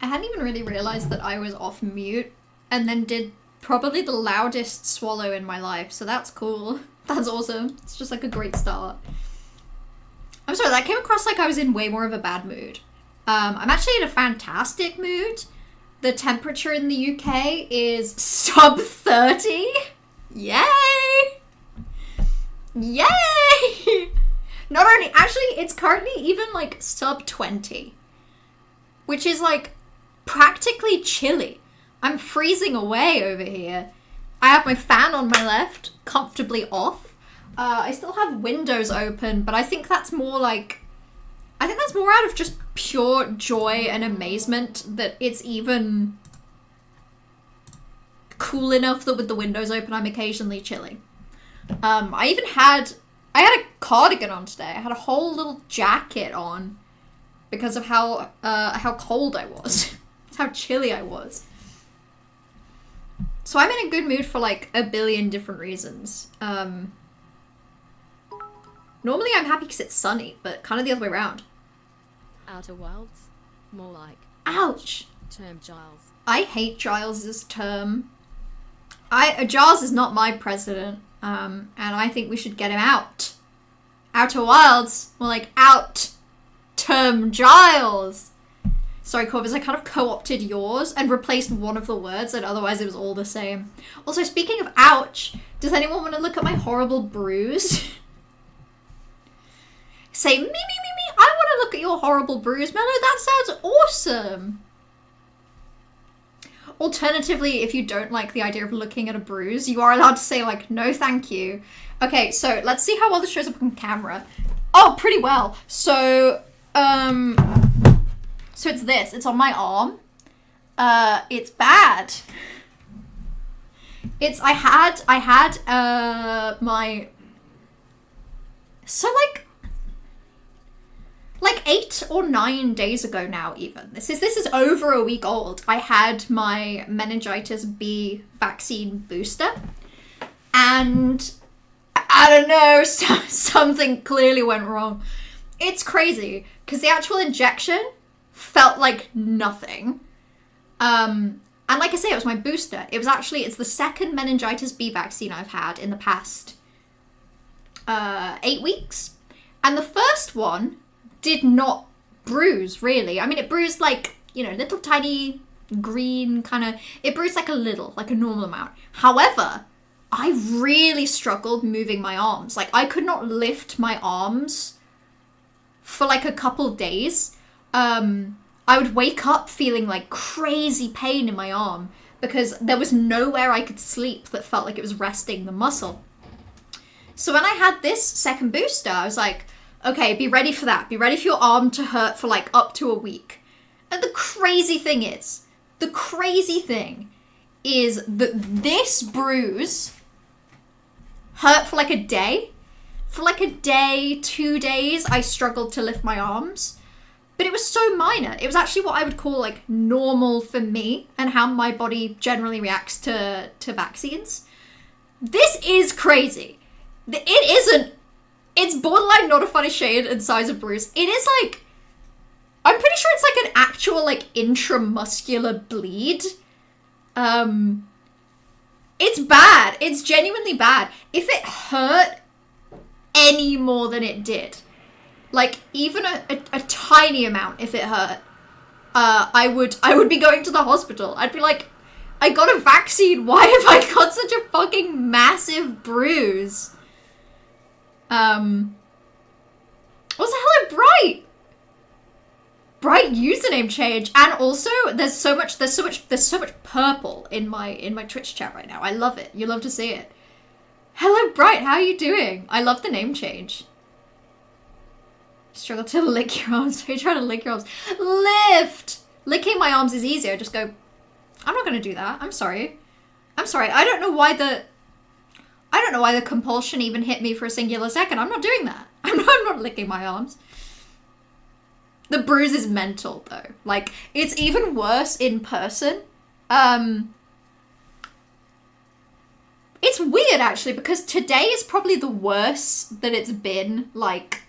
I hadn't even really realized that I was off mute and then did probably the loudest swallow in my life, so that's cool. That's awesome. It's just like a great start. I'm sorry, that came across like I was in way more of a bad mood. I'm actually in a fantastic mood. The temperature in the UK is sub 30. Yay! Yay! Not only, actually, it's currently even like sub 20. Which is like practically chilly. I'm freezing away over here. I have my fan on my left, comfortably off. I still have windows open, but I think that's more like... I think that's more out of just pure joy and amazement that it's even cool enough that with the windows open, I'm occasionally chilling. I had a cardigan on today. I had a whole little jacket on because of how cold I was. How chilly I was. So I'm in a good mood for like a billion different reasons. Normally I'm happy because it's sunny, but kind of the other way around. Outer Wilds? More like... Ouch! Term Giles. I hate Giles's term. Giles is not my president, and I think we should get him out. Outer Wilds? More like out. Term Giles! Sorry, Corvus, I kind of co-opted yours and replaced one of the words, and otherwise it was all the same. Also, speaking of ouch, does anyone want to look at my horrible bruise? Say, me, I want to look at your horrible bruise, Mello. That sounds awesome. Alternatively, if you don't like the idea of looking at a bruise, you are allowed to say, like, no thank you. Okay, so let's see how well this shows up on camera. Oh, pretty well. So it's this. It's on my arm. It's bad. I had my... So, like 8 or 9 days ago now, even. This is over a week old. I had my meningitis B vaccine booster. And I don't know, something clearly went wrong. It's crazy, because the actual injection felt like nothing. And like I say, it was my booster. It's the second meningitis B vaccine I've had in the past 8 weeks. And the first one did not bruise, really. I mean, it bruised like, little tiny green kind of... It bruised like a normal amount. However, I really struggled moving my arms. Like, I could not lift my arms for like a couple days. I would wake up feeling like crazy pain in my arm because there was nowhere I could sleep that felt like it was resting the muscle. So when I had this second booster, I was like, okay, be ready for that. Be ready for your arm to hurt for like up to a week. And the crazy thing is that this bruise hurt for like a day. For like a day, 2 days, I struggled to lift my arms. But it was so minor. It was actually what I would call like normal for me and how my body generally reacts to vaccines. This is crazy. It's borderline not a funny shade and size of bruise. It is like, I'm pretty sure it's like an actual like intramuscular bleed. It's bad. It's genuinely bad. If it hurt any more than it did, like even a tiny amount, if it hurt, I would be going to the hospital. I'd be like, I got a vaccine. Why have I got such a fucking massive bruise? Also, hello, Bright username change, and also there's so much purple in my Twitch chat right now. I love it. You love to see it. Hello, Bright. How are you doing? I love the name change. Struggle to lick your arms. Are you trying to lick your arms? Lift. Licking my arms is easier. Just go. I'm not gonna do that. I'm sorry. I don't know why the compulsion even hit me for a singular second. I'm not doing that. I'm not licking my arms. The bruise is mental, though. Like, it's even worse in person. It's weird, actually, because today is probably the worst that it's been, like,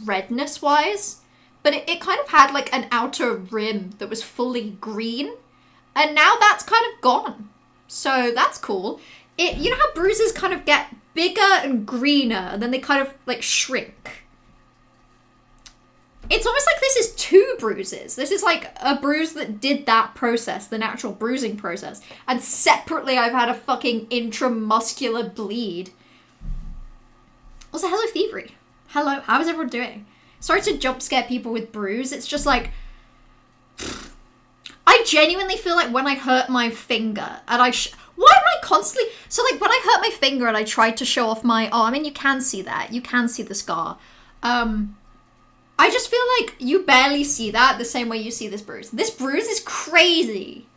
redness-wise. but it kind of had like an outer rim that was fully green. And now that's kind of gone. So that's cool. You know how bruises kind of get bigger and greener and then they kind of like shrink? It's almost like this is two bruises. This is like a bruise that did that process, the natural bruising process. And separately I've had a fucking intramuscular bleed. Also, hello Thievery. Hello, how is everyone doing? Sorry to jump scare people with bruise. It's just like, I genuinely feel like when I hurt my finger and why am I constantly, so like when I hurt my finger and I tried to show off my, oh, I mean, you can see that. You can see the scar. I just feel like you barely see that the same way you see this bruise. This bruise is crazy.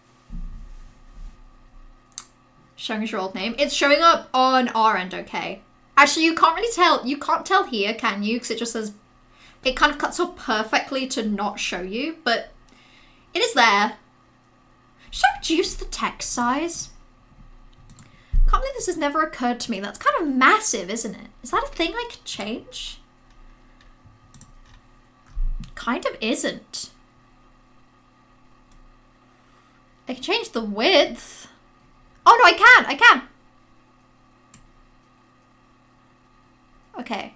Showing us your old name. It's showing up on our end, okay. Actually, you can't really tell. You can't tell here, can you? Because it just says, it kind of cuts off perfectly to not show you, but it is there. Should I reduce the text size? Can't believe this has never occurred to me. That's kind of massive, isn't it? Is that a thing I could change? Kind of isn't. I can change the width. Oh no, I can. Okay.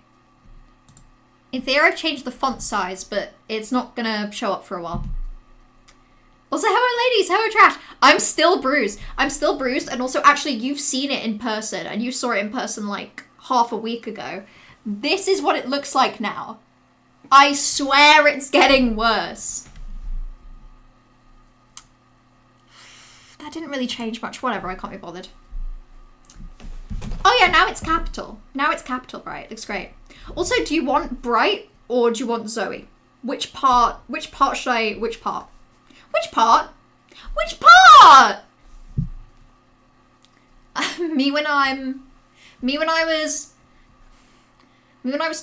In theory, I've changed the font size, but it's not gonna show up for a while. Also, hello ladies, hello trash. I'm still bruised, and also actually you've seen it in person, and you saw it in person like half a week ago. This is what it looks like now. I swear it's getting worse. That didn't really change much. Whatever, I can't be bothered. Oh yeah, now it's capital. Now it's capital, right? Looks great. Also, do you want Bright or do you want Zoe? Which part should I, which part? Which part? Which part? Me when I was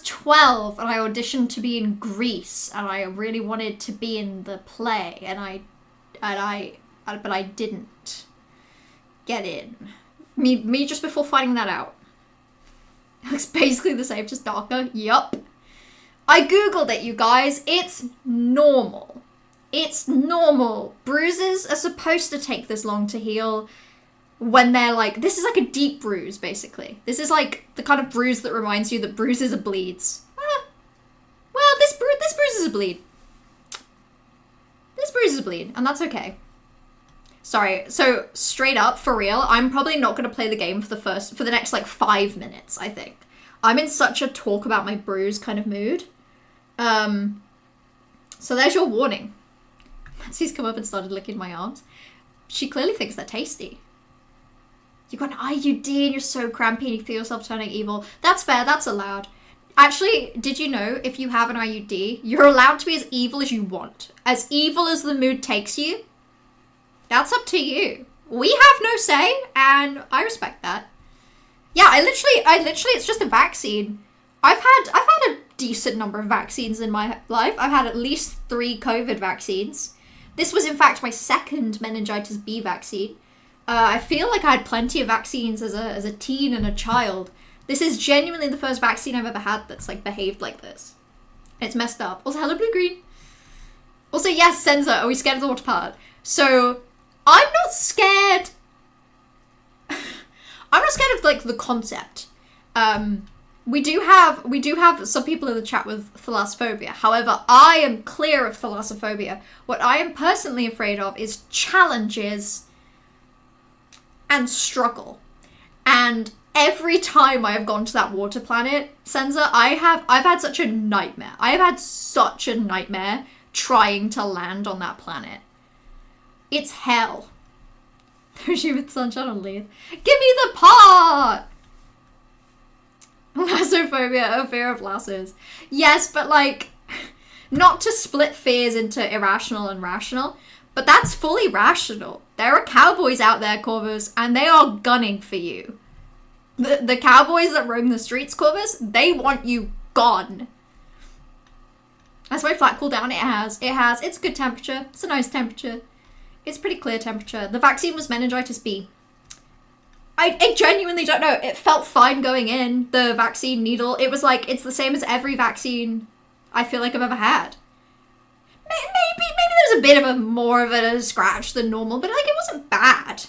12 and I auditioned to be in Greece and I really wanted to be in the play but I didn't get in. Me just before finding that out. Looks basically the same, just darker. Yup. I googled it, you guys. It's normal. It's normal. Bruises are supposed to take this long to heal when they're like, this is like a deep bruise, basically. This is like the kind of bruise that reminds you that bruises are bleeds. Well, this bruise is a bleed. This bruise is a bleed, and that's okay. Sorry, so straight up, for real, I'm probably not going to play the game for the next like 5 minutes, I think. I'm in such a talk about my bruise kind of mood. So there's your warning. Nancy's come up and started licking my arms. She clearly thinks they're tasty. You got an IUD and you're so crampy and you feel yourself turning evil. That's fair, that's allowed. Actually, did you know if you have an IUD, you're allowed to be as evil as you want. As evil as the mood takes you. That's up to you. We have no say, and I respect that. Yeah, I literally, it's just a vaccine. I've had a decent number of vaccines in my life. I've had at least 3 COVID vaccines. This was in fact my second meningitis B vaccine. I feel like I had plenty of vaccines as a teen and a child. This is genuinely the first vaccine I've ever had that's like behaved like this. It's messed up. Also, hello blue green. Also, yes, Senza, are we scared of the water part? So, I'm not scared. I'm not scared of like the concept. We do have some people in the chat with thalassophobia. However, I am clear of thalassophobia. What I am personally afraid of is challenges and struggle. And every time I have gone to that water planet, Senza, I've had such a nightmare. I have had such a nightmare trying to land on that planet. It's hell. There's you with sunshine on leave. Give me the pot! Lassophobia, a fear of lassos. Yes, but like, not to split fears into irrational and rational, but that's fully rational. There are cowboys out there, Corvus, and they are gunning for you. The cowboys that roam the streets, Corvus, they want you gone. That's my flat cooldown. It's good temperature. It's a nice temperature. It's pretty clear temperature. The vaccine was meningitis B. I genuinely don't know. It felt fine going in. The vaccine needle, it was like, it's the same as every vaccine I feel like I've ever had. bit of a more of a scratch than normal, but like it wasn't bad.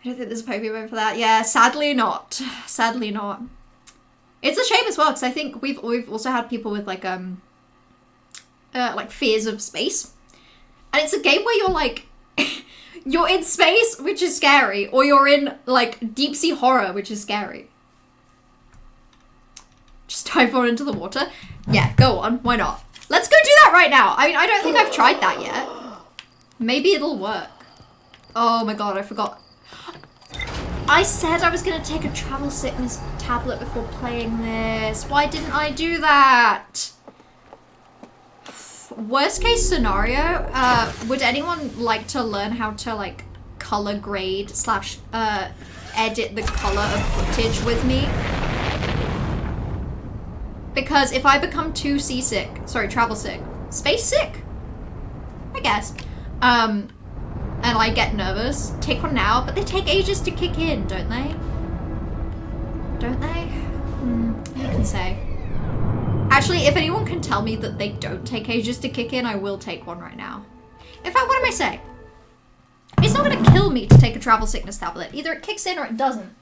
I don't think there's a Pokemon for that. Yeah, sadly not. Sadly not. It's a shame as well, because I think we've also had people with like fears of space. And it's a game where you're like, you're in space, which is scary, or you're in like deep sea horror, which is scary. Just dive on into the water. Yeah, go on. Why not? Let's go do that right now. I mean, I don't think I've tried that yet. Maybe it'll work. Oh my god, I forgot. I said I was going to take a travel sickness tablet before playing this. Why didn't I do that? Worst case scenario, would anyone like to learn how to like color grade / edit the color of footage with me? Because if I become too travel sick, space sick, I guess, and I get nervous, take one now, but they take ages to kick in, don't they? Don't they? Who can say? Actually, if anyone can tell me that they don't take ages to kick in, I will take one right now. In fact, what am I saying? It's not gonna kill me to take a travel sickness tablet. Either it kicks in or it doesn't.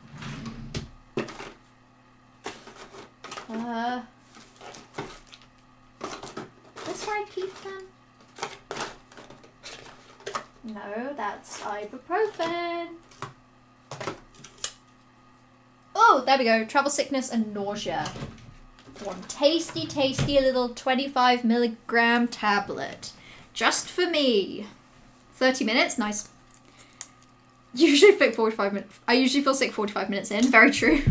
This right, Keith, then? No, that's ibuprofen. Oh, there we go. Travel sickness and nausea. One tasty, tasty little 25 milligram tablet. Just for me. 30 minutes, nice. Usually fit 45 minutes. I usually feel sick 45 minutes in, very true.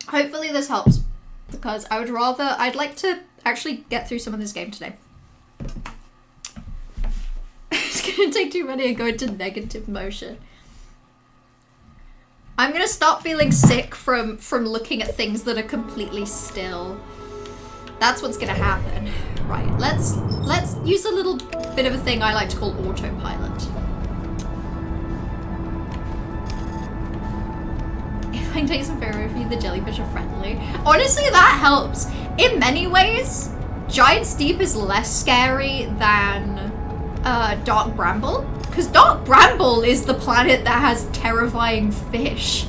Hopefully this helps. Because I'd like to actually get through some of this game today. It's gonna take too many and go into negative motion. I'm gonna start feeling sick from looking at things that are completely still. That's what's gonna happen. Right, let's use a little bit of a thing I like to call autopilot. If I take some Ferrofeed, the jellyfish are friendly. Honestly, that helps. In many ways, Giant Steep is less scary than Dark Bramble. Because Dark Bramble is the planet that has terrifying fish.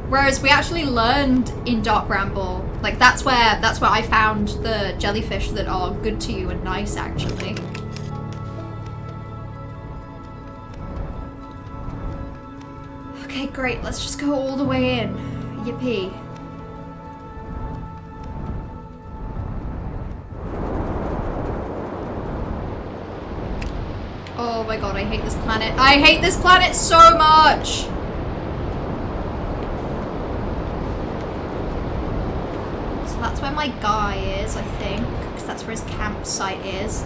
Whereas we actually learned in Dark Bramble, like that's where I found the jellyfish that are good to you and nice, actually. Okay, great. Let's just go all the way in. Yippee. Oh my god, I hate this planet. I hate this planet so much! So that's where my guy is, I think. Because that's where his campsite is.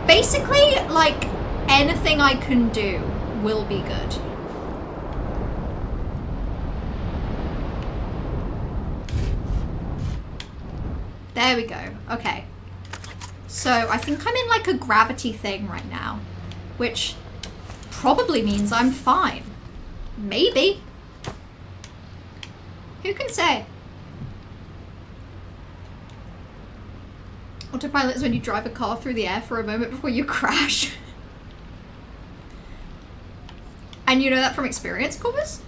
Basically, like, anything I can do will be good. There we go. Okay. So, I think I'm in, like, a gravity thing right now. Which probably means I'm fine. Maybe. Who can say? Autopilot is when you drive a car through the air for a moment before you crash. And you know that from experience, Corvus?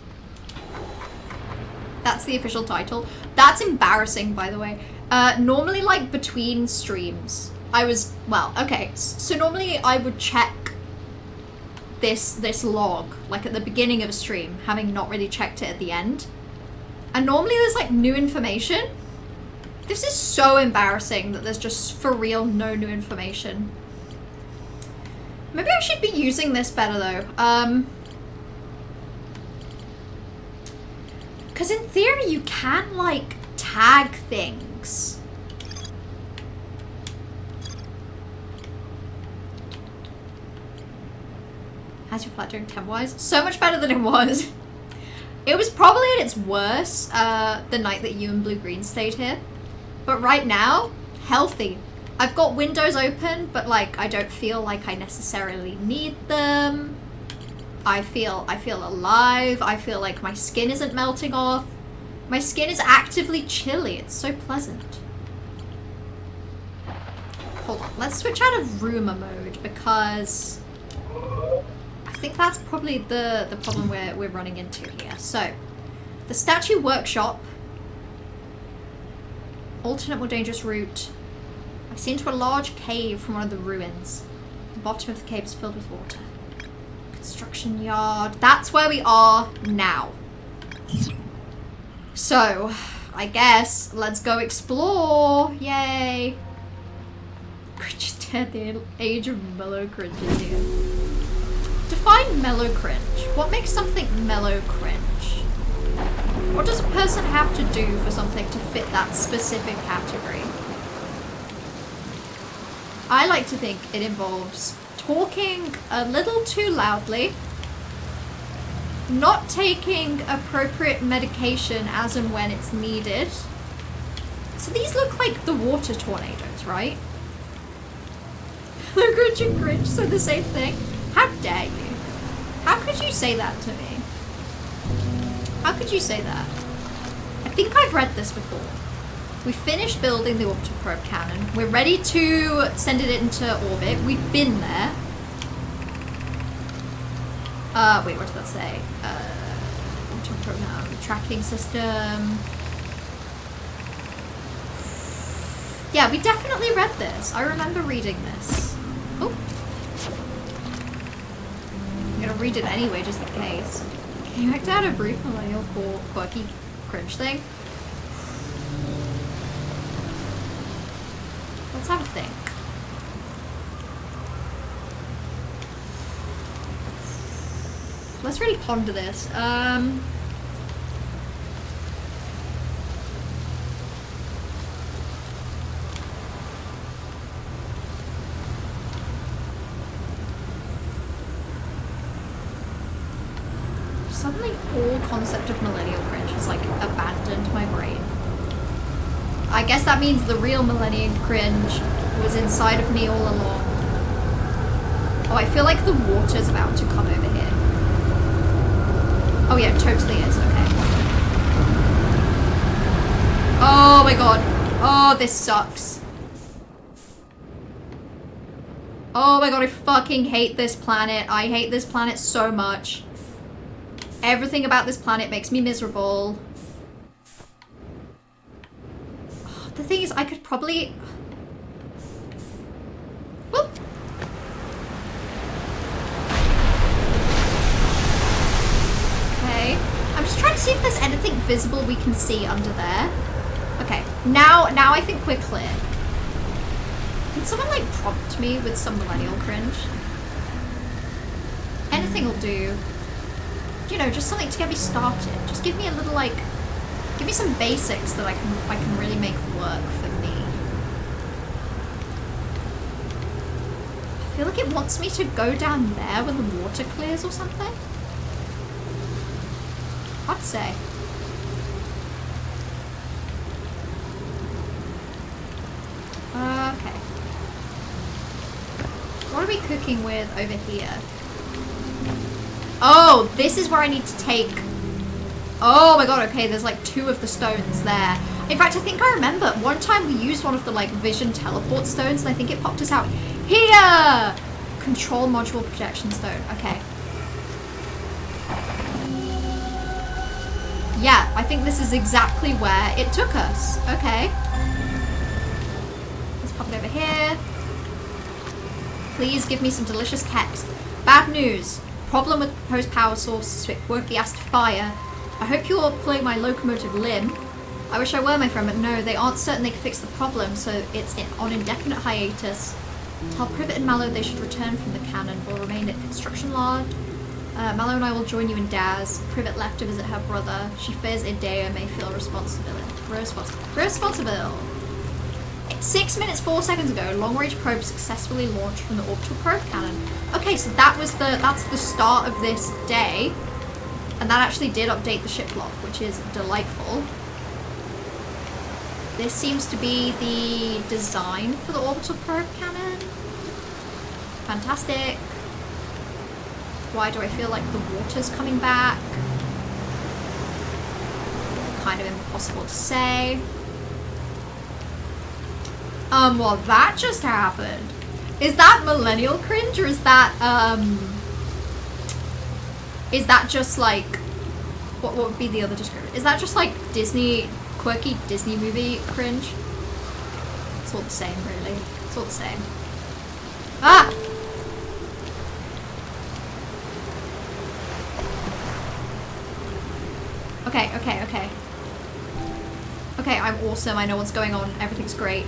That's the official title. That's embarrassing, by the way. Normally, like, between streams, so normally I would check this log, like at the beginning of a stream, having not really checked it at the end. And normally there's like new information. This is so embarrassing that there's just for real no new information. Maybe I should be using this better though. Because in theory you can like tag things. How's your flat doing temp-wise? So much better than it was. It was probably at its worst the night that you and Blue Green stayed here. But right now, healthy. I've got windows open, but like I don't feel like I necessarily need them. I feel alive. I feel like my skin isn't melting off. My skin is actively chilly. It's so pleasant. Hold on. Let's switch out of rumor mode because I think that's probably the problem we're running into here. So, the statue workshop. Alternate more dangerous route. I've seen to a large cave from one of the ruins. The bottom of the cave is filled with water. Construction yard. That's where we are now. So, I guess let's go explore. Yay. Just had the age of mellow cringe is here. Define mellow cringe. What makes something mellow cringe? What does a person have to do for something to fit that specific category? I like to think it involves talking a little too loudly, not taking appropriate medication as and when it's needed. So these look like the water tornadoes, right? Mellow cringe and cringe, so the same thing. How dare you? How could you say that to me? How could you say that? I think I've read this before. We finished building the orbital probe cannon. We're ready to send it into orbit. We've been there. Wait, what did that say? Orbital probe cannon, tracking system. Yeah, we definitely read this. I remember reading this. Oh. I'm gonna read it anyway, just in case. Can you act out a brief millennial quirky cringe thing? Let's have a think. Let's really ponder this. Suddenly all concept of millennial cringe has like abandoned my brain. I guess that means the real millennial cringe was inside of me all along. Oh, I feel like the water's about to come over here. Oh yeah, it totally is, okay. Oh my god. Oh, this sucks. Oh my god, I fucking hate this planet. I hate this planet so much. Everything about this planet makes me miserable. Oh, the thing is, I could probably... Whoop. Okay. I'm just trying to see if there's anything visible we can see under there. Okay. Now I think we're clear. Can someone, like, prompt me with some millennial cringe? Anything will do. You know, just something to get me started. Just give me a little, like, give me some basics that I can really make work for me. I feel like it wants me to go down there when the water clears or something. I'd say. Okay. What are we cooking with over here? Oh, this is where I need to take... Oh my god, okay, there's like 2 of the stones there. In fact, I think I remember one time we used one of the like vision teleport stones and I think it popped us out here! Control module projection stone, okay. Yeah, I think this is exactly where it took us. Okay. Let's pop it over here. Please give me some delicious text. Bad news. Problem with proposed power source, so it won't be asked to fire. I hope you're pulling my locomotive limb. I wish I were, my friend, but no, they aren't certain they can fix the problem, so it's on indefinite hiatus. Tell Privet and Mallow they should return from the cannon. We'll remain at construction yard. Mallow and I will join you in Daz. Privet left to visit her brother. She fears Idea may feel responsible. 6 minutes 4 seconds ago, long-range probe successfully launched from the orbital probe cannon. Okay, so that's the start of this day, and that actually did update the ship log, which is delightful. This seems to be the design for the orbital probe cannon. Fantastic. Why do I feel like the water's coming back? kind of impossible to say. Well, that just happened. Is that millennial cringe, or is that just like, what would be the other description? Is that just like Disney, quirky Disney movie cringe? It's all the same, really. It's all the same. Ah! Okay, okay, okay. Okay, I'm awesome. I know what's going on. Everything's great.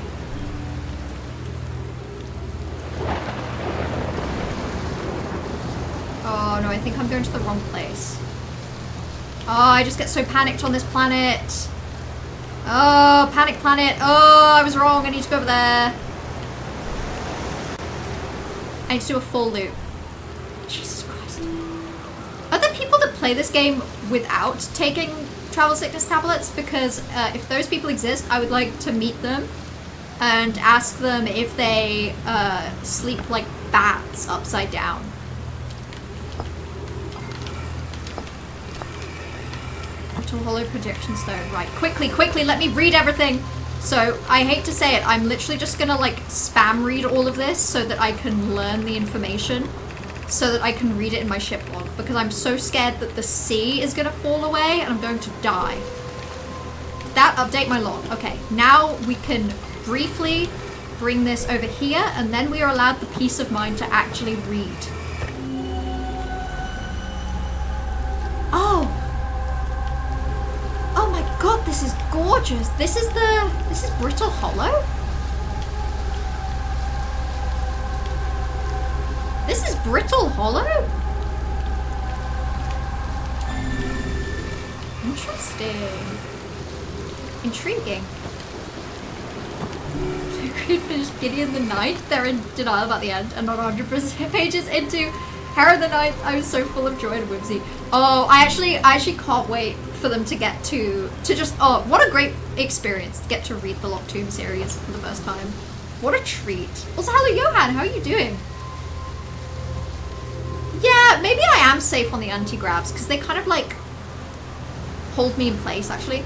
Oh no, I think I'm going to the wrong place. Oh, I just get so panicked on this planet. Oh, panic planet. Oh, I was wrong. I need to go over there. I need to do a full loop. Jesus Christ. Are there people that play this game without taking travel sickness tablets? Because if those people exist, I would like to meet them and ask them if they sleep like bats upside down. Brittle hollow projection stone. Right, quickly, quickly, let me read everything. So, I hate to say it, I'm literally just gonna like spam read all of this so that I can learn the information, so that I can read it in my ship log, because I'm so scared that the sea is gonna fall away and I'm going to die. That, update my log. Okay, now we can briefly bring this over here, and then we are allowed the peace of mind to actually read. Oh! Oh my god, this is gorgeous. This is Brittle Hollow? This is Brittle Hollow? Interesting. Intriguing. Creed finished Gideon the Ninth. They're in denial about the end and not 100% pages into Hera the Ninth. I was so full of joy and whimsy. Oh, I actually can't wait for them to get to just, oh, what a great experience to get to read the Locked Tomb series for the first time. What a treat. Also, hello Johan, how are you doing? Yeah, maybe I am safe on the anti-gravs because they kind of like hold me in place actually.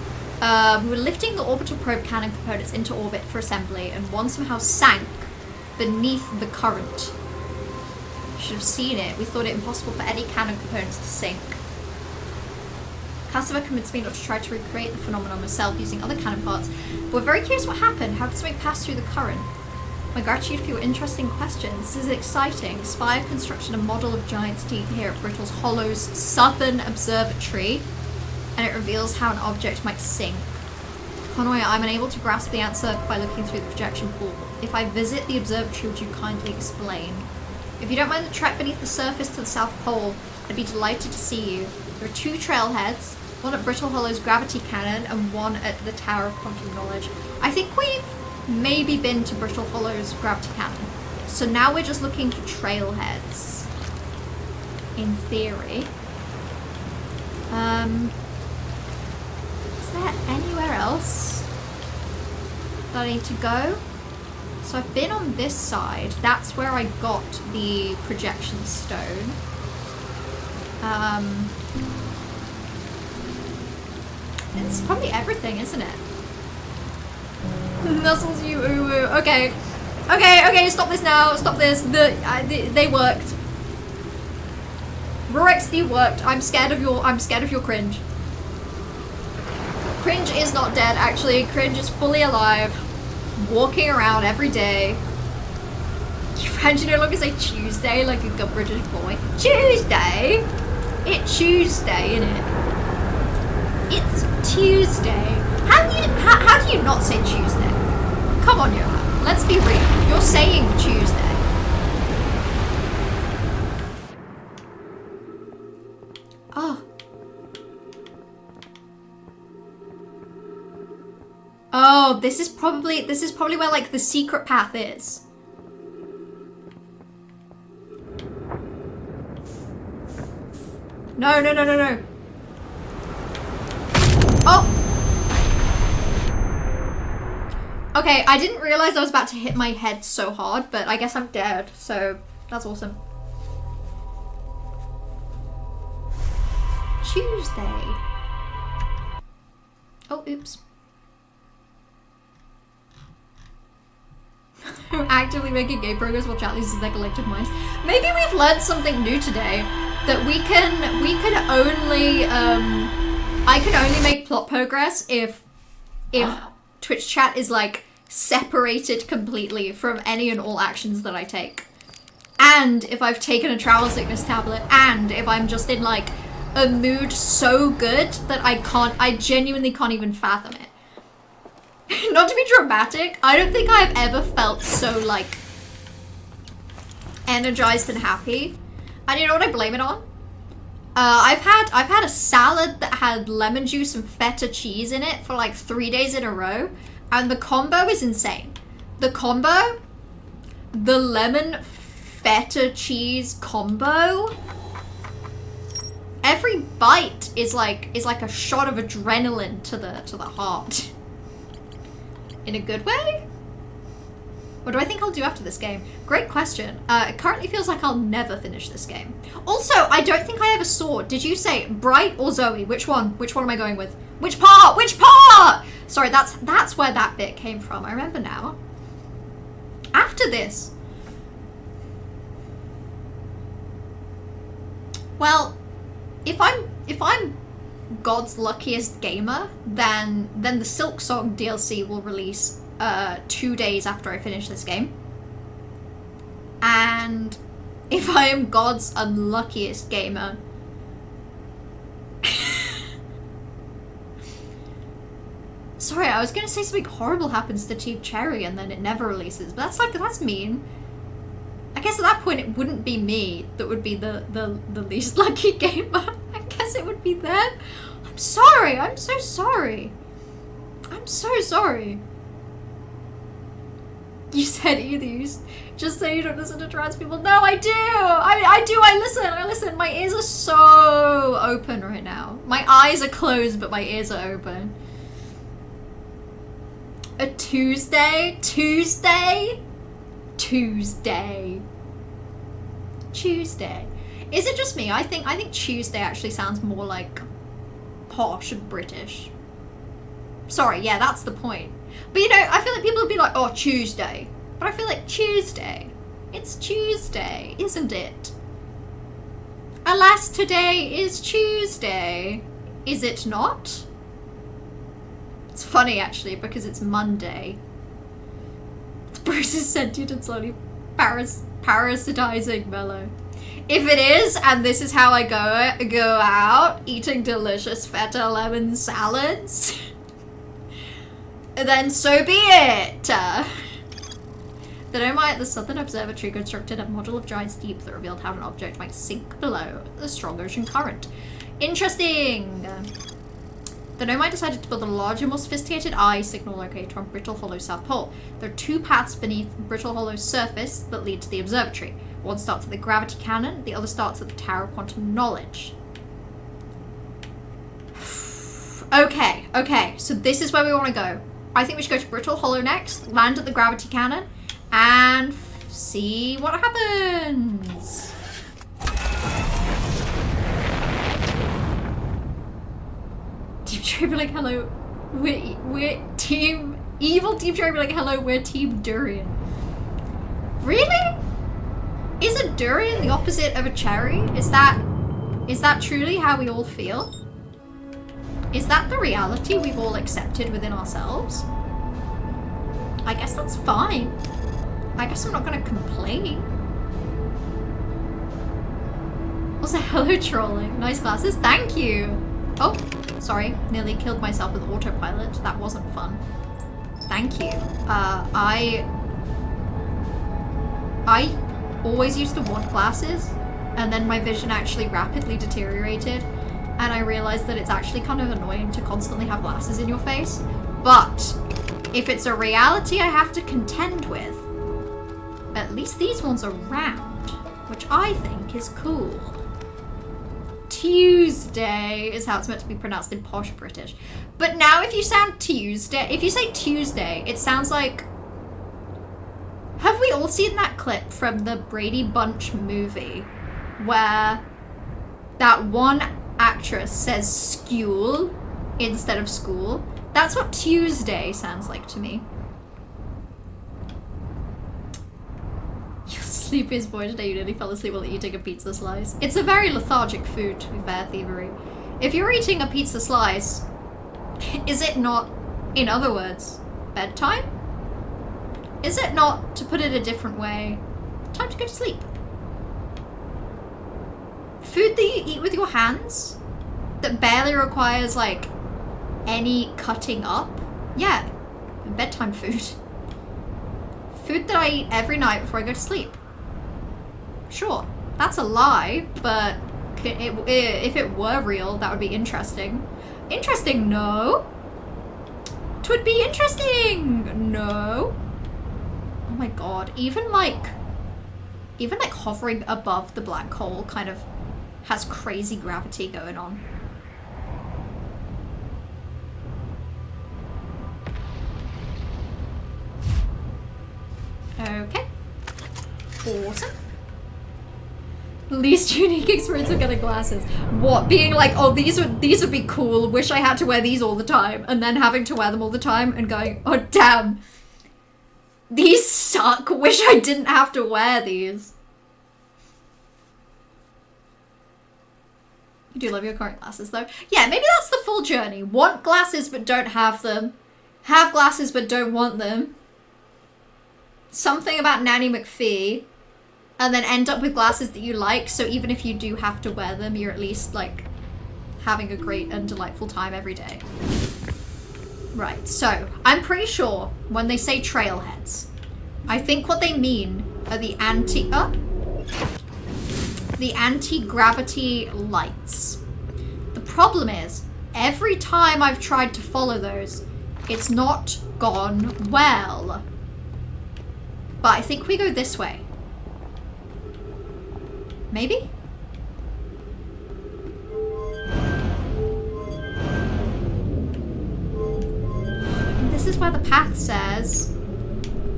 We were lifting the orbital probe cannon components into orbit for assembly, and one somehow sank beneath the current. Should have seen it. We thought it impossible for any cannon components to sink. Cassava convinced me not to try to recreate the phenomenon myself using other cannon parts, but we're very curious what happened. How did something pass through the current? My gratitude for your interesting questions. This is exciting. Spire constructed a model of Giant's Teeth here at Brittle's Hollow's Southern Observatory, and it reveals how an object might sink. Conway, I'm unable to grasp the answer by looking through the projection pool. If I visit the observatory, would you kindly explain? If you don't mind the trek beneath the surface to the South Pole, I'd be delighted to see you. There are two trailheads, one at Brittle Hollow's gravity cannon and one at the Tower of Quantum Knowledge. I think we've maybe been to Brittle Hollow's gravity cannon. So now we're just looking for trailheads. In theory. Is there anywhere else that I need to go? So I've been on this side. That's where I got the projection stone. It's probably everything, isn't it? Nuzzles you, ooh. Okay. Okay, stop this now. Stop this. They worked. RoRXD worked. I'm scared of your cringe. Cringe is not dead, actually. Cringe is fully alive. Walking around every day. You fancy no longer say Tuesday like a good British boy. Tuesday? It's Tuesday, innit? It's Tuesday. How do you not say Tuesday? Come on, Johan. Let's be real. You're saying Tuesday. Oh. Oh, this is probably where like the secret path is. No. Oh! Okay, I didn't realize I was about to hit my head so hard, but I guess I'm dead, so that's awesome. Tuesday. Oh, oops. Actively making gay progress while chat loses their collective minds. Maybe we've learned something new today. That we can only, I can only make plot progress if Twitch chat is like separated completely from any and all actions that I take. And if I've taken a travel sickness tablet, and if I'm just in like a mood so good that I genuinely can't even fathom it. Not to be dramatic, I don't think I've ever felt so like energized and happy. And you know what I blame it on? I've had a salad that had lemon juice and feta cheese in it for like 3 days in a row, and the combo is insane. The lemon feta cheese combo. Every bite is like a shot of adrenaline to the heart. In a good way? What do I think I'll do after this game? Great question. It currently feels like I'll never finish this game. Also, I don't think I have a sword. Did you say Bright or Zoe? Which one? Which one am I going with? Which part? Which part? Sorry, that's where that bit came from. I remember now. After this. Well, if I'm God's luckiest gamer, then the Silk Song DLC will release 2 days after I finish this game. And if I am God's unluckiest gamer, sorry, I was gonna say something horrible happens to Team Cherry and then it never releases, but that's mean. I guess at that point it wouldn't be me that would be the least lucky gamer. I guess it would be them. I'm sorry, I'm so sorry. I'm so sorry. You said either. You just say you don't listen to trans people. No, I do. I do. I listen. My ears are so open right now. My eyes are closed, but my ears are open. A Tuesday. Tuesday. Is it just me? I think Tuesday actually sounds more like posh and British. Sorry, yeah, that's the point. But you know, I feel like people would be like, oh, Tuesday. But I feel like Tuesday. It's Tuesday, isn't it? Alas, today is Tuesday. Is it not? It's funny, actually, because it's Monday. Bruce is sentient and slowly parasitizing Mellow. If it is, and this is how I go out, eating delicious feta lemon salads, then so be it. The Nomai at the Southern Observatory constructed a model of Giant's Deep that revealed how an object might sink below the strong ocean current. Interesting! The Nomai decided to build a larger, more sophisticated eye signal locator on Brittle Hollow's South Pole. There are 2 paths beneath Brittle Hollow's surface that lead to the observatory. One starts at the gravity cannon, the other starts at the Tower of Quantum Knowledge. Okay, so this is where we want to go. I think we should go to Brittle Hollow next, land at the gravity cannon, and see what happens. Deep Cherry be like, hello, we're team... Evil Deep Cherry be like, hello, we're Team Durian. Really? Is a durian the opposite of a cherry? Is that truly how we all feel? Is that the reality we've all accepted within ourselves? I guess that's fine. I guess I'm not gonna complain. Also, hello trolling. Nice glasses, thank you. Oh, sorry, nearly killed myself with autopilot. That wasn't fun. Thank you. I always used to want glasses, and then my vision actually rapidly deteriorated, and I realized that it's actually kind of annoying to constantly have glasses in your face. But if it's a reality I have to contend with, at least these ones are round, which I think is cool. Tuesday is how it's meant to be pronounced in posh British. But now if you say Tuesday, it sounds like... Have we all seen that clip from the Brady Bunch movie where that one actress says school instead of school? That's what Tuesday sounds like to me. You're sleepiest boy today. You nearly fell asleep while eating a pizza slice. It's a very lethargic food, to be fair, Thievery. If you're eating a pizza slice, is it not, in other words, bedtime? Is it not, to put it a different way, time to go to sleep? Food that you eat with your hands that barely requires, like, any cutting up? Yeah, bedtime food. Food that I eat every night before I go to sleep. Sure, that's a lie, but if it were real, that would be interesting. Interesting, no. 'Twould be interesting, no. Oh my god, even like hovering above the black hole kind of has crazy gravity going on. Okay. Awesome. Least unique experience of getting glasses. What? Being like, oh, these would be cool. Wish I had to wear these all the time. And then having to wear them all the time and going, oh damn. These suck. Wish I didn't have to wear these. You do love your current glasses though. Yeah, maybe that's the full journey. Want glasses but don't have them. Have glasses but don't want them. Something about Nanny McPhee. And then end up with glasses that you like, so even if you do have to wear them, you're at least, like, having a great and delightful time every day. Right, so, I'm pretty sure when they say trailheads, I think what they mean are the anti-gravity lights. The problem is, every time I've tried to follow those, it's not gone well. But I think we go this way. Maybe? This is where the path says.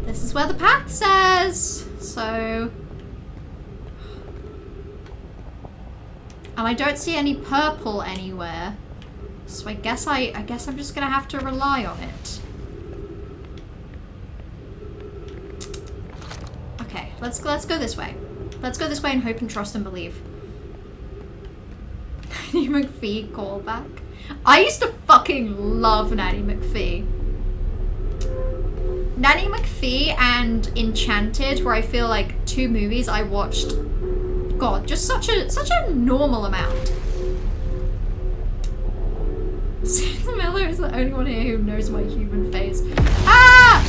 This is where the path says. So. And I don't see any purple anywhere. So I guess I'm just gonna have to rely on it. Okay, let's go this way. Let's go this way and hope and trust and believe. Nanny McPhee callback. I used to fucking love Nanny McPhee. Nanny McPhee and Enchanted, where I feel like two movies I watched. God, just such a normal amount. Santa Miller is the only one here who knows my human face. Ah!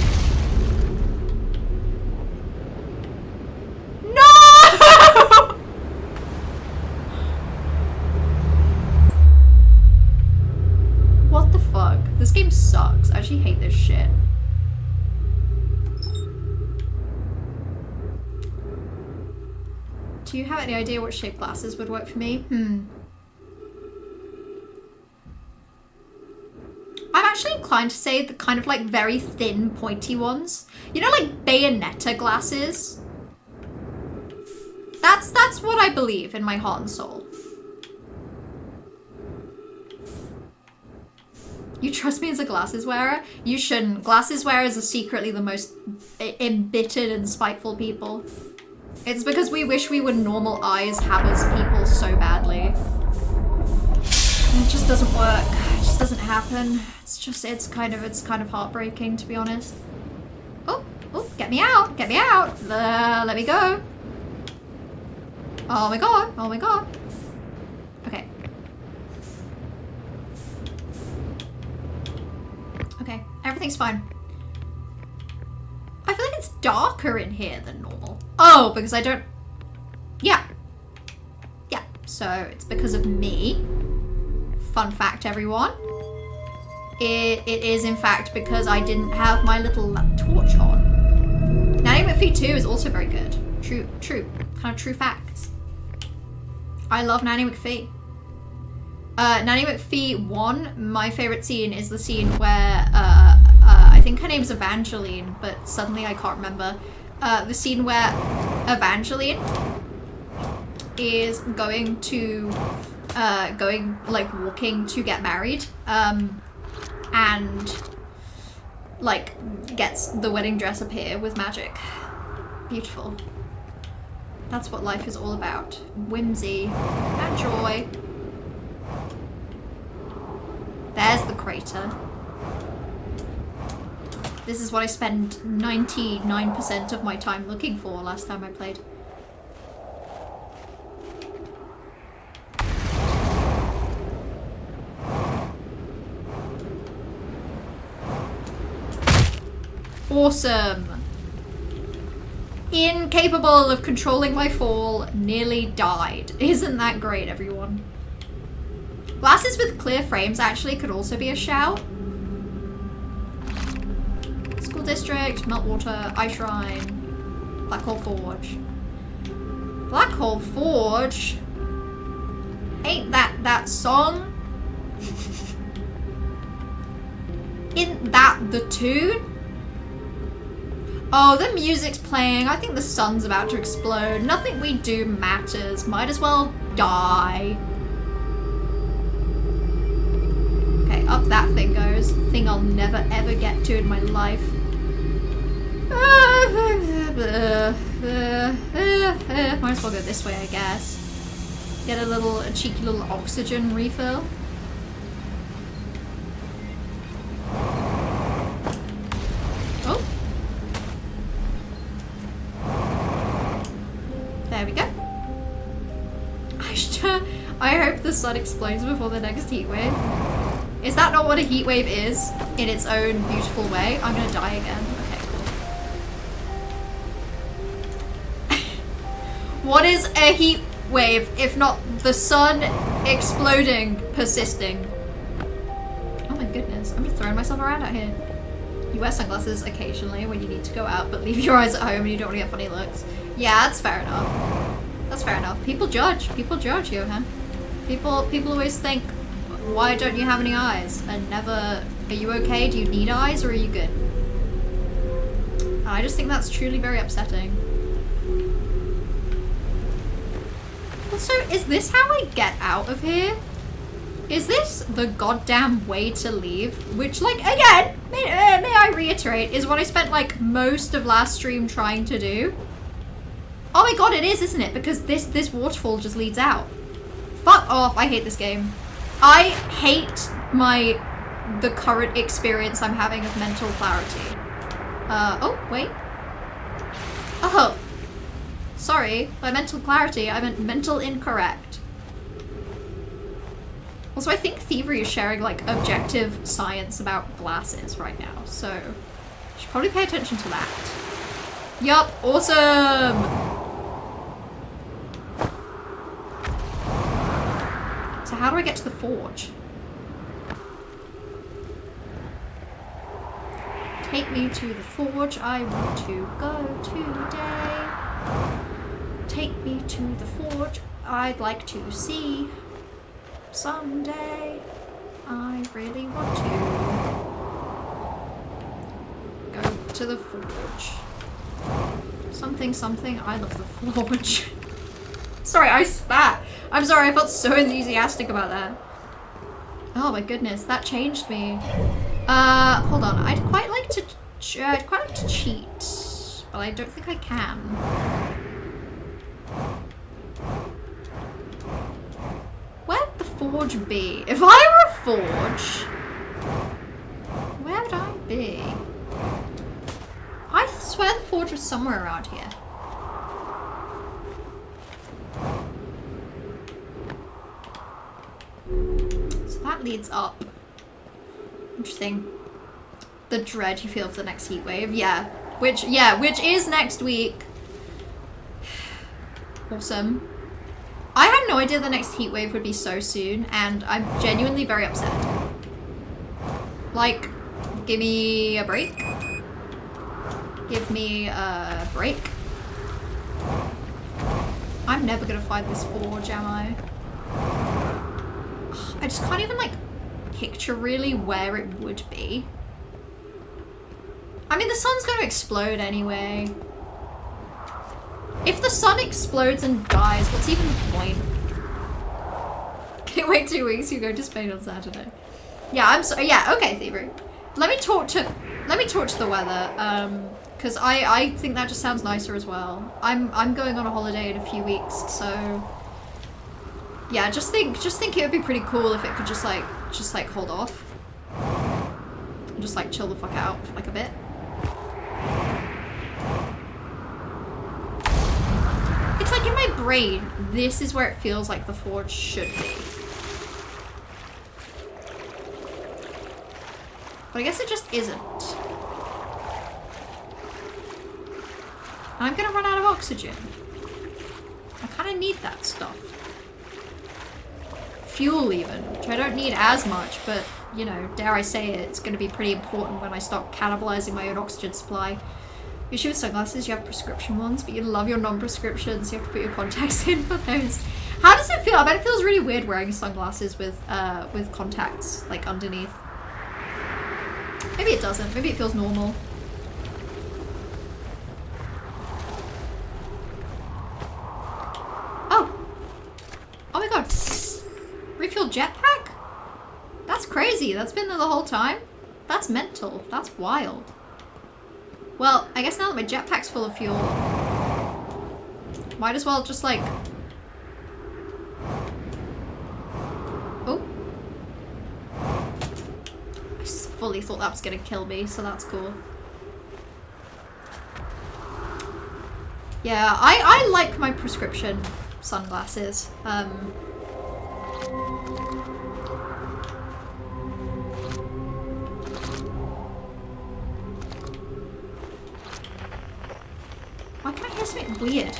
What the fuck? This game sucks. I actually hate this shit. Do you have any idea what shape glasses would work for me? I'm actually inclined to say the kind of like very thin, pointy ones. You know, like Bayonetta glasses? That's what I believe in my heart and soul. You trust me as a glasses wearer? You shouldn't. Glasses wearers are secretly the most embittered and spiteful people. It's because we wish we were normal eyes havers people so badly. It just doesn't work. It just doesn't happen. It's kind of heartbreaking, to be honest. Oh, get me out, get me out. Let me go. Oh my god, oh my god. Okay. Okay, everything's fine. I feel like it's darker in here than normal. Oh, because I don't... Yeah. Yeah, so it's because of me. Fun fact, everyone. It is, in fact, because I didn't have my little torch on. Nanny McPhee 2 is also very good. True. Kind of true facts. I love Nanny McPhee. Nanny McPhee 1, my favorite scene is the scene where, I think her name's Evangeline, but suddenly I can't remember. The scene where Evangeline is going, like, walking to get married. and like gets the wedding dress appear with magic. Beautiful. That's what life is all about. Whimsy and joy. There's the crater. This is what I spent 99% of my time looking for last time I played. Awesome. Incapable of controlling my fall, nearly died. Isn't that great, everyone? Glasses with clear frames actually could also be a shout. School district, Meltwater, Ice Shrine, Black Hole Forge. Black Hole Forge? Ain't that song? Isn't that the tune? Oh, the music's playing. I think the sun's about to explode. Nothing we do matters. Might as well die. Okay, up that thing goes. Thing I'll never ever get to in my life. Might as well go this way, I guess. Get a cheeky little oxygen refill. Oh. There we go. I hope the sun explodes before the next heat wave. Is that not what a heat wave is in its own beautiful way? I'm gonna die again. Okay, cool. What is a heat wave if not the sun exploding, persisting? Oh my goodness, I'm just throwing myself around out here. You wear sunglasses occasionally when you need to go out, but leave your eyes at home and you don't want to get funny looks. Yeah, that's fair enough. That's fair enough. People judge. People judge, Johan. People always think, why don't you have any eyes? And never, are you okay? Do you need eyes or are you good? I just think that's truly very upsetting. Also, is this how I get out of here? Is this the goddamn way to leave? Which, like, again, may I reiterate, is what I spent, like, most of last stream trying to do. Oh my god, it is, isn't it? Because this waterfall just leads out. Fuck off, I hate this game. I hate the current experience I'm having of mental clarity. Oh, wait. Oh. Sorry, by mental clarity, I meant mental incorrect. Also, I think Thievery is sharing, like, objective science about glasses right now, so I should probably pay attention to that. Yup, awesome! So how do I get to the forge? Take me to the forge, I want to go today. Take me to the forge, I'd like to see. Someday, I really want to go to the forge. Something, I love the forge. Sorry, I spat. I'm sorry, I felt so enthusiastic about that. Oh my goodness, that changed me. Hold on, I'd quite like to cheat, but I don't think I can. Where'd the forge be? If I were a forge, where would I be? I swear the forge was somewhere around here. So that leads up. Interesting. The dread you feel for the next heat wave. Yeah. Which is next week. Awesome. I had no idea the next heat wave would be so soon, and I'm genuinely very upset. Like, give me a break. Give me a break. I'm never gonna find this forge, am I? I just can't even, like, picture really where it would be. I mean, the sun's gonna explode anyway. If the sun explodes and dies, what's even the point? Can't wait 2 weeks, you go to Spain on Saturday. Yeah, I'm sorry. Yeah, okay, Thievery. Let me talk to the weather. Because I think that just sounds nicer as well. I'm going on a holiday in a few weeks, so yeah, just think it would be pretty cool if it could just like hold off. And just like chill the fuck out for like a bit. It's like in my brain, this is where it feels like the Forge should be. But I guess it just isn't. I'm gonna run out of oxygen. I kind of need that stuff. Fuel even, which I don't need as much, but you know, dare I say it, it's gonna be pretty important when I start cannibalizing my own oxygen supply. The issue with sunglasses, you have prescription ones, but you love your non-prescriptions, you have to put your contacts in for those. How does it feel? I bet it feels really weird wearing sunglasses with contacts, like underneath. Maybe it doesn't, maybe it feels normal. Oh my god. Refuel jetpack? That's crazy. That's been there the whole time. That's mental. That's wild. Well, I guess now that my jetpack's full of fuel, might as well just like... Oh. I just fully thought that was gonna kill me, so that's cool. Yeah, I like my prescription sunglasses. Why can't I hear something weird?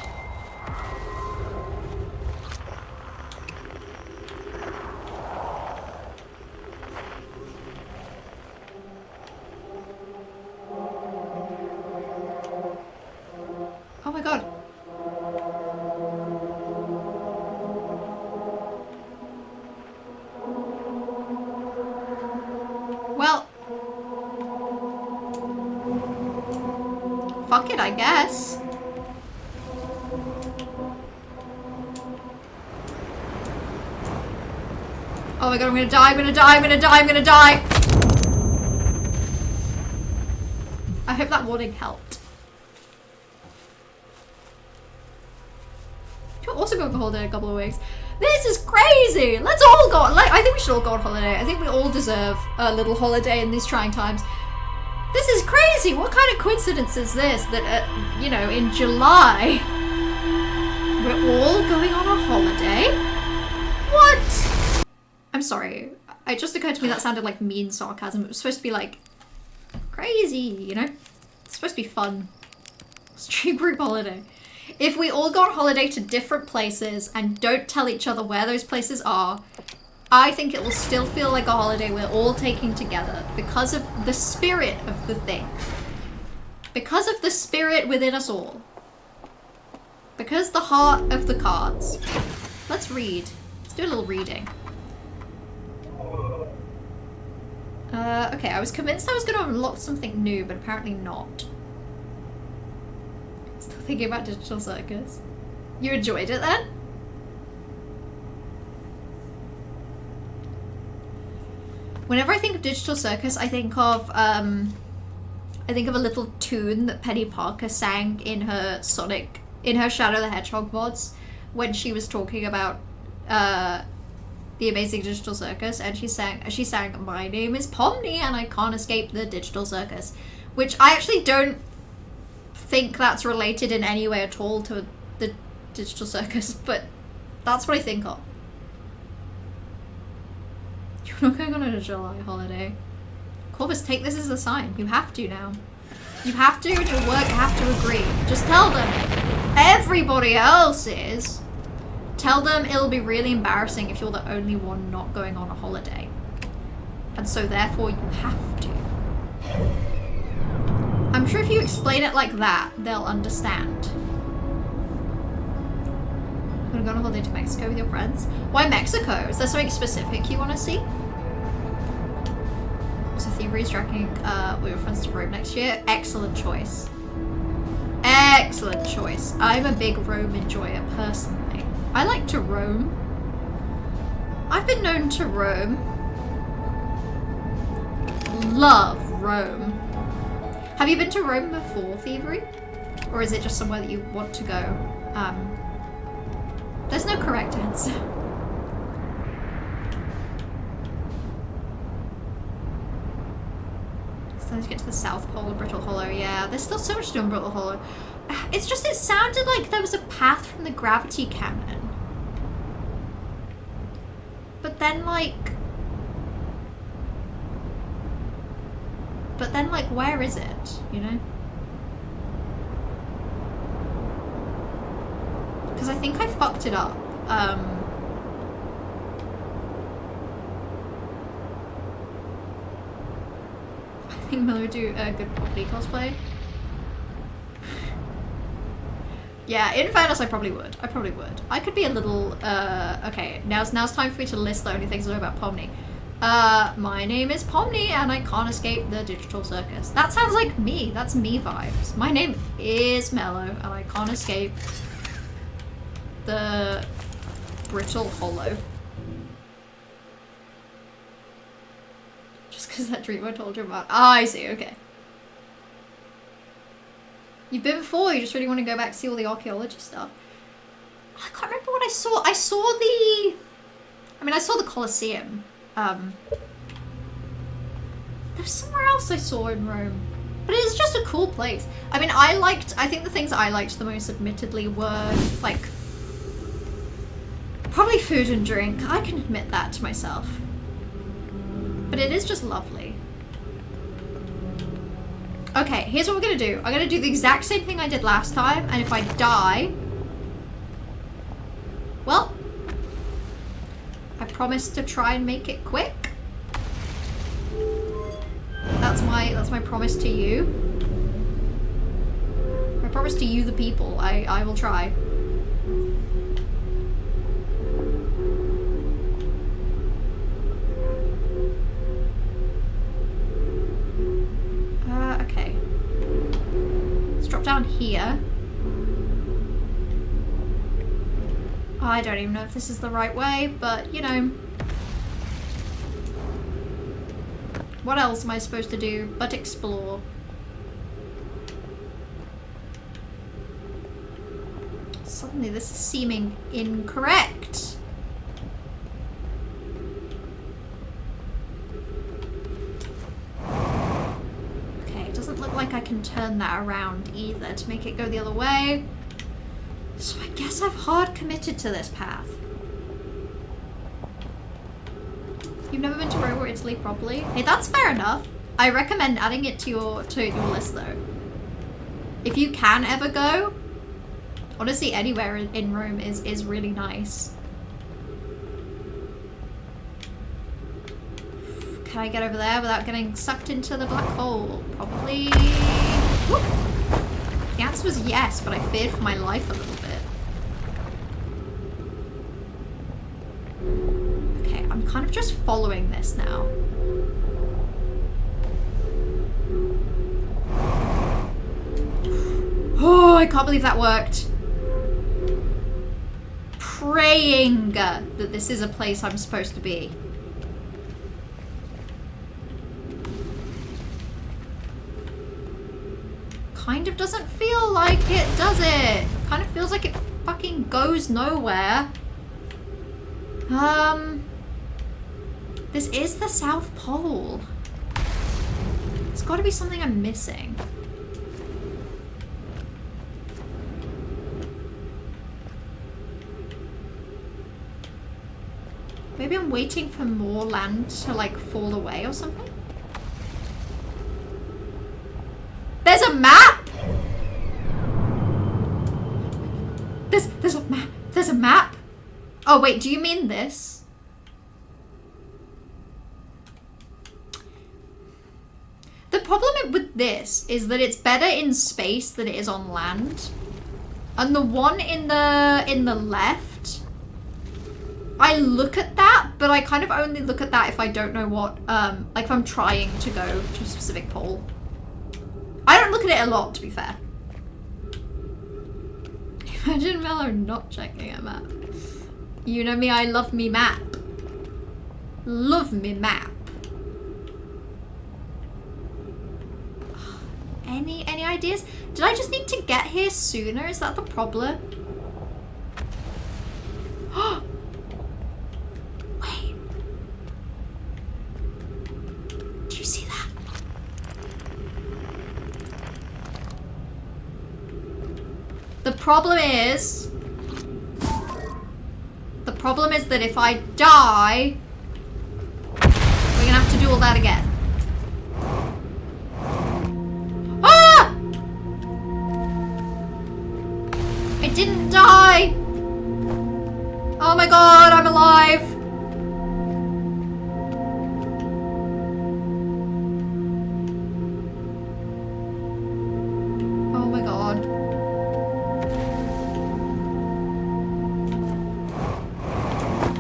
Oh my god. Well, fuck it, I guess. Oh my god, I'm gonna die, I'm gonna die, I'm gonna die, I'm gonna die! I hope that warning helped. We're also going on holiday in a couple of weeks. This is crazy! Let's all go on, like, I think we should all go on holiday. I think we all deserve a little holiday in these trying times. This is crazy! What kind of coincidence is this? That, you know, in July, we're all going on a holiday? What? I'm sorry. It just occurred to me that sounded like mean sarcasm. It was supposed to be like, crazy, you know? It's supposed to be fun. Stream group holiday. If we all go on holiday to different places and don't tell each other where those places are, I think it will still feel like a holiday we're all taking together because of the spirit of the thing. Because of the spirit within us all. Because the heart of the cards. Let's read. Let's do a little reading. Okay, I was convinced I was going to unlock something new, but apparently not. Still thinking about Digital Circus. You enjoyed it then? Whenever I think of Digital Circus, I think of a little tune that Penny Parker sang in her Shadow the Hedgehog VODs when she was talking about the Amazing Digital Circus, and she sang "My name is Pomni and I can't escape the Digital Circus," which I actually don't think that's related in any way at all to the Digital Circus, but that's what I think of. You're not going on a July holiday. Corvus, take this as a sign. You have to now. You have to, and your work have to agree. Just tell them. Everybody else is. Tell them it'll be really embarrassing if you're the only one not going on a holiday. And so therefore you have to. I'm sure if you explain it like that, they'll understand. I'm gonna go on a holiday to Mexico with your friends. Why Mexico? Is there something specific you want to see? So Thievery's tracking with your friends to Rome next year. Excellent choice. Excellent choice. I'm a big Rome enjoyer personally. I like to roam. I've been known to roam. love Rome. Have you been to Rome before, Thievery? Or is it just somewhere that you want to go? There's no correct answer. Starting to get to the South Pole of Brittle Hollow. Yeah, there's still so much to do in Brittle Hollow. It's just, it sounded like there was a path from the gravity cannon. But then like, where is it, you know? Because I think I fucked it up. I think Miller would do a good Poppy cosplay. Yeah, in fairness, I probably would. I could be a little, okay, now's time for me to list the only things I know about Pomni. My name is Pomni and I can't escape the digital circus. That sounds like me. That's me vibes. My name is Mellow and I can't escape the Brittle Hollow. Just because that dream I told you about. Ah, I see, okay. You've been before, you just really want to go back to see all the archaeology stuff. I can't remember what I saw. I saw the Colosseum. There was somewhere else I saw in Rome. But it's just a cool place. I mean, I think the things I liked the most, admittedly, were, like, probably food and drink. I can admit that to myself. But it is just lovely. Okay, here's what we're gonna do. I'm gonna do the exact same thing I did last time, and if I die, well, I promise to try and make it quick. That's my promise to you. My promise to you, the people. I will try. Okay. Let's drop down here. I don't even know if this is the right way, but you know. What else am I supposed to do but explore? Suddenly this is seeming incorrect. Okay, it doesn't look like I can turn that around either to make it go the other way. So I guess I've hard committed to this path. You've never been to Rome or Italy properly? Hey, that's fair enough. I recommend adding it to your list though. If you can ever go, honestly anywhere in Rome is really nice. Can I get over there without getting sucked into the black hole? Probably. Whoop. The answer was yes, but I feared for my life a little bit. I'm kind of just following this now. Oh, I can't believe that worked. Praying that this is a place I'm supposed to be. Kind of doesn't feel like it, does it? Kind of feels like it fucking goes nowhere. This is the South Pole. There's got to be something I'm missing. Maybe I'm waiting for more land to like fall away or something. There's a map. There's a map. There's a map. Oh wait, do you mean this? The problem with this is that it's better in space than it is on land. And the one in the left, I look at that, but I kind of only look at that if I don't know what, like if I'm trying to go to a specific pole. I don't look at it a lot, to be fair. Imagine Mello not checking a map. You know me, I love me map. Love me map. Any ideas? Did I just need to get here sooner? Is that the problem? Wait. Do you see that? The problem is that if I die, we're gonna have to do all that again. Ah! I didn't die! Oh my god, I'm alive! Oh my god.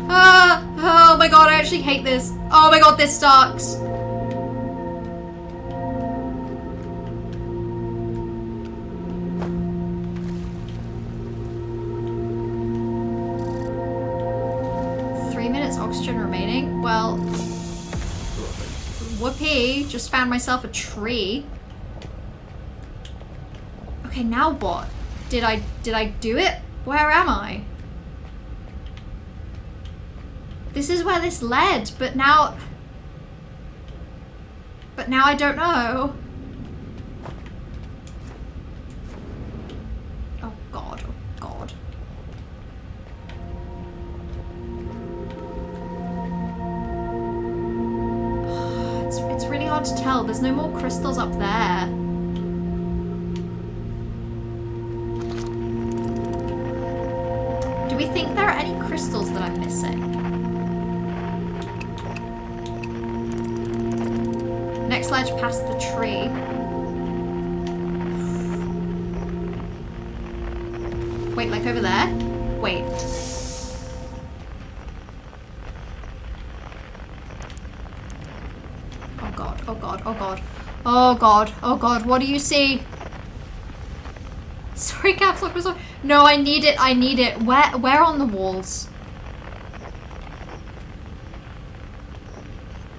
Ah! Oh my god, I actually hate this. Oh my god, this sucks. Oxygen remaining. Well, whoopee, just found myself a tree. Okay, now what? Did I do it? Where am I? This is where this led, but now I don't know. Oh god, oh god. It's really hard to tell. There's no more crystals up there. Do we think there are any crystals that I'm missing? Next ledge past the tree. Wait, like over there? Wait. Oh god, oh god, oh god. Oh god, oh god, what do you see? Sorry, caps lock was on. No, I need it, I need it. Where on the walls?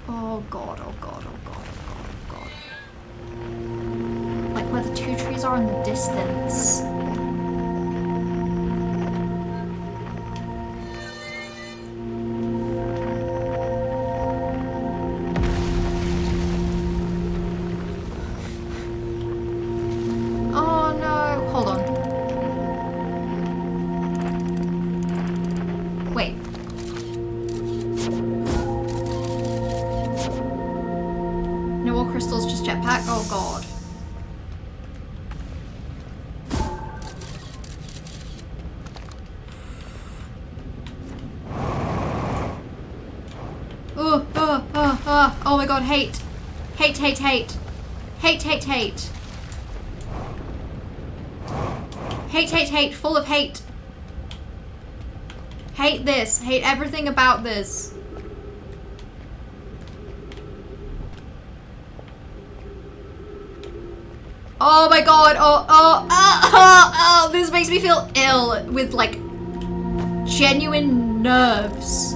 Oh god, oh god, oh god, oh god, oh god. Like where the two trees are in the distance. Oh no, hold on. Wait. No more crystals, just jetpack. Oh god. Oh my god, hate. Hate, hate, hate. Hate, hate, hate. Hate, hate, hate. Full of hate. Hate this. Hate everything about this. Oh my god. Oh, this makes me feel ill with like genuine nerves.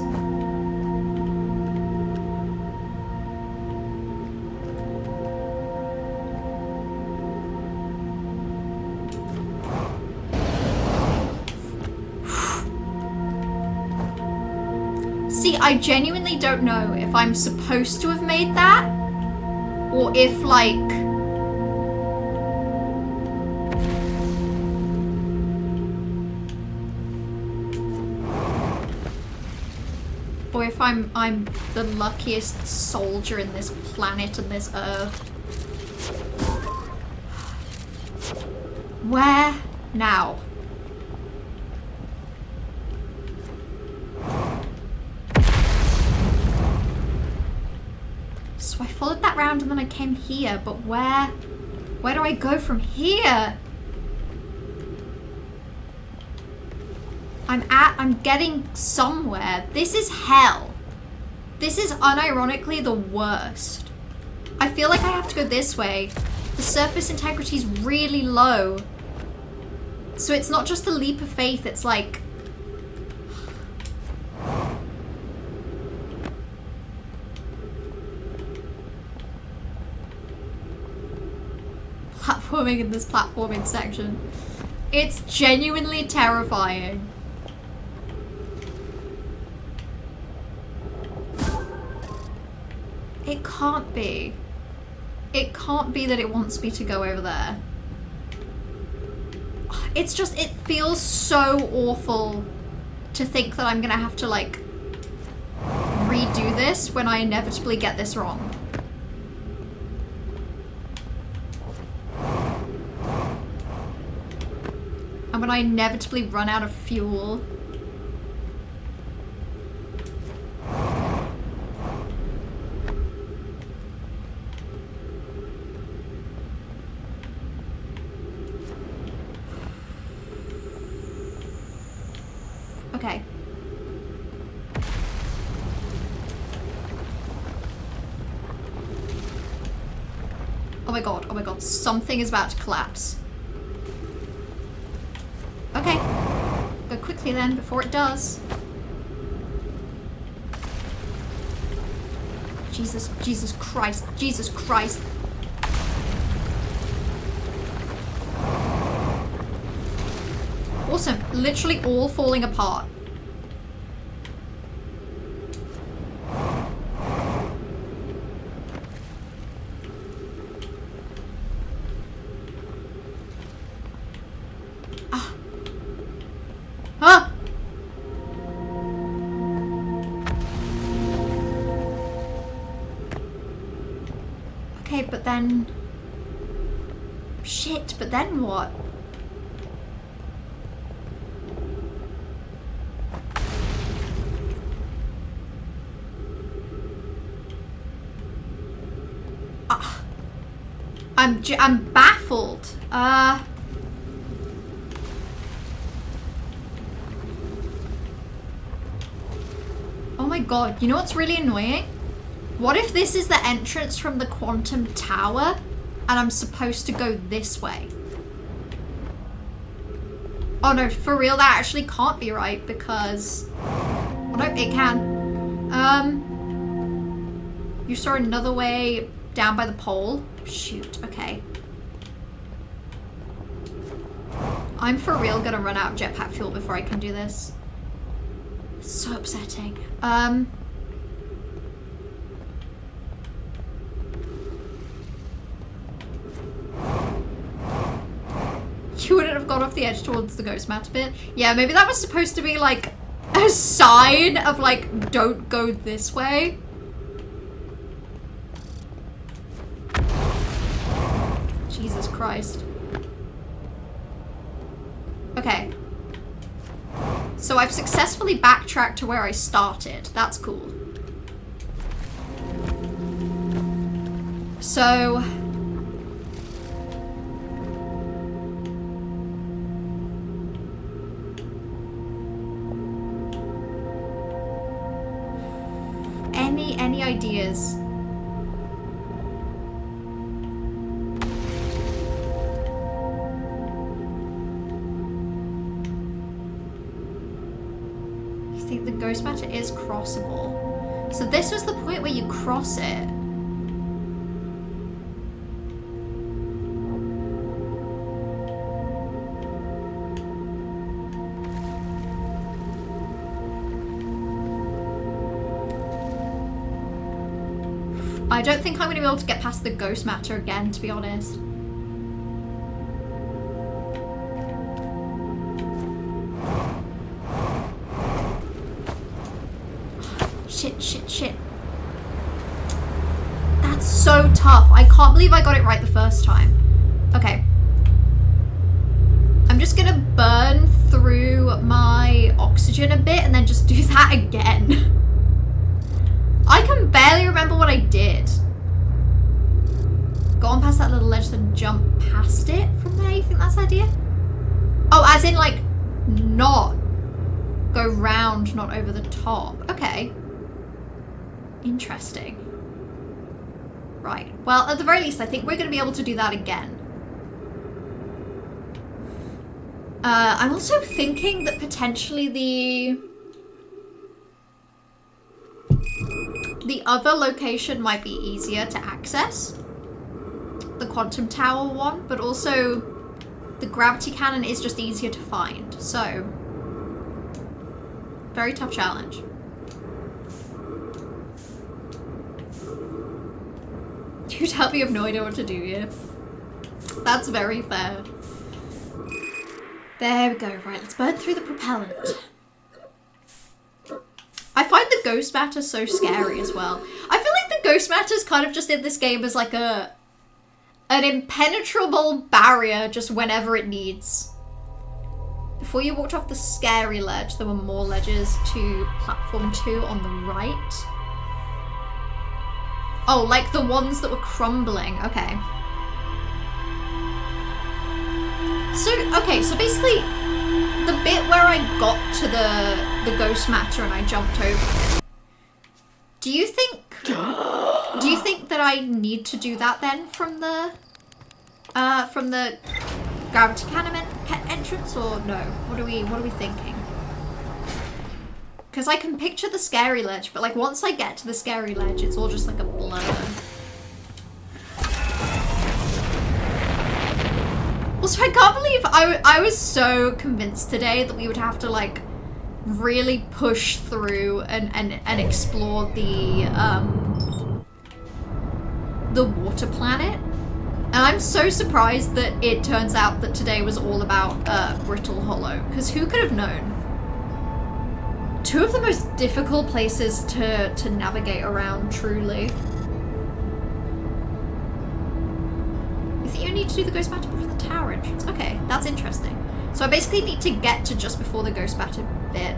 See, I genuinely don't know if I'm supposed to have made that, or if, like... Or if I'm the luckiest soldier in this planet and this earth. Where now? So I followed that round and then I came here, but where do I go from here? I'm getting somewhere. This is hell. This is unironically the worst. I feel like I have to go this way. The surface integrity is really low. So it's not just a leap of faith, it's like... platforming in this platforming section. It's genuinely terrifying. It can't be. It can't be that it wants me to go over there. It's just, it feels so awful to think that I'm gonna have to, like, redo this when I inevitably get this wrong. And when I inevitably run out of fuel. Okay. Oh my god, something is about to collapse. Okay. Go quickly then, before it does. Jesus Christ, Jesus Christ. Awesome, literally all falling apart. Okay, but then... Shit, but then what? I'm baffled. Oh my god, you know what's really annoying? What if this is the entrance from the quantum tower and I'm supposed to go this way? Oh no, for real, that actually can't be right because... Oh no, it can. You saw another way down by the pole? Shoot, okay. I'm for real gonna run out of jetpack fuel before I can do this. It's so upsetting. You wouldn't have gone off the edge towards the ghost matter bit. Yeah, maybe that was supposed to be like a sign of like, don't go this way. Jesus Christ. Okay. So I've successfully backtracked to where I started. That's cool. So... Any ideas? You think the ghost matter is crossable? So this was the point where you cross it. I don't think I'm going to be able to get past the ghost matter again, to be honest. Shit. That's so tough. I can't believe I got it right the first time. Okay. I'm just going to burn through my oxygen a bit and then just do that again. I can barely remember what I did. Go on past that little ledge, then jump past it from there? You think that's the idea? Oh, as in like not go round, not over the top. Okay. Interesting. Right. Well, at the very least, I think we're going to be able to do that again. I'm also thinking that potentially the other location might be easier to access. the quantum tower one, but also the gravity cannon is just easier to find. So, very tough challenge. You tell me you have no idea what to do here. That's very fair. There we go. Right, let's burn through the propellant. I find the ghost matter so scary as well. I feel like the ghost matter is kind of just in this game as like an impenetrable barrier just whenever it needs. Before you walked off the scary ledge, there were more ledges to platform 2 on the right. Oh, like the ones that were crumbling. Okay. So basically, the bit where I got to the ghost matter and I jumped over. Do you think that I need to do that then from the gravity cannon entrance, or no? What are we thinking? Because I can picture the scary ledge, but like once I get to the scary ledge, it's all just like a blur. Also, I can't believe I was so convinced today that we would have to like really push through and explore the water planet. And I'm so surprised that it turns out that today was all about Brittle Hollow, because who could have known? Two of the most difficult places to navigate around, truly. You think you need to do the ghost matter before the tower entrance? Okay, that's interesting. So I basically need to get to just before the ghost matter bit.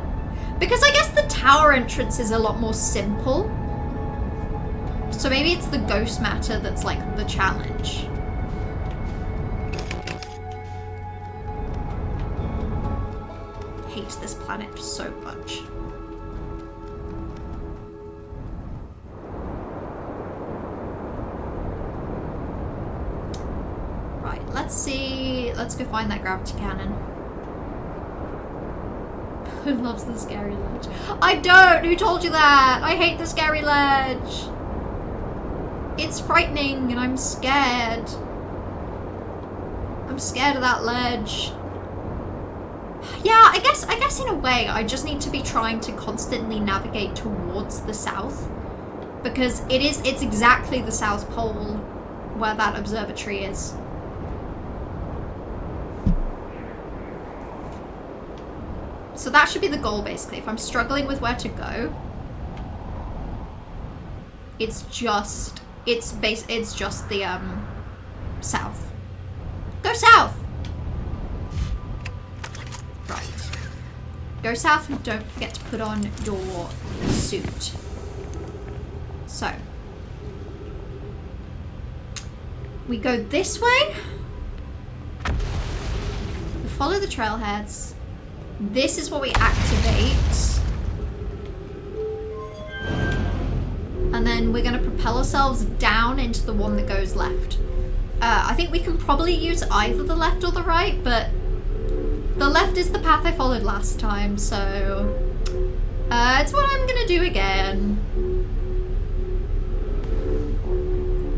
Because I guess the tower entrance is a lot more simple. So maybe it's the ghost matter that's like the challenge. I hate this planet so much. Right, let's see. Let's go find that gravity cannon. Who loves the scary ledge? I don't! Who told you that? I hate the scary ledge. It's frightening and I'm scared. I'm scared of that ledge. Yeah, I guess in a way I just need to be trying to constantly navigate towards the south, because it's exactly the South Pole where that observatory is. So that should be the goal, basically. If I'm struggling with where to go, it's just the south. Go south. Right. Go south and don't forget to put on your suit. So we go this way. We follow the trailheads. This is what we activate. And then we're going to propel ourselves down into the one that goes left. I think we can probably use either the left or the right, but the left is the path I followed last time, so it's what I'm going to do again.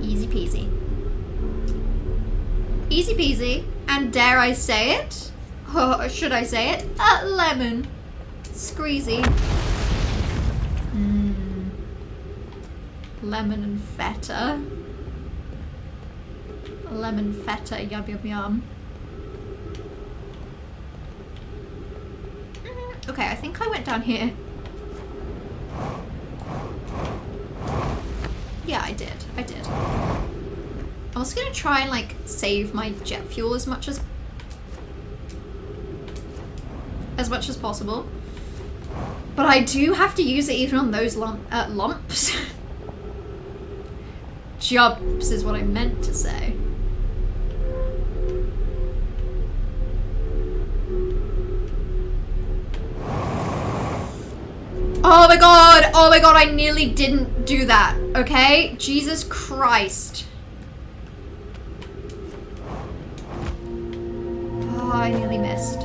Easy peasy. Easy peasy. And dare I say it? Or should I say it? Lemon. Squeezy. Lemon and feta. Lemon feta, yum yum yum. Okay, I think I went down here. Yeah, I did. I was gonna try and like save my jet fuel as much as possible. But I do have to use it even on those lumps. Jumps is what I meant to say. Oh my god, I nearly didn't do that, okay? Jesus Christ. Oh, I nearly missed.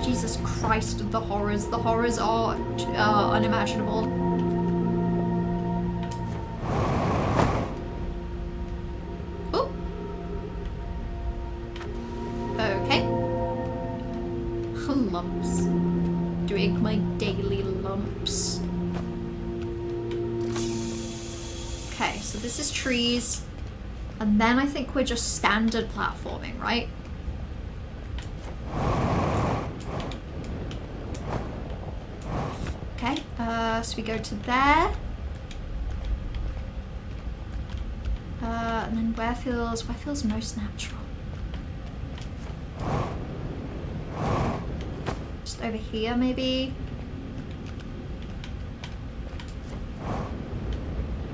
Jesus Christ, the horrors are unimaginable. Okay. Lumps. Doing my daily lumps. Okay, so this is trees. And then I think we're just standard platforming, right? Okay, so we go to there. And then where feels most natural? Just over here, maybe?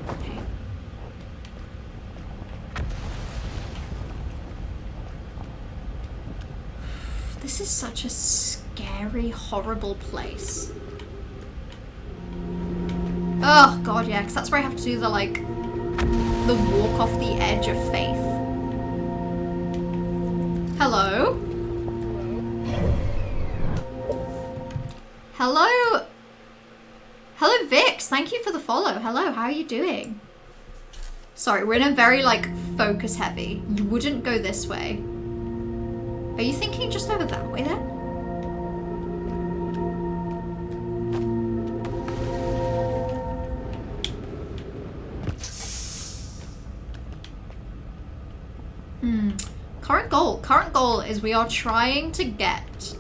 Okay. This is such a scary, horrible place. Oh god, yeah, because that's where I have to do the, like, the walk off the edge of faith. Hello? Hello? Hello, Vix. Thank you for the follow. Hello, how are you doing? Sorry, we're in a very, like, focus heavy. You wouldn't go this way. Are you thinking just over that way then? Current goal is we are trying to get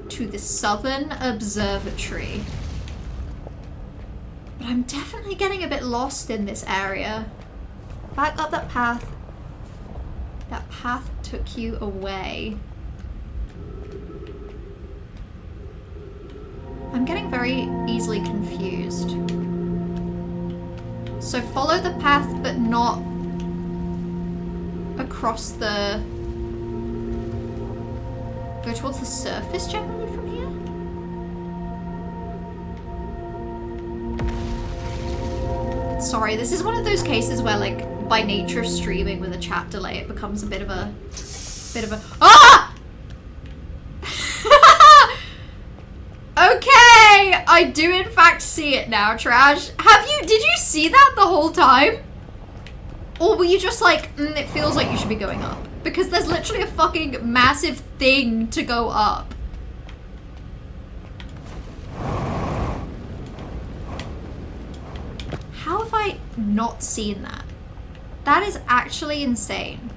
to the Southern Observatory. But I'm definitely getting a bit lost in this area. Back up that path. That path took you away. I'm getting very easily confused. So follow the path, but not across the... Go towards the surface generally from here? Sorry, this is one of those cases where, like, by nature of streaming with a chat delay, it becomes a bit of a... Ah! Okay! I do in fact see it now, Trash. Did you see that the whole time? Or were you just like, it feels like you should be going up? Because there's literally a fucking massive thing to go up. How have I not seen that? That is actually insane.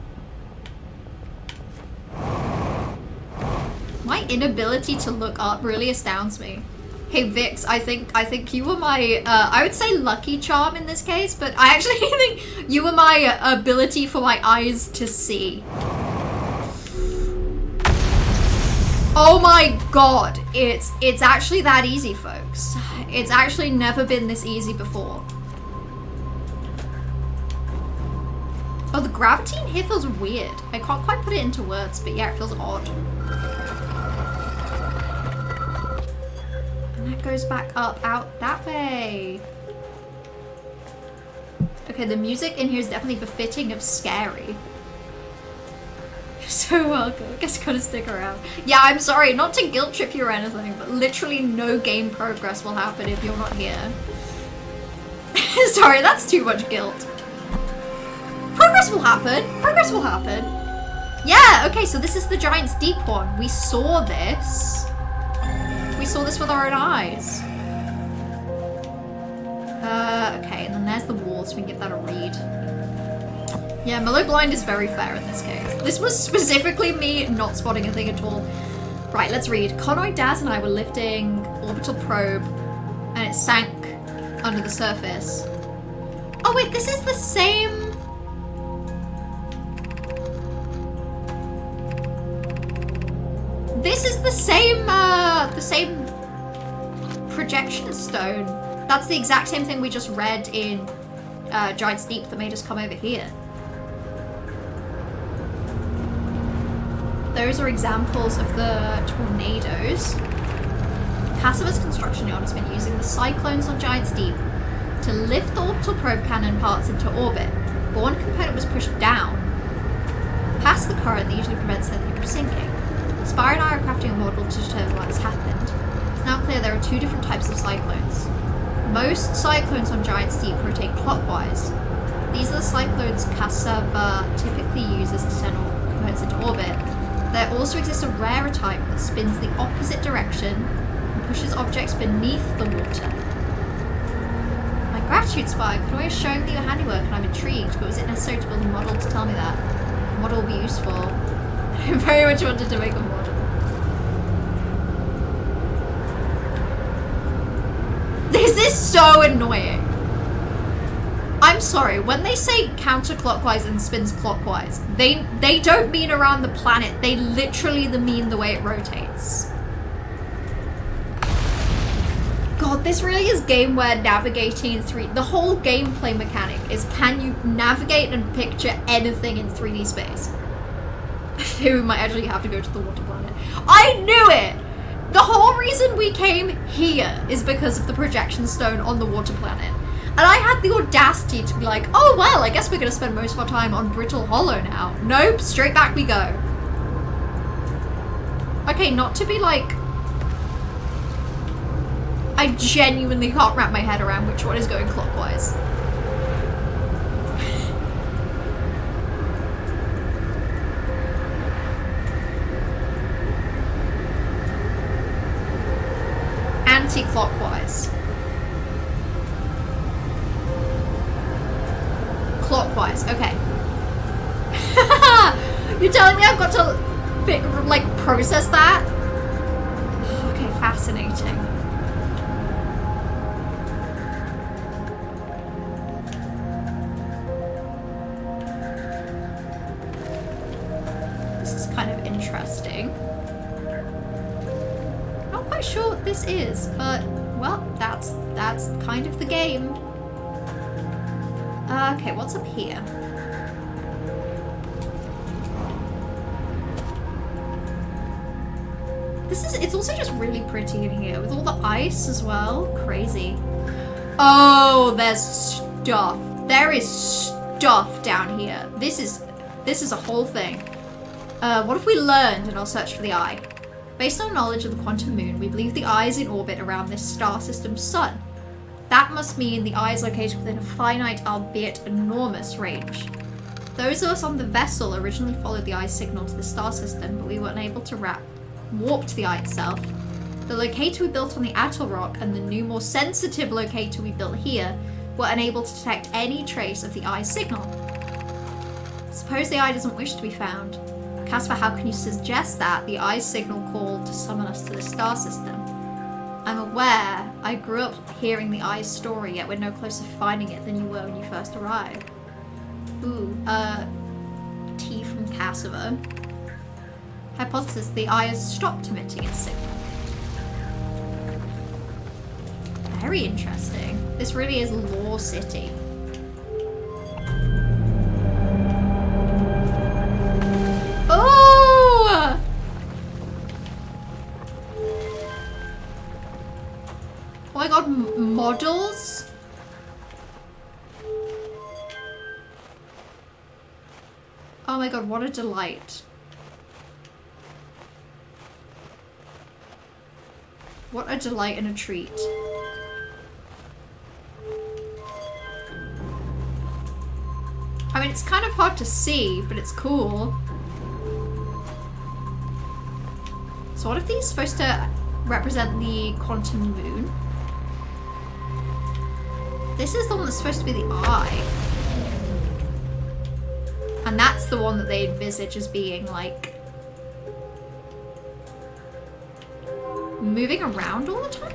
My inability to look up really astounds me. Hey Vix, I think you were my, I would say lucky charm in this case, but I actually think you were my ability for my eyes to see. Oh my god, it's actually that easy, folks. It's actually never been this easy before. Oh, the gravity in here feels weird. I can't quite put it into words, but yeah, it feels odd. That goes back up, out that way. Okay, the music in here is definitely befitting of scary. You're so welcome. I guess gotta stick around. Yeah, I'm sorry, not to guilt trip you or anything, but literally no game progress will happen if you're not here. Sorry, that's too much guilt. Progress will happen. Progress will happen. Yeah, okay, so this is the Giant's Deep one. We saw this. We saw this with our own eyes. Okay, and then there's the wall, so we can give that a read. Yeah, Mellow Blind is very fair in this case. This was specifically me not spotting a thing at all. Right, let's read. Conoid, Daz, and I were lifting orbital probe, and it sank under the surface. Oh wait, this is the same... This is the same projection stone. That's the exact same thing we just read in Giant's Deep that made us come over here. Those are examples of the tornadoes. Cassiver's construction yard has been using the cyclones on Giant's Deep to lift the orbital probe cannon parts into orbit, but one component was pushed down past the current that usually prevents anything from sinking. Spire and I are crafting a model to determine what has happened. It's now clear there are two different types of cyclones. Most cyclones on Giant's Deep rotate clockwise. These are the cyclones Cassava typically uses to send components into orbit. There also exists a rarer type that spins the opposite direction and pushes objects beneath the water. My gratitude spire could always show me your handiwork and I'm intrigued, but was it necessary to build a model to tell me that? The model will be useful. I very much wanted to make a model. This is so annoying. I'm sorry, when they say counterclockwise and spins clockwise, they don't mean around the planet, they literally mean the way it rotates. God, this really is gameware navigating in 3D. The whole gameplay mechanic is, can you navigate and picture anything in 3D space? I think we might actually have to go to the water planet. I knew it! The whole reason we came here is because of the projection stone on the water planet. And I had the audacity to be like, oh well, I guess we're going to spend most of our time on Brittle Hollow now. Nope, straight back we go. Okay, not to be like... I genuinely can't wrap my head around which one is going clockwise. Anti-clockwise. Clockwise, okay. You're telling me I've got to like process that? Okay, fascinating. This is kind of interesting. Not quite sure what this is, but well, that's kind of the game. Okay, what's up here? It's also just really pretty in here with all the ice as well. Crazy. Oh, there's stuff. There is stuff down here. This is a whole thing. What have we learned in our search for the eye? Based on knowledge of the quantum moon, we believe the eye is in orbit around this star system's sun. That must mean the eye is located within a finite, albeit enormous, range. Those of us on the vessel originally followed the eye's signal to the star system, but we were unable to warp to the eye itself. The locator we built on the Atoll Rock and the new, more sensitive locator we built here were unable to detect any trace of the eye's signal. Suppose the eye doesn't wish to be found. Casper, how can you suggest that the eye's signal called to summon us to the star system? I'm aware I grew up hearing the eye's story, yet we're no closer to finding it than you were when you first arrived. Ooh, T from Cassava. Hypothesis, the eye has stopped emitting its signal. Very interesting. This really is Lore City. Oh! Oh my god, models? Oh my god, what a delight. What a delight and a treat. I mean, it's kind of hard to see, but it's cool. So what if these supposed to represent the quantum moon? This is the one that's supposed to be the eye. And that's the one that they envisage as being like moving around all the time?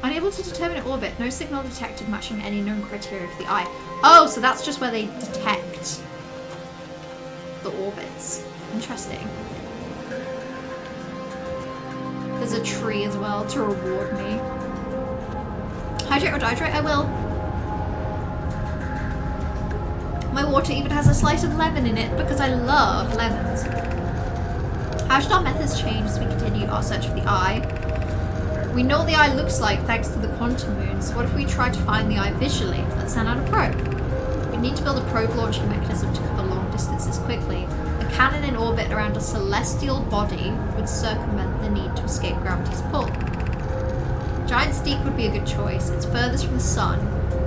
Unable to determine its orbit. No signal detected matching any known criteria for the eye. Oh, so that's just where they detect the orbits. Interesting. There's a tree as well to reward me. Hydrate or dehydrate? I will. My water even has a slice of lemon in it because I love lemons. How should our methods change as we continue our search for the eye? We know what the eye looks like thanks to the quantum moon, so what if we try to find the eye visually and send out a probe? We need to build a probe launching mechanism to cover long distances quickly. A cannon in orbit around a celestial body would circumvent the need to escape gravity's pull. Giant Steep would be a good choice. It's furthest from the sun,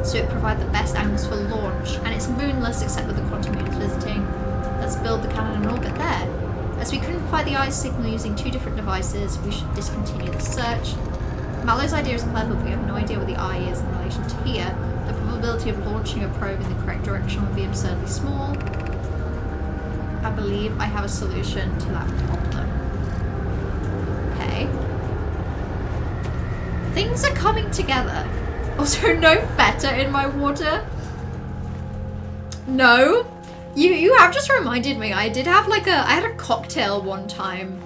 so it provides the best angles for launch, and it's moonless except that the quantum moon is visiting. Let's build the cannon in orbit. As we couldn't find the eyes signal using 2 different devices, we should discontinue the search. Mallow's idea is clever, but we have no idea where the eye is in relation to here. The probability of launching a probe in the correct direction would be absurdly small. I believe I have a solution to that problem. Okay. Things are coming together. Also, no feta in my water. No. You have just reminded me. I did have like I had a cocktail one time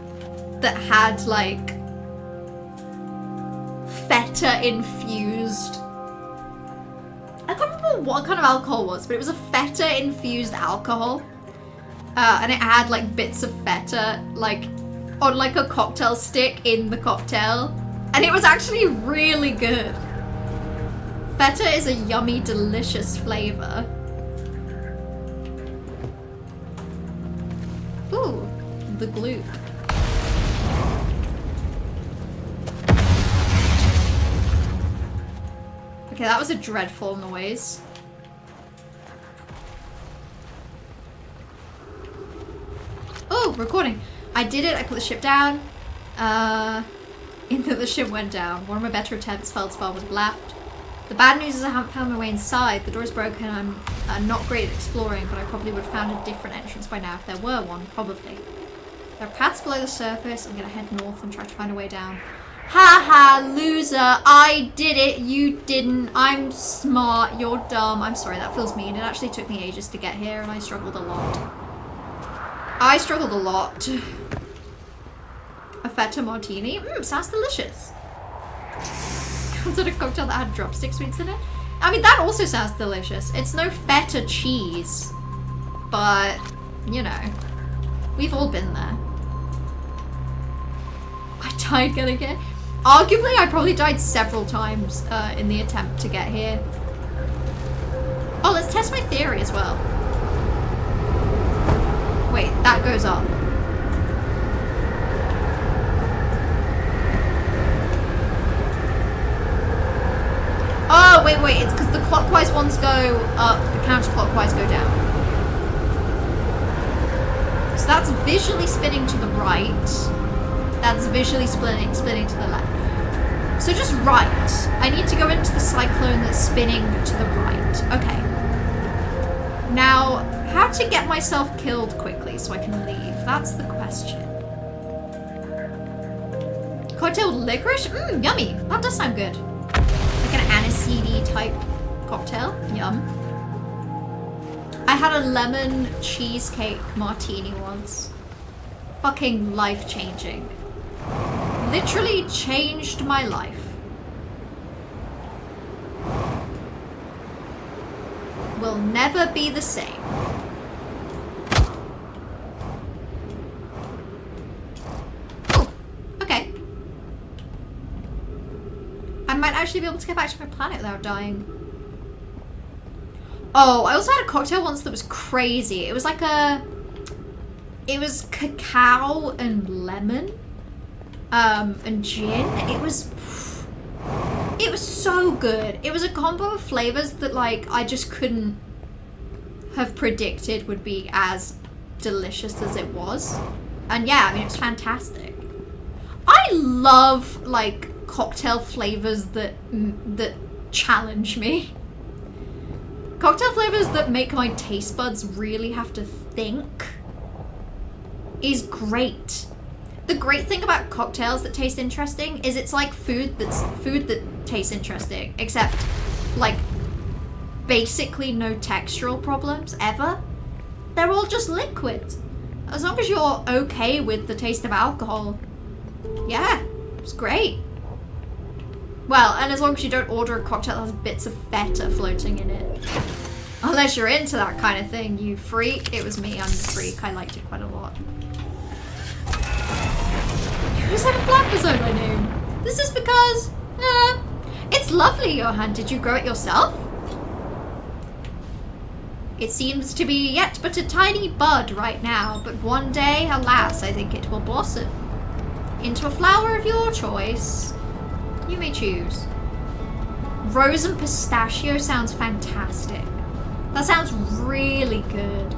that had like feta infused. I can't remember what kind of alcohol it was, but it was a feta infused alcohol. And it had like bits of feta like on like a cocktail stick in the cocktail. And it was actually really good. Feta is a yummy, delicious flavor. Ooh, the glue. Okay, that was a dreadful noise. Oh, recording. I did it. I put the ship down. The ship went down. One of my better attempts failed spell was left. The bad news is I haven't found my way inside. The door is broken. I'm not great at exploring, but I probably would have found a different entrance by now if there were one, probably. There are paths below the surface. I'm going to head north and try to find a way down. Ha ha, loser. I did it. You didn't. I'm smart. You're dumb. I'm sorry, that feels mean. It actually took me ages to get here and I struggled a lot. A feta martini? Sounds delicious. Comes in a cocktail that had drumstick sweets in it. I mean, that also sounds delicious. It's no feta cheese, but, you know, we've all been there. I died getting here. Arguably, I probably died several times in the attempt to get here. Oh, let's test my theory as well. Wait, that goes up. Oh, wait, it's because the clockwise ones go up, the counterclockwise go down. So that's visually spinning to the right. That's visually spinning to the left. So just right. I need to go into the cyclone that's spinning to the right. Okay. Now, how to get myself killed quickly so I can leave? That's the question. Cocktail licorice? Yummy. That does sound good. Like an aniseedy type cocktail. Yum. I had a lemon cheesecake martini once. Fucking life-changing. Literally changed my life. Will never be the same. Oh, okay. I might actually be able to get back to my planet without dying. Oh, I also had a cocktail once that was crazy. It was like it was cacao and lemon, and gin. It was so good. It was a combo of flavors that like I just couldn't have predicted would be as delicious as it was. And yeah, I mean, it was fantastic. I love like cocktail flavors that challenge me. Cocktail flavors that make my taste buds really have to think is great. The great thing about cocktails that taste interesting is it's like food that tastes interesting, except like basically no textural problems ever. They're all just liquids. As long as you're okay with the taste of alcohol, yeah, it's great. Well, and as long as you don't order a cocktail that has bits of feta floating in it. Unless you're into that kind of thing, you freak. It was me, I'm the freak. I liked it quite a lot. Who's had a black beside my name? This is because, it's lovely, Johan. Did you grow it yourself? It seems to be yet but a tiny bud right now, but one day, alas, I think it will blossom into a flower of your choice. You may choose. Rose and pistachio sounds fantastic. That sounds really good.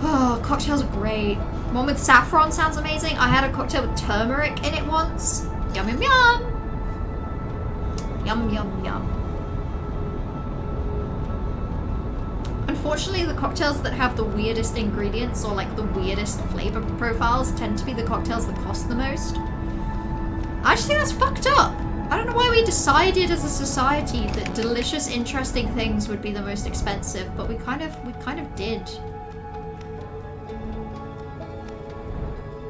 Oh, cocktails are great. One with saffron sounds amazing. I had a cocktail with turmeric in it once. Yum, yum, yum. Yum, yum, yum. Unfortunately, the cocktails that have the weirdest ingredients or like the weirdest flavor profiles tend to be the cocktails that cost the most. I just think that's fucked up. I don't know why we decided as a society that delicious, interesting things would be the most expensive, but we kind of did.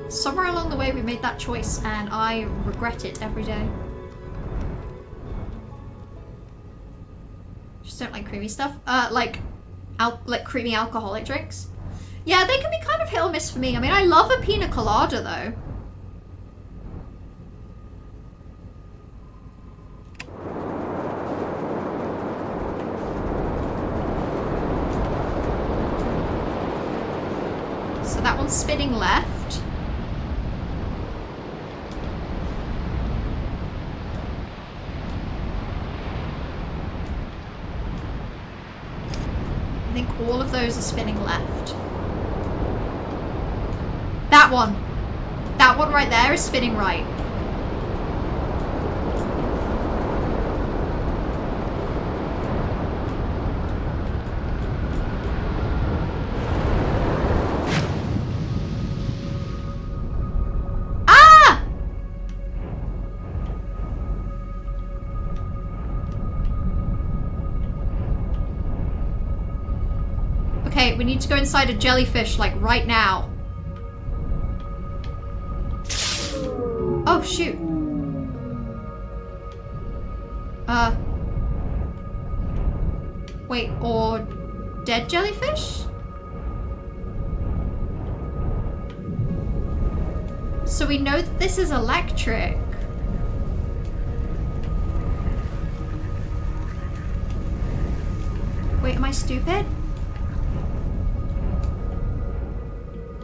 Somewhere along the way we made that choice and I regret it every day. Just don't like creamy stuff. Like creamy alcoholic drinks. Yeah, they can be kind of hit or miss for me. I mean, I love a pina colada though. So that one's spinning left. I think all of those are spinning left. That one. That one right there is spinning right. Okay, we need to go inside a jellyfish, like, right now. Oh, shoot. Wait, or dead jellyfish? So we know that this is electric. Wait, am I stupid?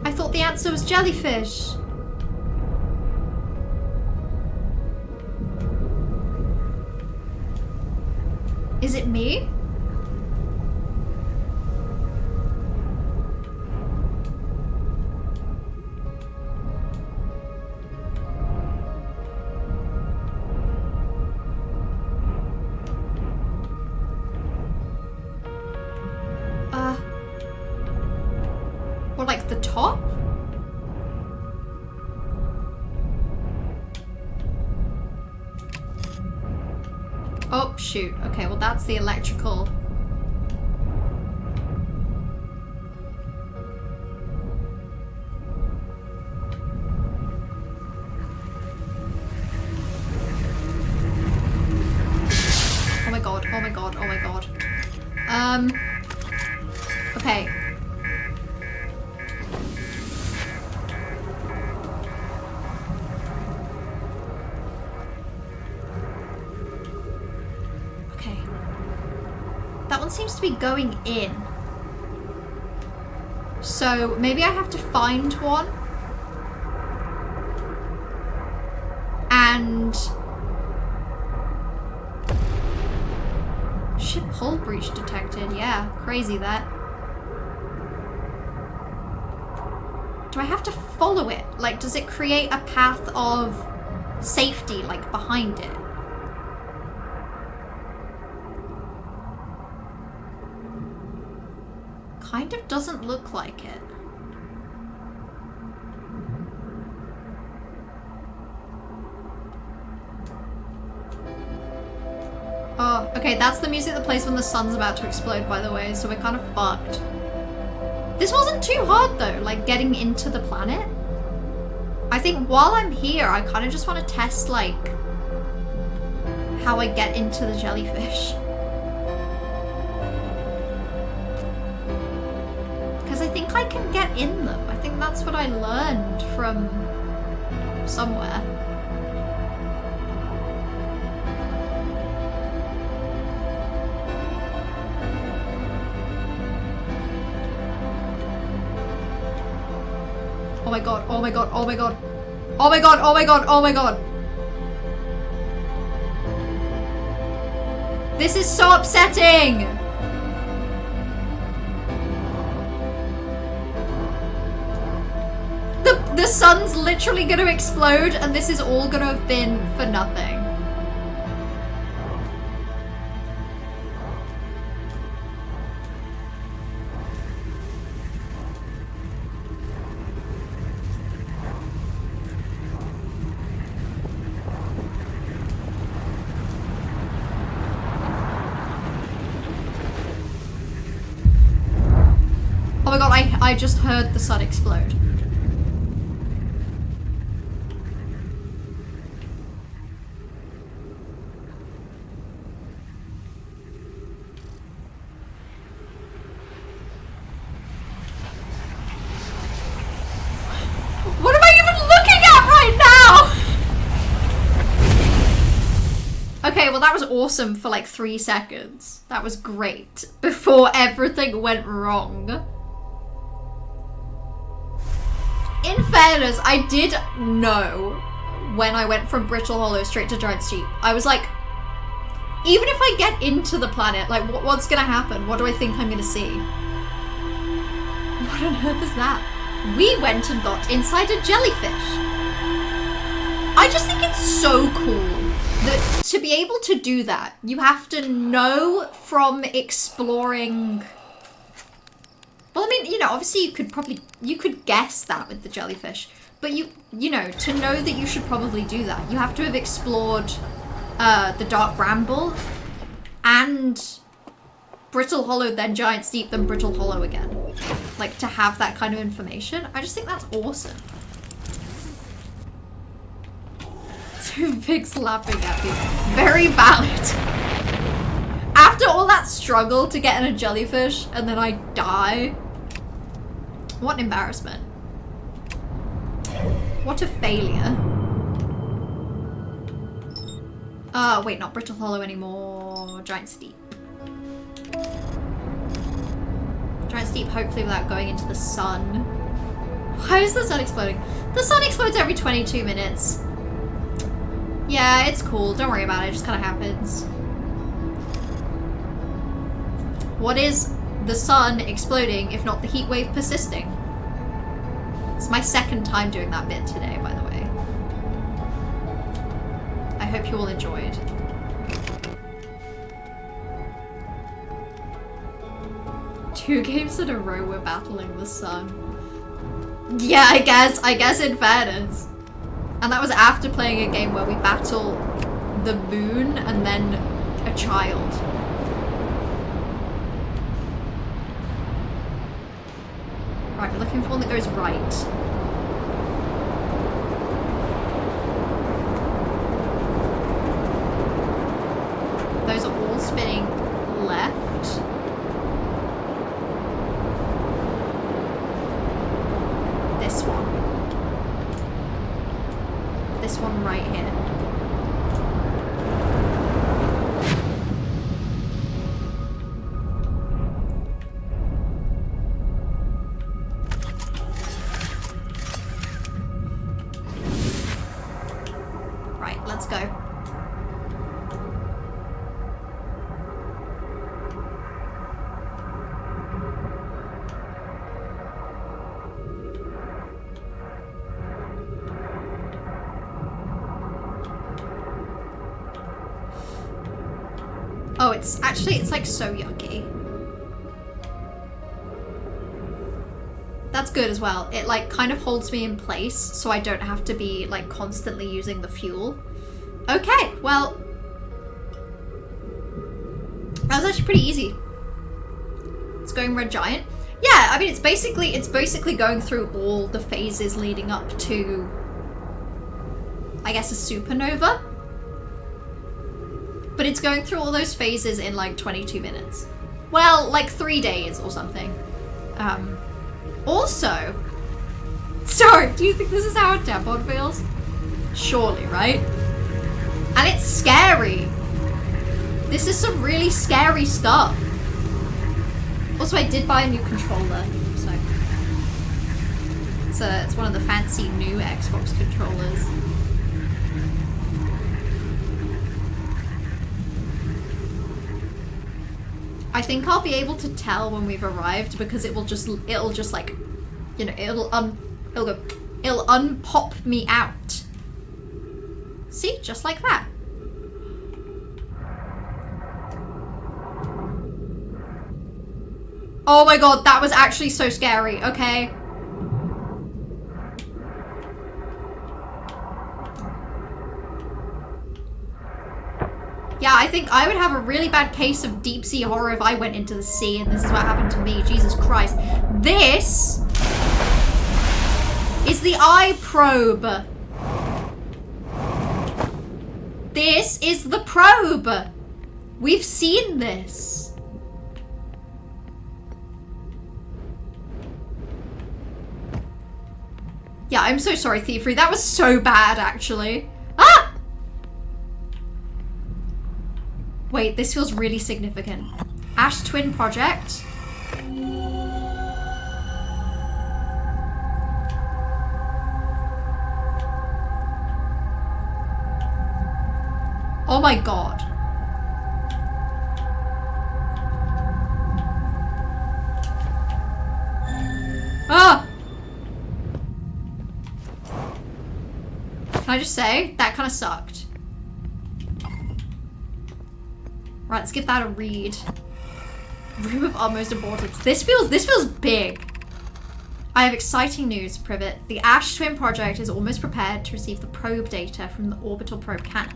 I thought the answer was jellyfish. Is it me? Or like the top? Oh, shoot. Okay, well that's the electrical. Oh my god, oh my god, oh my god. Okay. That one seems to be going in. So maybe I have to find one. And... ship hull breach detected. Yeah, crazy that. Do I have to follow it? Like, does it create a path of safety, like, behind it? Kind of doesn't look like it. Oh, okay, that's the music that plays when the sun's about to explode, by the way, so we're kind of fucked. This wasn't too hard, though, like, getting into the planet. I think while I'm here, I kind of just want to test, like, how I get into the jellyfish. Because I think I can get in them. I think that's what I learned from somewhere. Oh my god, oh my god, oh my god. Oh my god, oh my god, oh my god. This is so upsetting! The sun's literally gonna explode and this is all gonna have been for nothing. Oh my god, I just heard the sun explode. What am I even looking at right now? Okay, well that was awesome for like 3 seconds. That was great. Before everything went wrong. In fairness, I did know when I went from Brittle Hollow straight to Giant Steep. I was like, even if I get into the planet, like what's gonna happen? What do I think I'm gonna see? What on earth is that? We went and got inside a jellyfish. I just think it's so cool that to be able to do that, you have to know from exploring. Well, I mean, you know, obviously you could guess that with the jellyfish, but you know, to know that you should probably do that, you have to have explored the Dark Bramble and Brittle Hollow, then Giant Steep, then Brittle Hollow again. Like, to have that kind of information. I just think that's awesome. Two pigs laughing at me. Very valid. After all that struggle to get in a jellyfish and then I die. What an embarrassment. What a failure. Wait, not Brittle Hollow anymore. Giant Steep. Giant Steep, hopefully without going into the sun. Why is the sun exploding? The sun explodes every 22 minutes. Yeah, it's cool. Don't worry about it. It just kind of happens. What is the sun exploding if not the heat wave persisting? It's my second time doing that bit today, by the way. I hope you all enjoyed. Two games in a row we're battling the sun. Yeah, I guess in fairness. And that was after playing a game where we battle the moon and then a child. Right, we're looking for one that goes right. Those are all spinning left. This one. This one right here. Right, let's go. Oh, it's like so yucky. That's good as well. It like kind of holds me in place so I don't have to be like constantly using the fuel. Okay, well, that was actually pretty easy. It's going Red Giant. Yeah, I mean, it's basically going through all the phases leading up to, I guess, a supernova. But it's going through all those phases in like 22 minutes. Well, like 3 days or something. Also, sorry, do you think this is how a tampon feels? Surely, right? And it's scary. This is some really scary stuff. Also, I did buy a new controller, so it's one of the fancy new Xbox controllers. I think I'll be able to tell when we've arrived because it'll just like, you know, it'll go It'll unpop me out. See? Just like that. Oh my god, that was actually so scary. Okay. Yeah, I think I would have a really bad case of deep sea horror if I went into the sea and this is what happened to me. Jesus Christ. This is the eye probe. This is the probe. We've seen this. Yeah, I'm so sorry, Thievery. That was so bad, actually. Ah! Wait, this feels really significant. Ash Twin Project. Oh my god. Ah! Can I just say, that kind of sucked. Right, let's give that a read. Room of utmost importance. This feels big. I have exciting news, Privet. The Ash Twin Project is almost prepared to receive the probe data from the orbital probe cannon.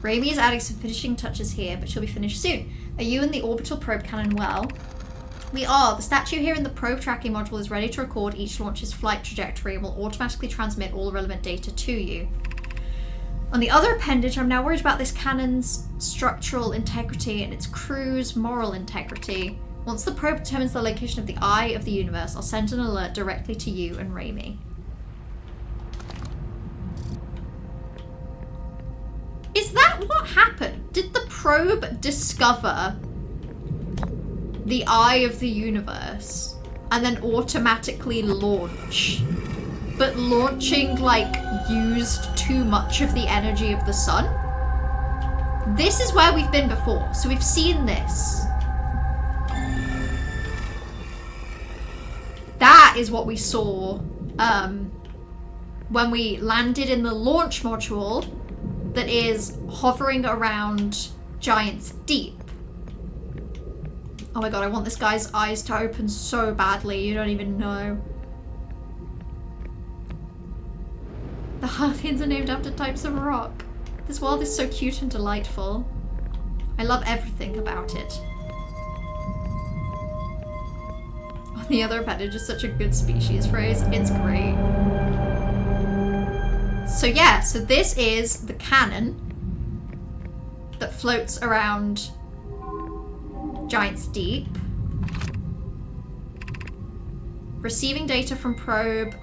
Raimi is adding some finishing touches here, but she'll be finished soon. Are you in the orbital probe cannon well? We are. The statue here in the probe tracking module is ready to record each launch's flight trajectory and will automatically transmit all relevant data to you. On the other appendage, I'm now worried about this cannon's structural integrity and its crew's moral integrity. Once the probe determines the location of the eye of the universe, I'll send an alert directly to you and Raimi. Is that what happened? Did the probe discover the eye of the universe and then automatically launch? But launching, like, used too much of the energy of the sun? This is where we've been before, so we've seen this. That is what we saw when we landed in the launch module that is hovering around Giant's Deep. Oh my god, I want this guy's eyes to open so badly, you don't even know. The Harthians are named after types of rock. This world is so cute and delightful. I love everything about it. On the other appendage is such a good species phrase. It's great. So yeah, so this is the cannon that floats around Giant's Deep. Receiving data from probe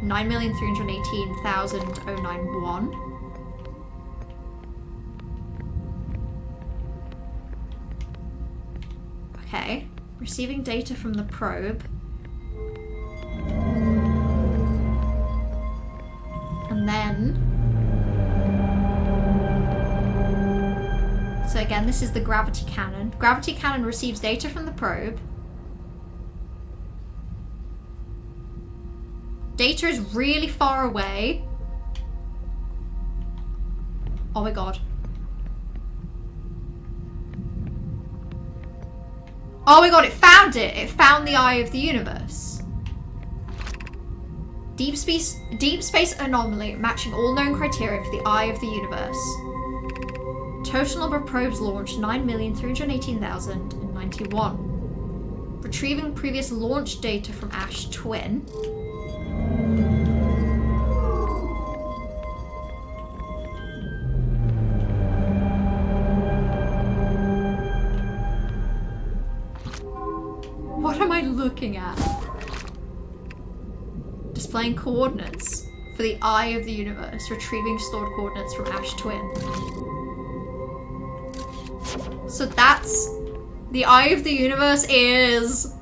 9,318,091. Okay, receiving data from the probe. And then... So again, this is the gravity cannon. Gravity cannon receives data from the probe. Data is really far away. Oh my god. Oh my god, it found it! It found the eye of the universe. Deep space anomaly matching all known criteria for the eye of the universe. Total number of probes launched 9,318,091. Retrieving previous launch data from Ash Twin. What am I looking at? Displaying coordinates for the eye of the universe. Retrieving stored coordinates from Ash Twin. So that's... The eye of the universe is...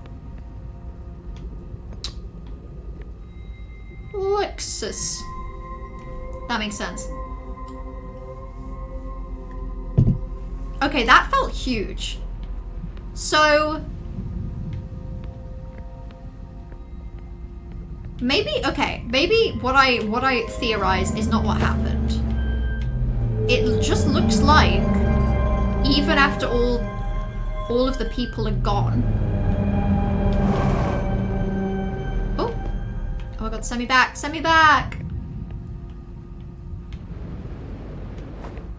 Lexus. That makes sense. Okay, that felt huge. So... Maybe, okay, maybe what I theorize is not what happened. It just looks like even after all of the people are gone. Oh my god, send me back, send me back!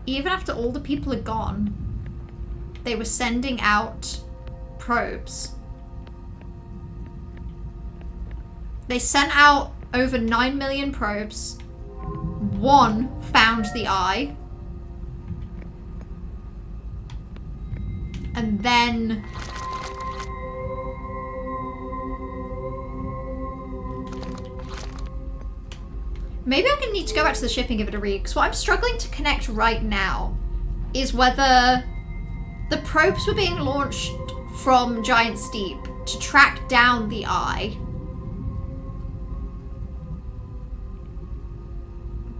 Even after all the people are gone, they were sending out probes. They sent out over 9 million probes. One found the eye. And then... maybe I'm going to need to go back to the ship and give it a read, because what I'm struggling to connect right now is whether the probes were being launched from Giant's Deep to track down the eye.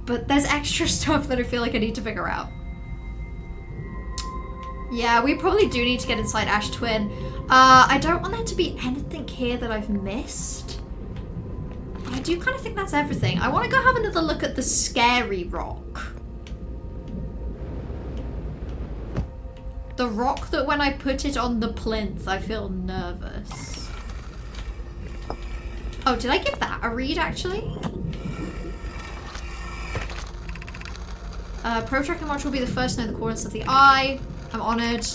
But there's extra stuff that I feel like I need to figure out. Yeah, we probably do need to get inside Ash Twin. I don't want there to be anything here that I've missed. I do kind of think that's everything. I want to go have another look at the scary rock. The rock that when I put it on the plinth, I feel nervous. Oh, did I give that a read, actually? Probe tracking module will be the first to know the coordinates of the eye. I'm honoured.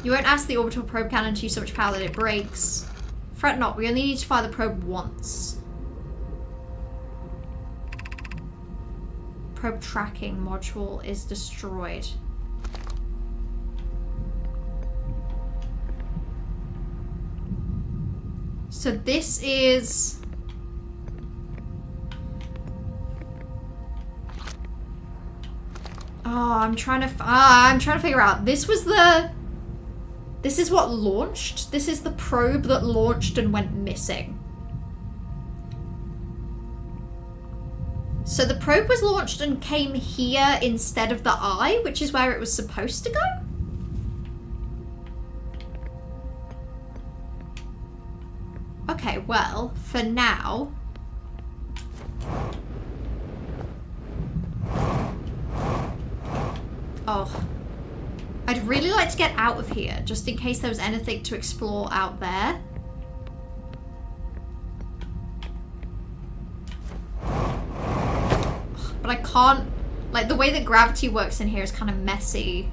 You won't ask the orbital probe cannon to use so much power that it breaks. Fret not, we only need to fire the probe once. Probe tracking module is destroyed. So this is... oh, I'm trying to figure out. This was the... this is what launched. This is the probe that launched and went missing. So the probe was launched and came here instead of the eye, which is where it was supposed to go? Okay, well, for now... oh. I'd really like to get out of here, just in case there was anything to explore out there. But I can't... like, the way that gravity works in here is kind of messy.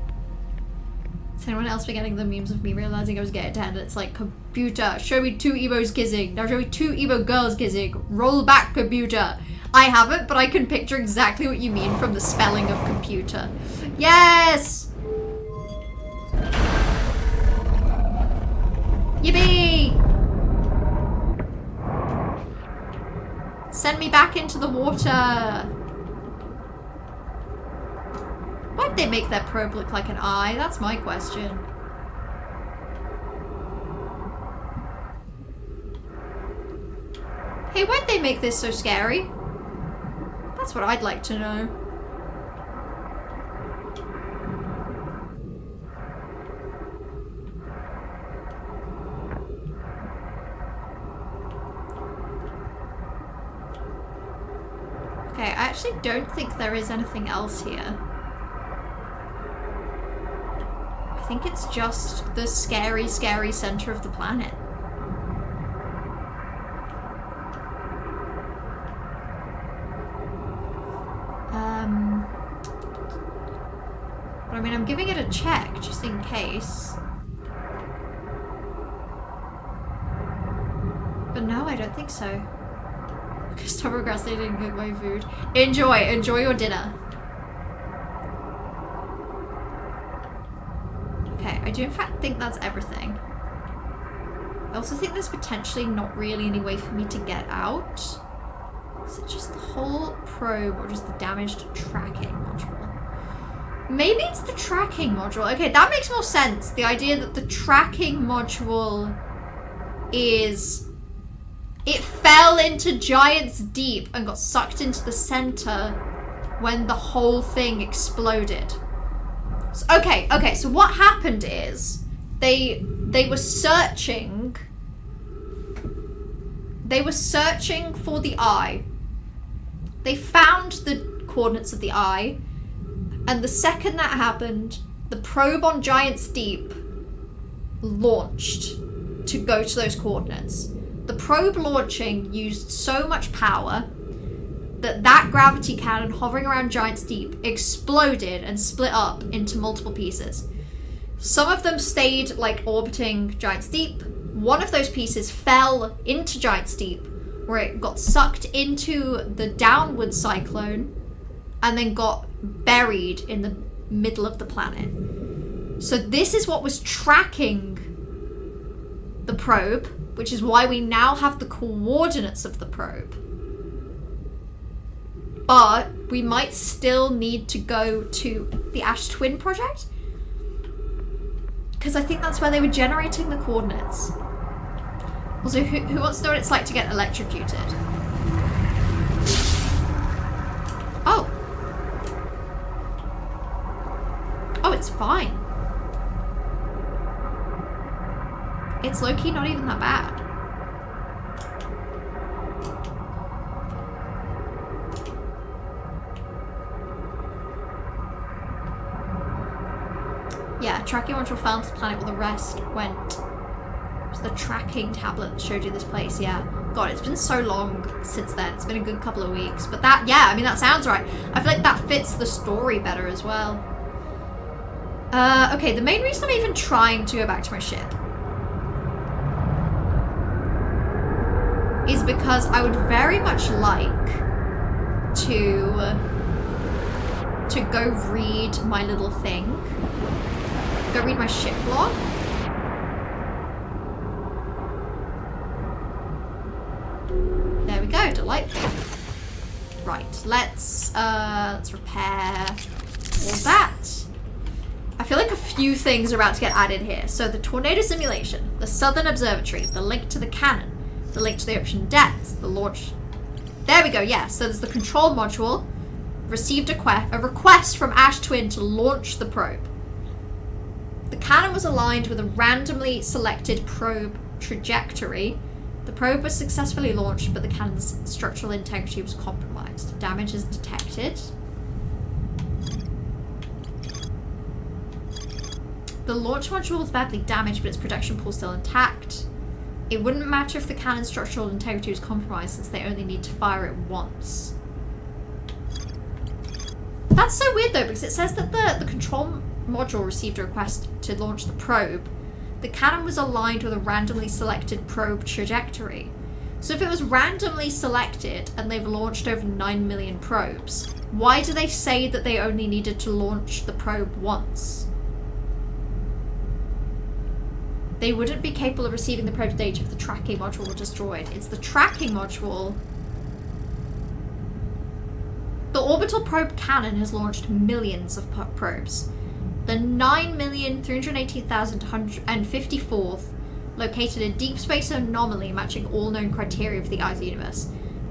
Is anyone else be getting the memes of me realizing I was getting 10? It's like, computer, show me 2 Evos kissing. Now show me 2 Evo girls kissing. Roll back, computer. I haven't, but I can picture exactly what you mean from the spelling of computer. Yes! Yippee! Send me back into the water. Why'd they make their probe look like an eye? That's my question. Hey, why'd they make this so scary? That's what I'd like to know. Okay, I actually don't think there is anything else here. I think it's just the scary, scary center of the planet. But I mean, I'm giving it a check just in case. But no, I don't think so. Stop procrastinating and cook my food. Enjoy your dinner. Okay, I do in fact think that's everything. I also think there's potentially not really any way for me to get out. Is it just the whole probe or just the damaged tracking module? Maybe it's the tracking module. Okay, that makes more sense. The idea that the tracking module is... it fell into Giant's Deep and got sucked into the center when the whole thing exploded. So, okay, so what happened is they were searching they were searching for the eye. They found the coordinates of the eye, and the second that happened, the probe on Giant's Deep launched to go to those coordinates. The probe launching used so much power that gravity cannon hovering around Giant's Deep exploded and split up into multiple pieces. Some of them stayed, like, orbiting Giant's Deep. One of those pieces fell into Giant's Deep, where it got sucked into the downward cyclone and then got buried in the middle of the planet. So this is what was tracking the probe, which is why we now have the coordinates of the probe. But we might still need to go to the Ash Twin project, because I think that's where they were generating the coordinates. Also, who wants to know what it's like to get electrocuted? Oh. Oh, it's fine. It's low-key not even that bad. Yeah, tracking module fell into the planet while the rest went. It was the tracking tablet that showed you this place, yeah. God, it's been so long since then. It's been a good couple of weeks. But that, yeah, I mean, that sounds right. I feel like that fits the story better as well. Okay, the main reason I'm even trying to go back to my ship is because I would very much like to go read my little thing. Go read my ship log. There we go, delightful. Right, let's repair all that. I feel like a few things are about to get added here. So the tornado simulation, the southern observatory, the link to the cannon, the link to the ocean depths, the launch. There we go, yeah. So there's the control module, received a request from Ash Twin to launch the probe. The cannon was aligned with a randomly selected probe trajectory. The probe was successfully launched, but the cannon's structural integrity was compromised. Damage is detected. The launch module was badly damaged, but its protection pool is still intact. It wouldn't matter if the cannon's structural integrity was compromised, since they only need to fire it once. That's so weird though, because it says that the control module received a request to launch the probe. The cannon was aligned with a randomly selected probe trajectory. So if it was randomly selected and they've launched over 9 million probes, why do they say that they only needed to launch the probe once? They wouldn't be capable of receiving the probe's data if the tracking module were destroyed. It's the tracking module. The orbital probe cannon has launched millions of probes. The 9,318,154th located a deep space anomaly matching all known criteria for the eye of the universe.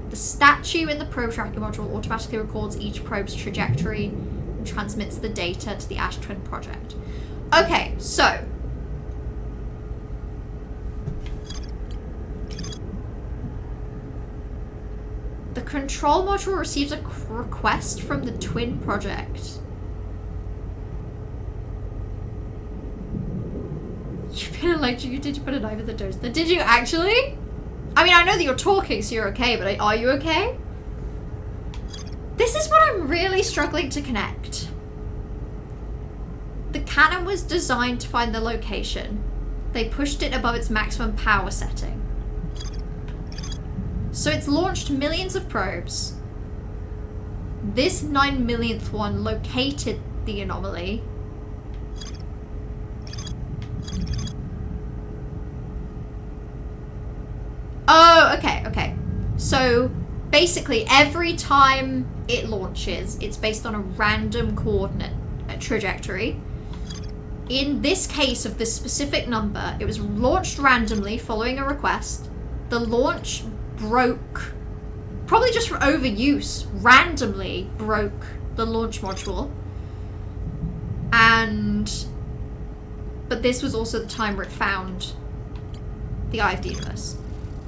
The statue in the probe tracking module automatically records each probe's trajectory and transmits the data to the Ash Twin project. Okay, so the control module receives a request from the Twin project. You've been electrocuted. Did you put a knife in the toaster? Did you actually? I mean, I know that you're talking, so you're okay, but are you okay? This is what I'm really struggling to connect. The cannon was designed to find the location. They pushed it above its maximum power setting. So it's launched millions of probes. This 9 millionth one located the anomaly. Oh, okay. So basically every time it launches, it's based on a random coordinate trajectory. In this case of this specific number, it was launched randomly following a request. The launch broke, probably just from overuse, randomly broke the launch module. But this was also the time where it found the Eye of the Universe.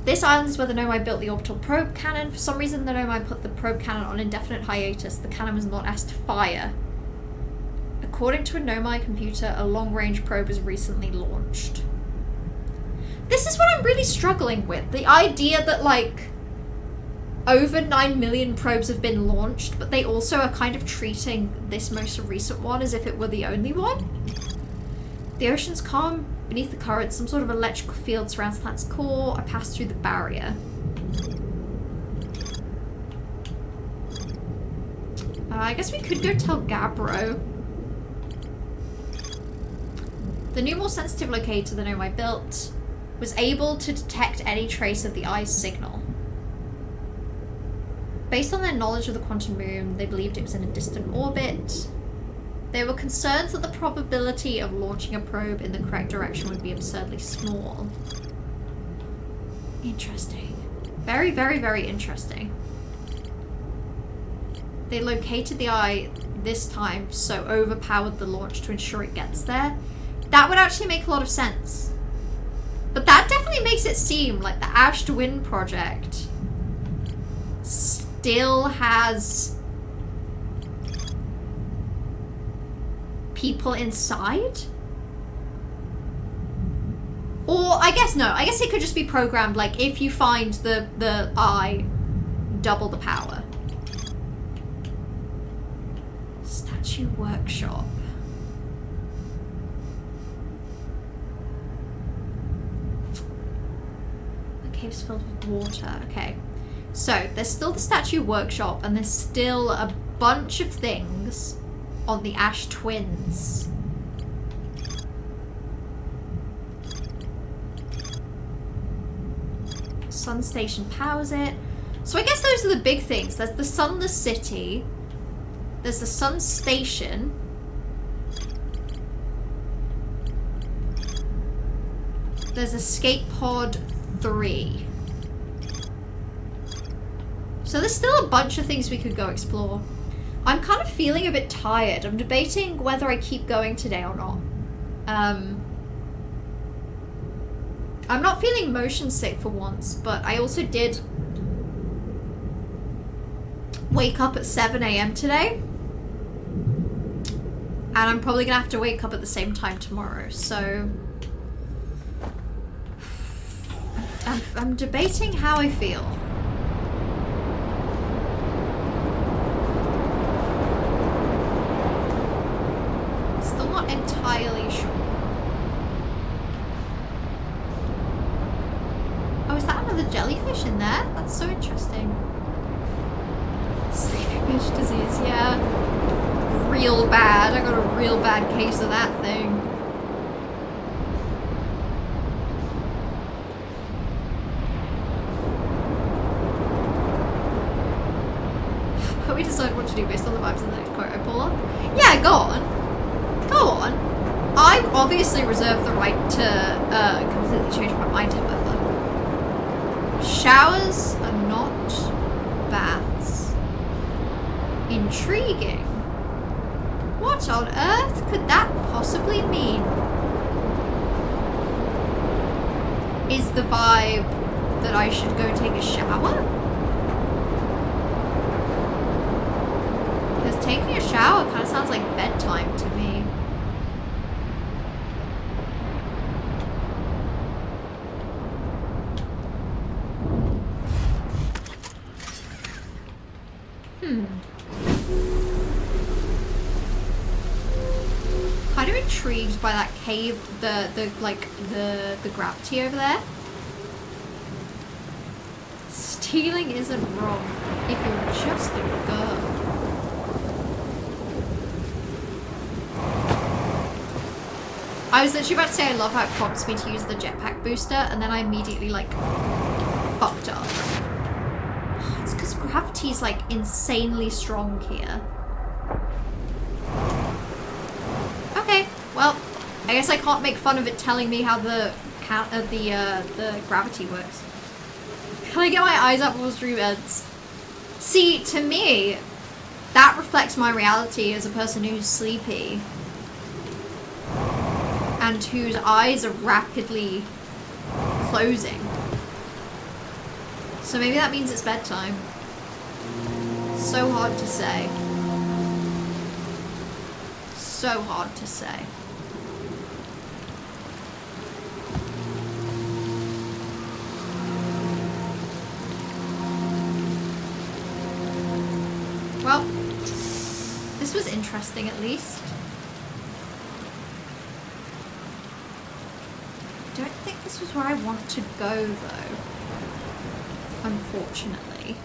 This island is where the Nomai built the orbital probe cannon. For some reason, the Nomai put the probe cannon on indefinite hiatus. The cannon was not asked to fire. According to a Nomai computer, a long-range probe was recently launched. This is what I'm really struggling with. The idea that, like, over 9 million probes have been launched, but they also are kind of treating this most recent one as if it were the only one. The ocean's calm beneath the current. Some sort of electrical field surrounds the planet's core. I passed through the barrier. I guess we could go tell Gabbro. The new, more sensitive locator the Nomai built was able to detect any trace of the eye's signal. Based on their knowledge of the quantum moon, they believed it was in a distant orbit. There were concerns that the probability of launching a probe in the correct direction would be absurdly small. Interesting. Very, very, very interesting. They located the eye this time, so overpowered the launch to ensure it gets there. That would actually make a lot of sense. But that definitely makes it seem like the Ash to Win project still has people inside? Or, I guess no. I guess it could just be programmed, like, if you find the eye, double the power. Statue workshop. The cave's filled with water. Okay. So, there's still the statue workshop, and there's still a bunch of things on the Ash Twins. Sun Station powers it. So I guess those are the big things. There's the Sunless City. There's the Sun Station. There's Escape Pod 3. So there's still a bunch of things we could go explore. I'm kind of feeling a bit tired. I'm debating whether I keep going today or not. I'm not feeling motion sick for once, but I also did wake up at 7 a.m. today. And I'm probably gonna have to wake up at the same time tomorrow, so I'm debating how I feel. Still not entirely sure. Oh, is that another jellyfish in there? That's so interesting. Sleeping fish disease, yeah. Real bad. I got a real bad case of that thing. How we decide what to do based on the vibes in the next quote I pull up? Yeah, go on. Go on. I obviously reserve the right to completely change my mind, however. Showers are not baths. Intriguing. What on earth could that possibly mean? Is the vibe that I should go take a shower? Because taking a shower kind of sounds like bedtime to me. Kind of intrigued by that cave, the gravity over there. Stealing isn't wrong if you're just a girl. I was literally about to say I love how it prompts me to use the jetpack booster, and then I immediately fucked up. It's because gravity's insanely strong here. Okay, well, I guess I can't make fun of it telling me how the gravity works. Can I get my eyes up before stream ends? See, to me, that reflects my reality as a person who's sleepy and whose eyes are rapidly closing. So maybe that means it's bedtime. So hard to say. So hard to say. Well, this was interesting at least. I don't think this was where I want to go though, unfortunately.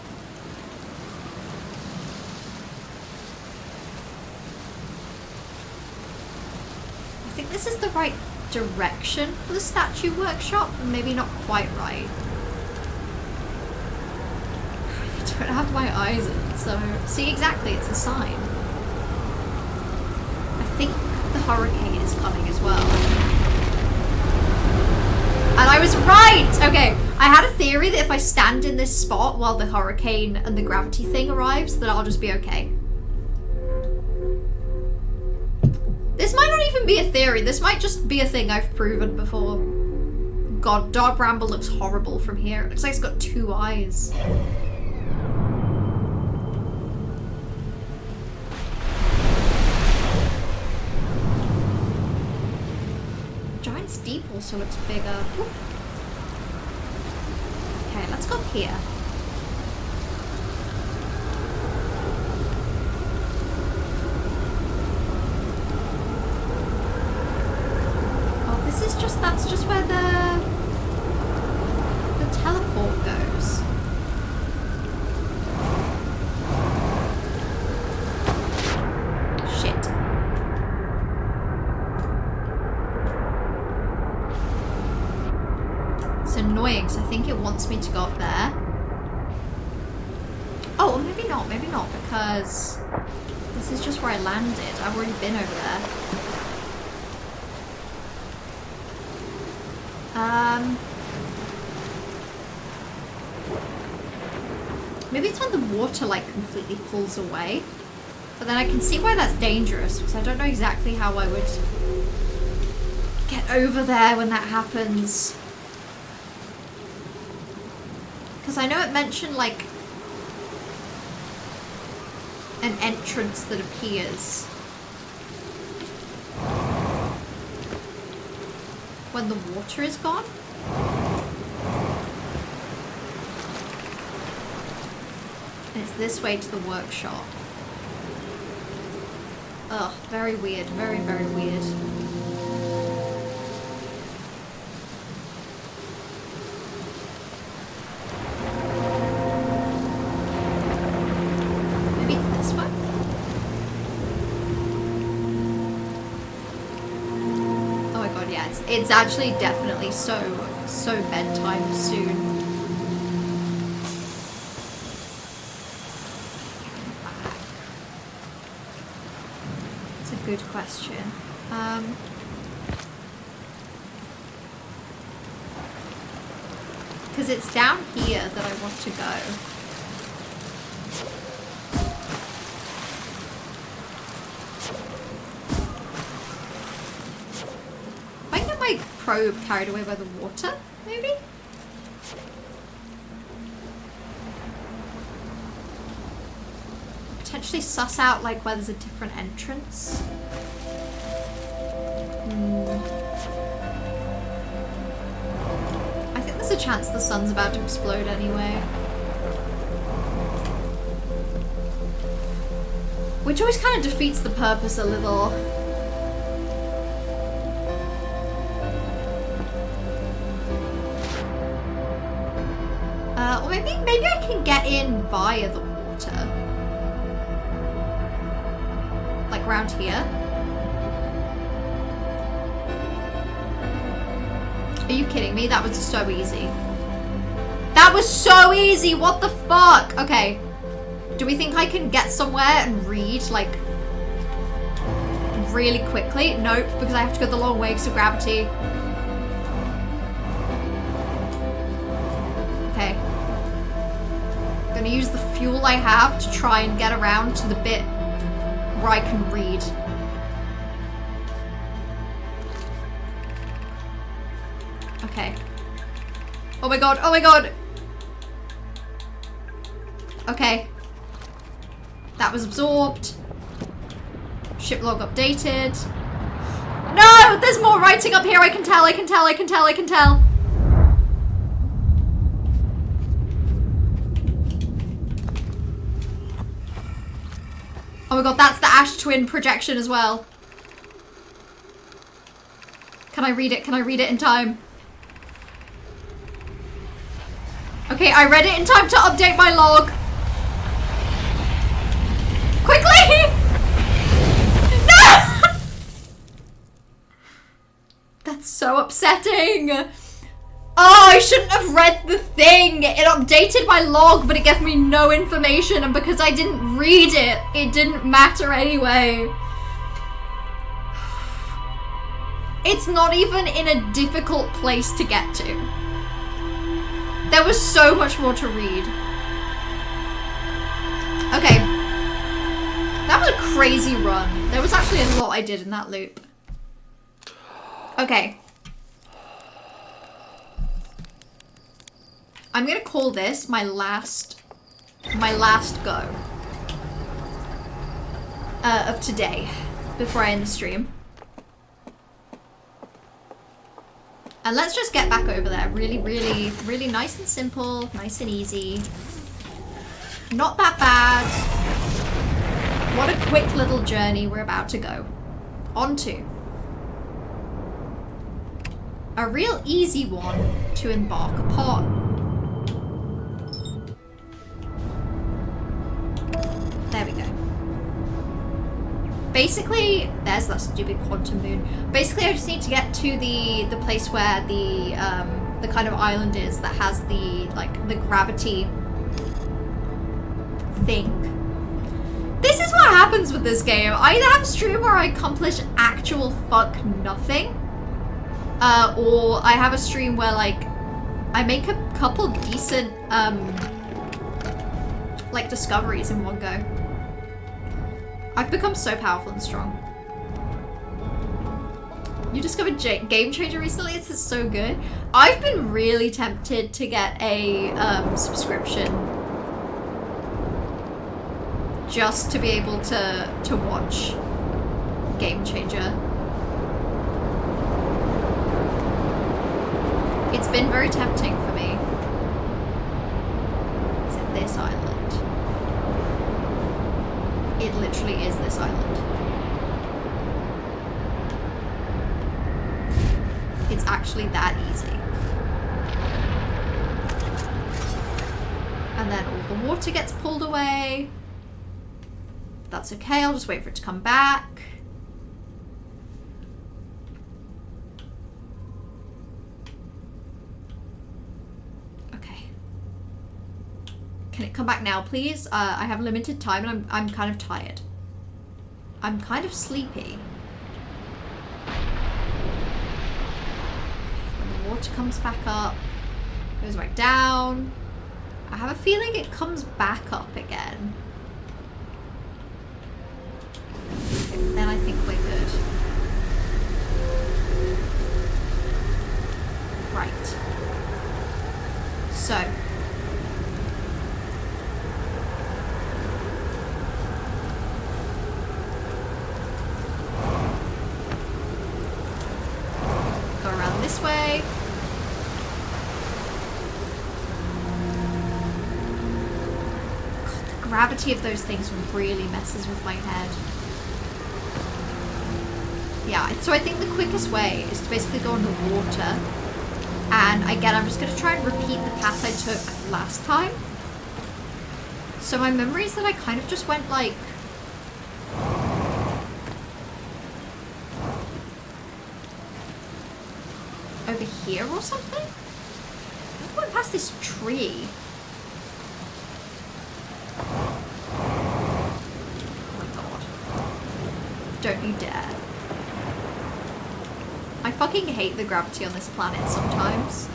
I think this is the right direction for the statue workshop, maybe not quite right. I don't have my eyes in, so... See, exactly, it's a sign. I think the hurricane is coming as well. And I was right! Okay, I had a theory that if I stand in this spot while the hurricane and the gravity thing arrives, that I'll just be okay. This might not even be a theory, this might just be a thing I've proven before. God, Dark Bramble looks horrible from here. It looks like it's got 2 eyes. Giant's Deep also looks bigger. Ooh. Okay, let's go up here. Oh, this is just, that's just where the teleport goes. Shit. It's annoying because I think it wants me to go up there. Oh, or maybe not, because this is just where I landed. I've already been over there. Maybe it's when the water like completely pulls away. But then I can see why that's dangerous, because I don't know exactly how I would get over there when that happens. Because I know it mentioned like an entrance that appears when the water is gone. And it's this way to the workshop. Ugh, very weird, very, very weird. Maybe it's this one? Oh my god, yeah, it's actually definitely so bedtime soon. Good question. Because it's down here that I want to go. If I can get my probe carried away by the water, maybe? Potentially suss out like where there's a different entrance. I think there's a chance the sun's about to explode anyway. Which always kind of defeats the purpose a little. Or maybe I can get in via the water. Like around here. Are you kidding me? That was so easy. That was so easy! What the fuck? Okay. Do we think I can get somewhere and read, like, really quickly? Nope, because I have to go the long way because of gravity. Okay. I'm gonna use the fuel I have to try and get around to the bit where I can read. Okay. Oh my god, oh my god! Okay. That was absorbed. Ship log updated. No! There's more writing up here. I can tell, I can tell, I can tell, I can tell. Oh my god, that's the Ash Twin projection as well. Can I read it? Can I read it in time? Okay, I read it in time to update my log. Quickly! No! That's so upsetting. Oh, I shouldn't have read the thing. It updated my log, but it gave me no information, and because I didn't read it, it didn't matter anyway. It's not even in a difficult place to get to. There was so much more to read. Okay. That was a crazy run. There was actually a lot I did in that loop. Okay. I'm gonna call this my last go of today before I end the stream. And let's just get back over there. Really, really, really nice and simple, nice and easy. Not that bad. What a quick little journey we're about to go onto. A real easy one to embark upon. There we go. Basically, there's that stupid quantum moon. Basically, I just need to get to the place where the kind of island is that has the gravity thing. This is what happens with this game. I either have a stream where I accomplish actual fuck nothing, or I have a stream where like I make a couple decent like discoveries in one go. I've become so powerful and strong. You discovered Game Changer recently? This is so good. I've been really tempted to get a subscription just to be able to watch Game Changer. It's been very tempting for me. Is it this island? It literally is this island. It's actually that easy. And then all the water gets pulled away. That's okay, I'll just wait for it to come back. Okay. Can it come back now, please? I have limited time and I'm kind of tired. I'm kind of sleepy. When the water comes back up, goes back down. I have a feeling it comes back up again. Then I think we're good. Right. So. Go around this way. God, the gravity of those things really messes with my head. Yeah, so I think the quickest way is to basically go underwater. And again, I'm just going to try and repeat the path I took last time. So my memory is that I kind of just went like... over here or something? I went past this tree. Oh my god. Don't you dare. I fucking hate the gravity on this planet sometimes.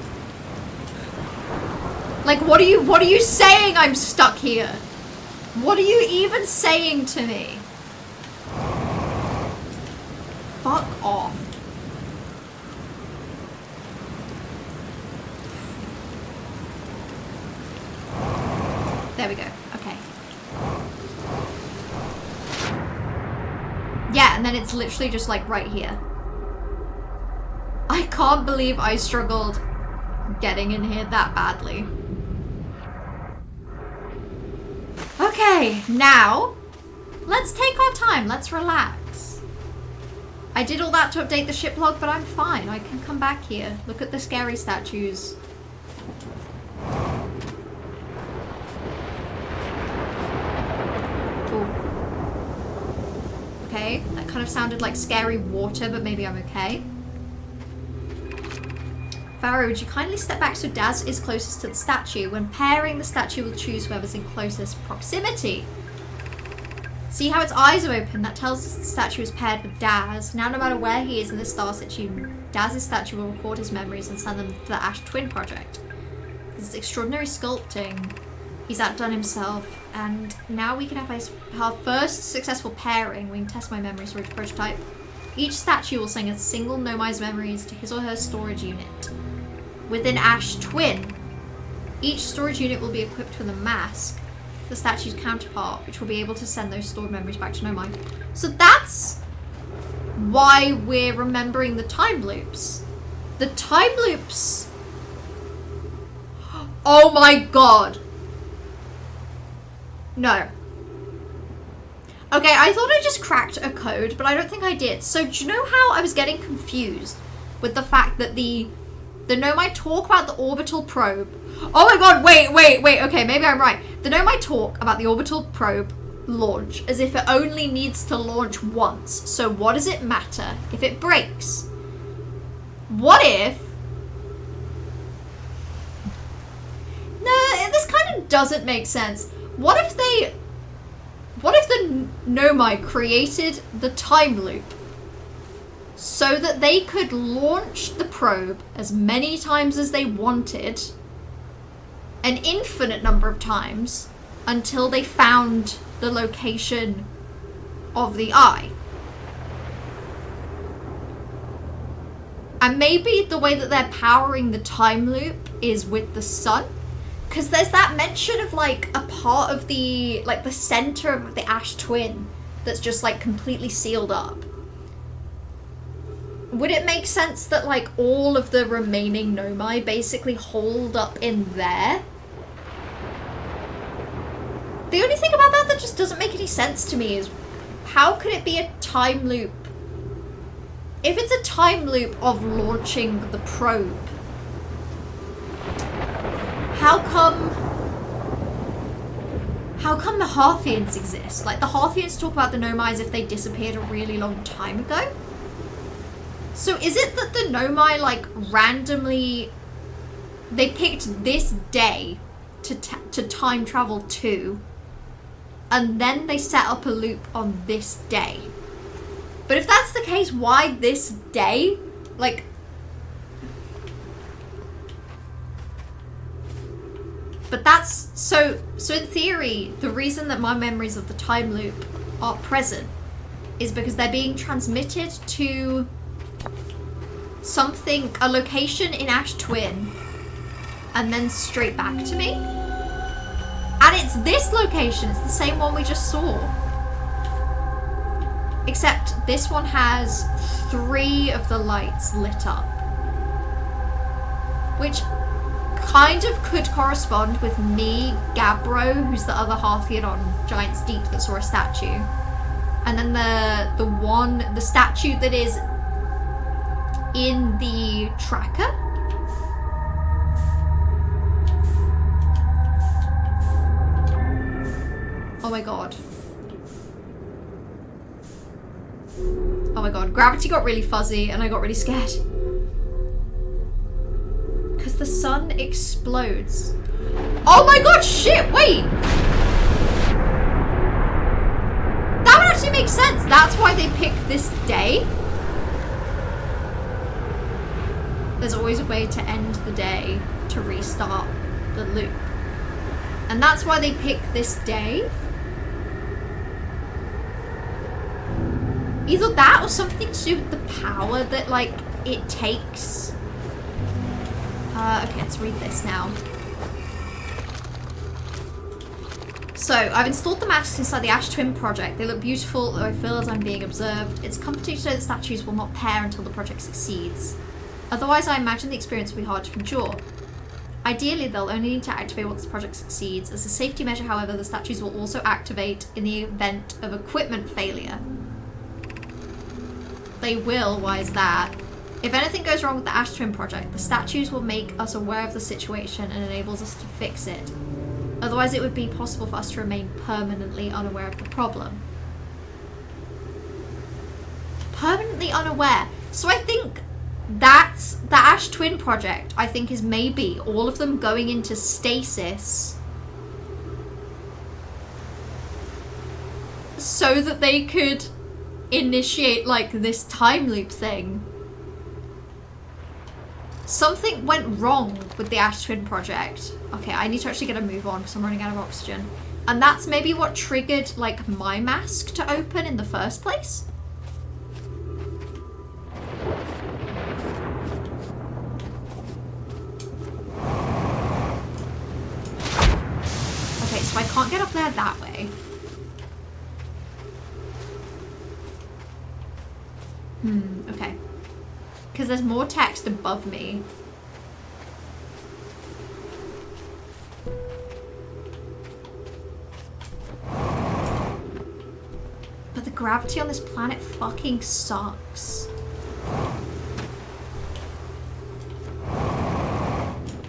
Like, what are you saying I'm stuck here? What are you even saying to me? Fuck off. There we go. Okay. Yeah, and then it's literally just like right here. I can't believe I struggled getting in here that badly. Okay, now let's take our time. Let's relax. I did all that to update the ship log, but I'm fine. I can come back here. Look at the scary statues. Ooh. Okay, that kind of sounded like scary water, but maybe I'm okay. Pharaoh, would you kindly step back so Daz is closest to the statue? When pairing, the statue will choose whoever's in closest proximity. See how its eyes are open? That tells us the statue is paired with Daz. Now, no matter where he is in the star system, Daz's statue will record his memories and send them to the Ash Twin Project. This is extraordinary sculpting. He's outdone himself. And now we can have our first successful pairing. We can test my memory storage prototype. Each statue will send a single Nomai's memories to his or her storage unit. Within Ash Twin, each storage unit will be equipped with a mask, the statue's counterpart, which will be able to send those stored memories back to Nomai. So that's why we're remembering the time loops. The time loops... Oh my god. No. Okay, I thought I just cracked a code, but I don't think I did. So do you know how I was getting confused with the fact that the Nomai talk about the orbital probe? Oh my god, wait, okay, maybe I'm right. The Nomai talk about the orbital probe launch as if it only needs to launch once. So what does it matter if it breaks? What if... No, this kind of doesn't make sense. What if the Nomai created the time loop so that they could launch the probe as many times as they wanted, an infinite number of times, until they found the location of the eye? And maybe the way that they're powering the time loop is with the sun? Because there's that mention of like a part of the, like the center of the Ash Twin that's just like completely sealed up. Would it make sense that like all of the remaining Nomai basically hold up in there? The only thing about that just doesn't make any sense to me is how could it be a time loop? If it's a time loop of launching the probe, how come the Harthians exist? Like, the Harthians talk about the Nomai as if they disappeared a really long time ago. So is it that the Nomai, like, randomly... They picked this day to time travel to, and then they set up a loop on this day. But if that's the case, why this day? Like... But that's, so in theory, the reason that my memories of the time loop are present is because they're being transmitted to something, a location in Ash Twin, and then straight back to me. And it's this location, it's the same one we just saw. Except this one has 3 of the lights lit up. Which kind of could correspond with me, Gabbro, who's the other Harthian on Giant's Deep that saw a statue. And then the statue that is in the tracker. Oh my god. Oh my god. Gravity got really fuzzy and I got really scared. Because the sun explodes. Oh my god, shit, wait! That would actually make sense. That's why they picked this day. There's always a way to end the day to restart the loop. And that's why they pick this day. Either that or something to do with the power that, like, it takes. Okay, let's read this now. So, I've installed the masks inside the Ash Twin project. They look beautiful, though I feel as I'm being observed. It's comforting to know that statues will not pair until the project succeeds. Otherwise, I imagine the experience will be hard to endure. Ideally, they'll only need to activate once the project succeeds. As a safety measure, however, the statues will also activate in the event of equipment failure. They will? Why is that? If anything goes wrong with the Ash Twin project, the statues will make us aware of the situation and enables us to fix it. Otherwise, it would be possible for us to remain permanently unaware of the problem. Permanently unaware. So I think that's the Ash Twin project, I think, is maybe all of them going into stasis so that they could initiate like this time loop thing. Something went wrong with the Ash Twin project. Okay, I need to actually get a move on because I'm running out of oxygen. And that's maybe what triggered like my mask to open in the first place. Okay, so I can't get up there that way. Okay. Because there's more text above me. But the gravity on this planet fucking sucks.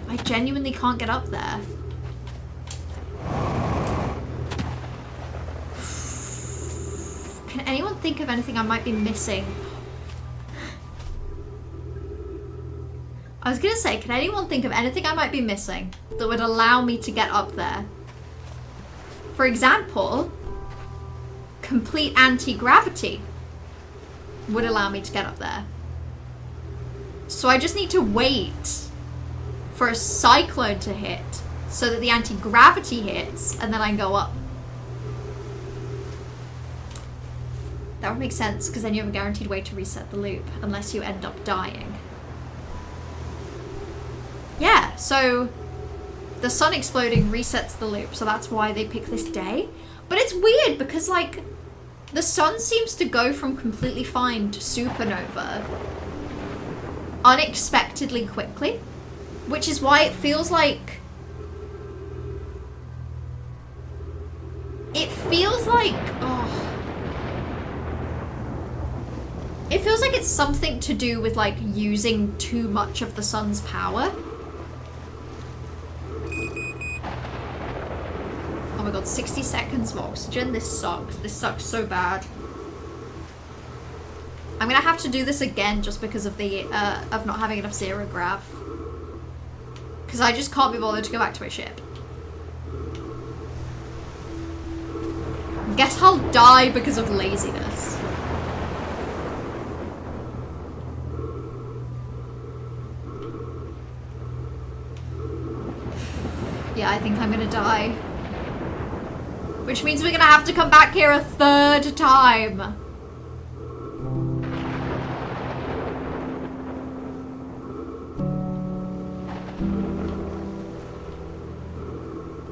I genuinely can't get up there. Can anyone think of anything I might be missing? I was gonna say, can anyone think of anything I might be missing that would allow me to get up there? For example, complete anti-gravity would allow me to get up there. So I just need to wait for a cyclone to hit so that the anti-gravity hits and then I can go up. That would make sense because then you have a guaranteed way to reset the loop unless you end up dying. Yeah, so the sun exploding resets the loop, so that's why they pick this day. But it's weird because, like, the sun seems to go from completely fine to supernova unexpectedly quickly, which is why it feels like... It feels like... Oh. It feels like it's something to do with, like, using too much of the sun's power. Oh my god, 60 seconds of oxygen. This sucks. This sucks so bad. I'm gonna have to do this again just because of the of not having enough zero grav. Because I just can't be bothered to go back to my ship. Guess I'll die because of laziness. Yeah, I think I'm gonna die. Which means we're gonna have to come back here a third time.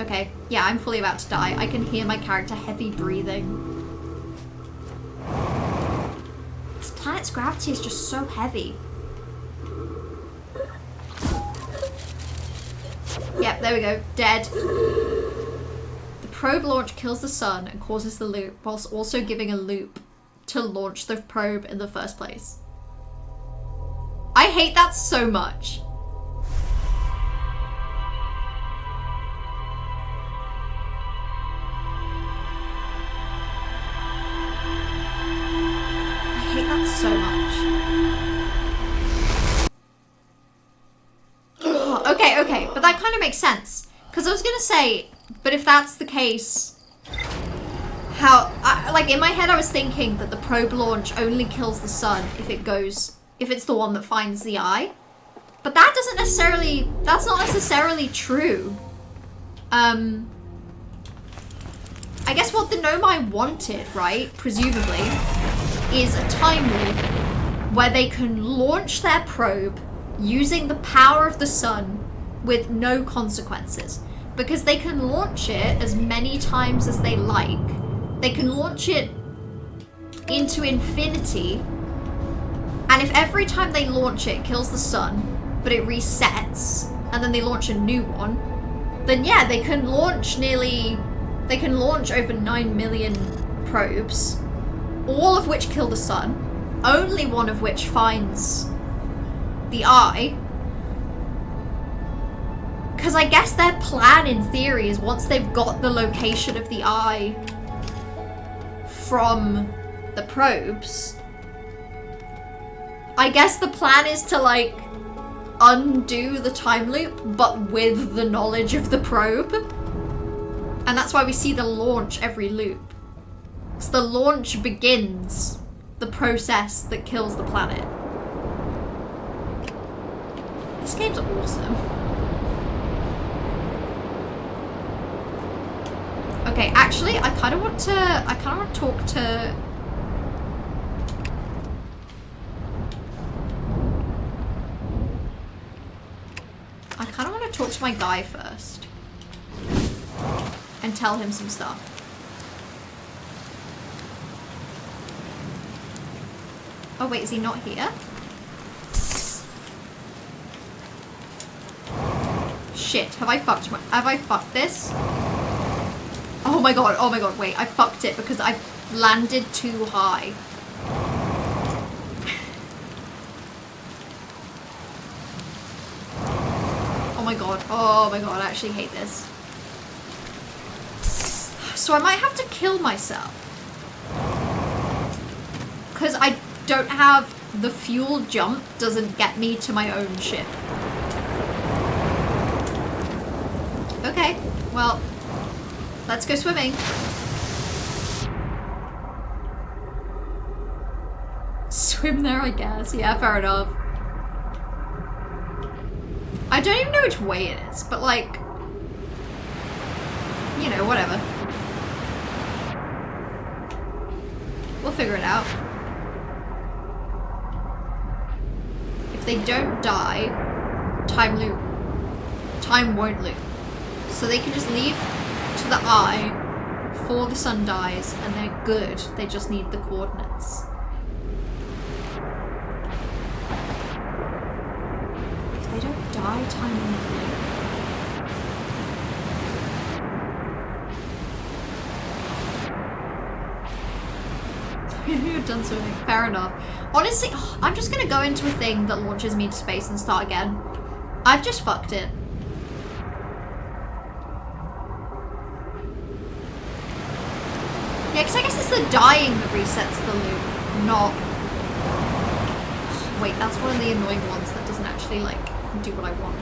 Okay, yeah, I'm fully about to die. I can hear my character heavy breathing. This planet's gravity is just so heavy. Yep, there we go. Dead. The probe launch kills the sun and causes the loop, whilst also giving a loop to launch the probe in the first place. I hate that so much. I hate that so much. Okay, but that kind of makes sense. Because I was gonna say, but if that's the case, like in my head I was thinking that the probe launch only kills the sun if it's the one that finds the eye. But that's not necessarily true. I guess what the Nomai wanted, right, presumably, is a time loop where they can launch their probe using the power of the sun with no consequences. because they can launch it as many times as they like. They can launch it into infinity, and if every time they launch it kills the sun, but it resets, and then they launch a new one, then yeah, they can launch over 9 million probes, all of which kill the sun, only one of which finds the eye. Because I guess their plan in theory is once they've got the location of the eye from the probes, I guess the plan is to like undo the time loop but with the knowledge of the probe. And that's why we see the launch every loop. So the launch begins the process that kills the planet. This game's awesome. Okay, actually, I kind of want to talk to... I kind of want to talk to my guy first. And tell him some stuff. Oh wait, is he not here? Shit, have I fucked this? Oh my god, wait, I fucked it because I've landed too high. Oh my god, I actually hate this. So I might have to kill myself. Because I don't have the fuel jump, doesn't get me to my own ship. Okay, well, let's go swimming. Swim there, I guess. Yeah, fair enough. I don't even know which way it is, but like, you know, whatever. We'll figure it out. If they don't die, time won't loop. So they can just leave to the eye before the sun dies and they're good. They just need the coordinates. If they don't die, time won't loop. You're done swimming. Fair enough. Honestly, I'm just gonna go into a thing that launches me to space and start again. I've just fucked it. Yeah, because I guess it's the dying that resets the loop, not... Wait, that's one of the annoying ones that doesn't actually, like, do what I want.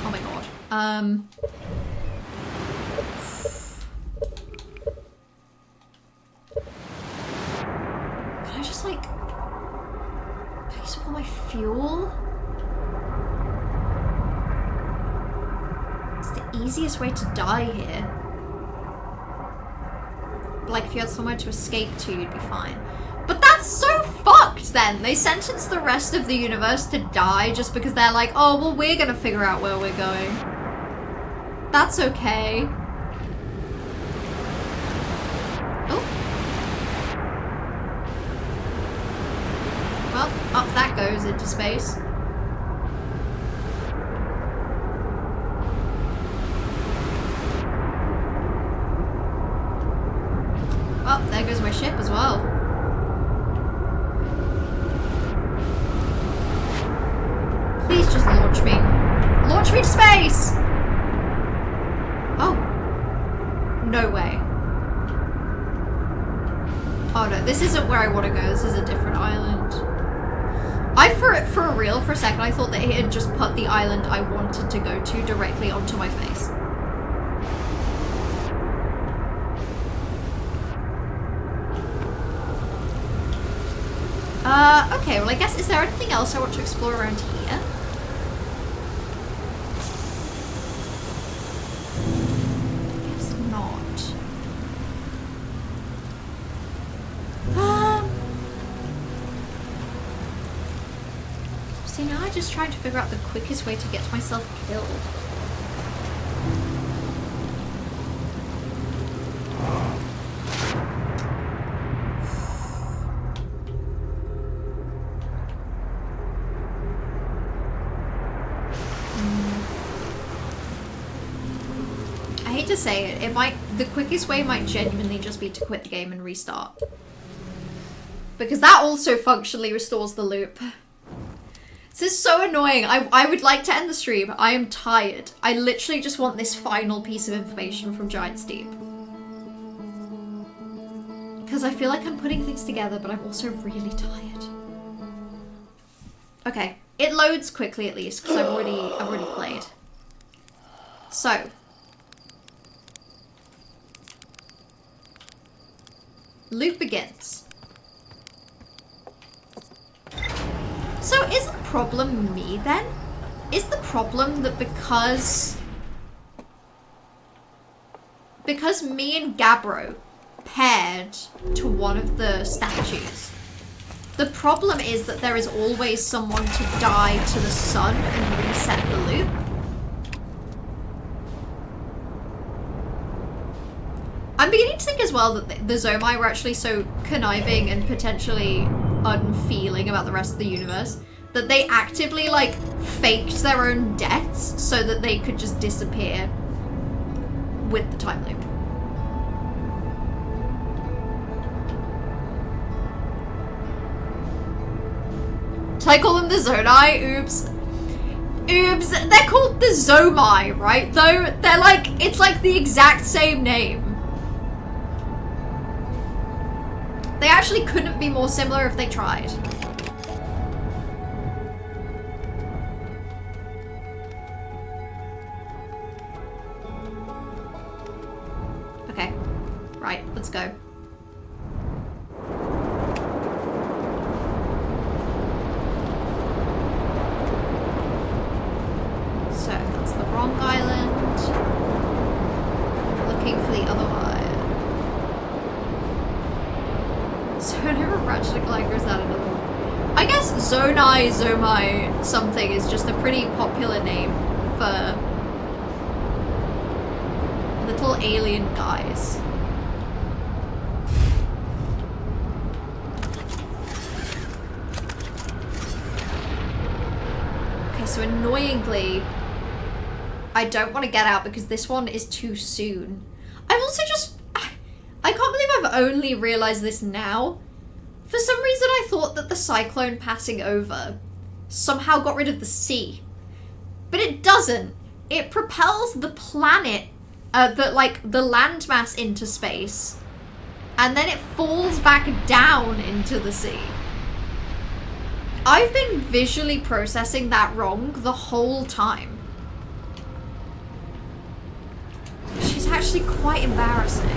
Oh my god. Can I just, like... Place up all my fuel? It's the easiest way to die here. Like, if you had somewhere to escape to, you'd be fine. But that's so fucked then! They sentence the rest of the universe to die just because they're like, oh, well, we're gonna figure out where we're going. That's okay. Oh. Well, up that goes into space. Oh, there goes my ship as well. Please just launch me. Launch me to space! Oh. No way. Oh no, this isn't where I want to go. This is a different island. For real, for a second, I thought that it had just put the island I wanted to go to directly onto my face. Okay, well I guess, is there anything else I want to explore around here? I guess not. See, now I'm just trying to figure out the quickest way to get myself killed. I hate to say it, the quickest way might genuinely just be to quit the game and restart. Because that also functionally restores the loop. This is so annoying. I would like to end the stream. I am tired. I literally just want this final piece of information from Giant's Deep. Because I feel like I'm putting things together, but I'm also really tired. Okay, it loads quickly at least, because I've already played. So. Loop begins. So is the problem me then? Is the problem that because me and Gabbro paired to one of the statues, the problem is that there is always someone to die to the sun and reset the loop? I'm beginning to think as well that the Zomai were actually so conniving and potentially unfeeling about the rest of the universe that they actively like faked their own deaths so that they could just disappear with the time loop. Did I call them the Zonai? Oops. Oops. They're called the Zomai, right? Though they're like, it's like the exact same name. They actually couldn't be more similar if they tried. Okay. Right, let's go. So, that's the wrong island. Looking for the other one. So whenever Ratchet and Clank goes out another one. I guess Zonai, Zomai, something is just a pretty popular name for little alien guys. Okay, so annoyingly, I don't want to get out because this one is too soon. I've also just... I can't believe I've only realised this now. For some reason I thought that the cyclone passing over somehow got rid of the sea. But it doesn't. It propels the planet, the landmass into space. And then it falls back down into the sea. I've been visually processing that wrong the whole time. She's actually quite embarrassing.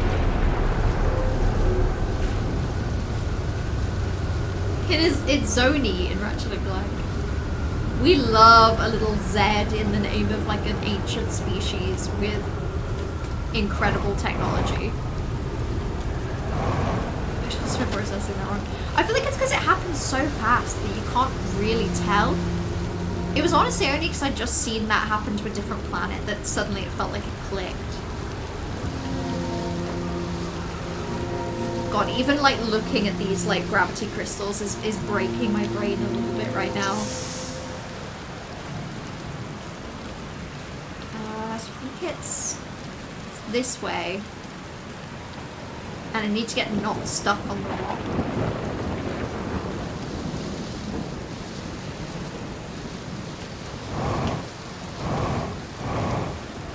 It's Zoni in Ratchet and Clank. We love a little Z in the name of like an ancient species with incredible technology. I should have been processing that wrong. I feel like it's because it happens so fast that you can't really tell. It was honestly only because I'd just seen that happen to a different planet that suddenly it felt like it clicked. God, even like looking at these like gravity crystals is breaking my brain a little bit right now. I think it's this way. And I need to get not stuck on the rock.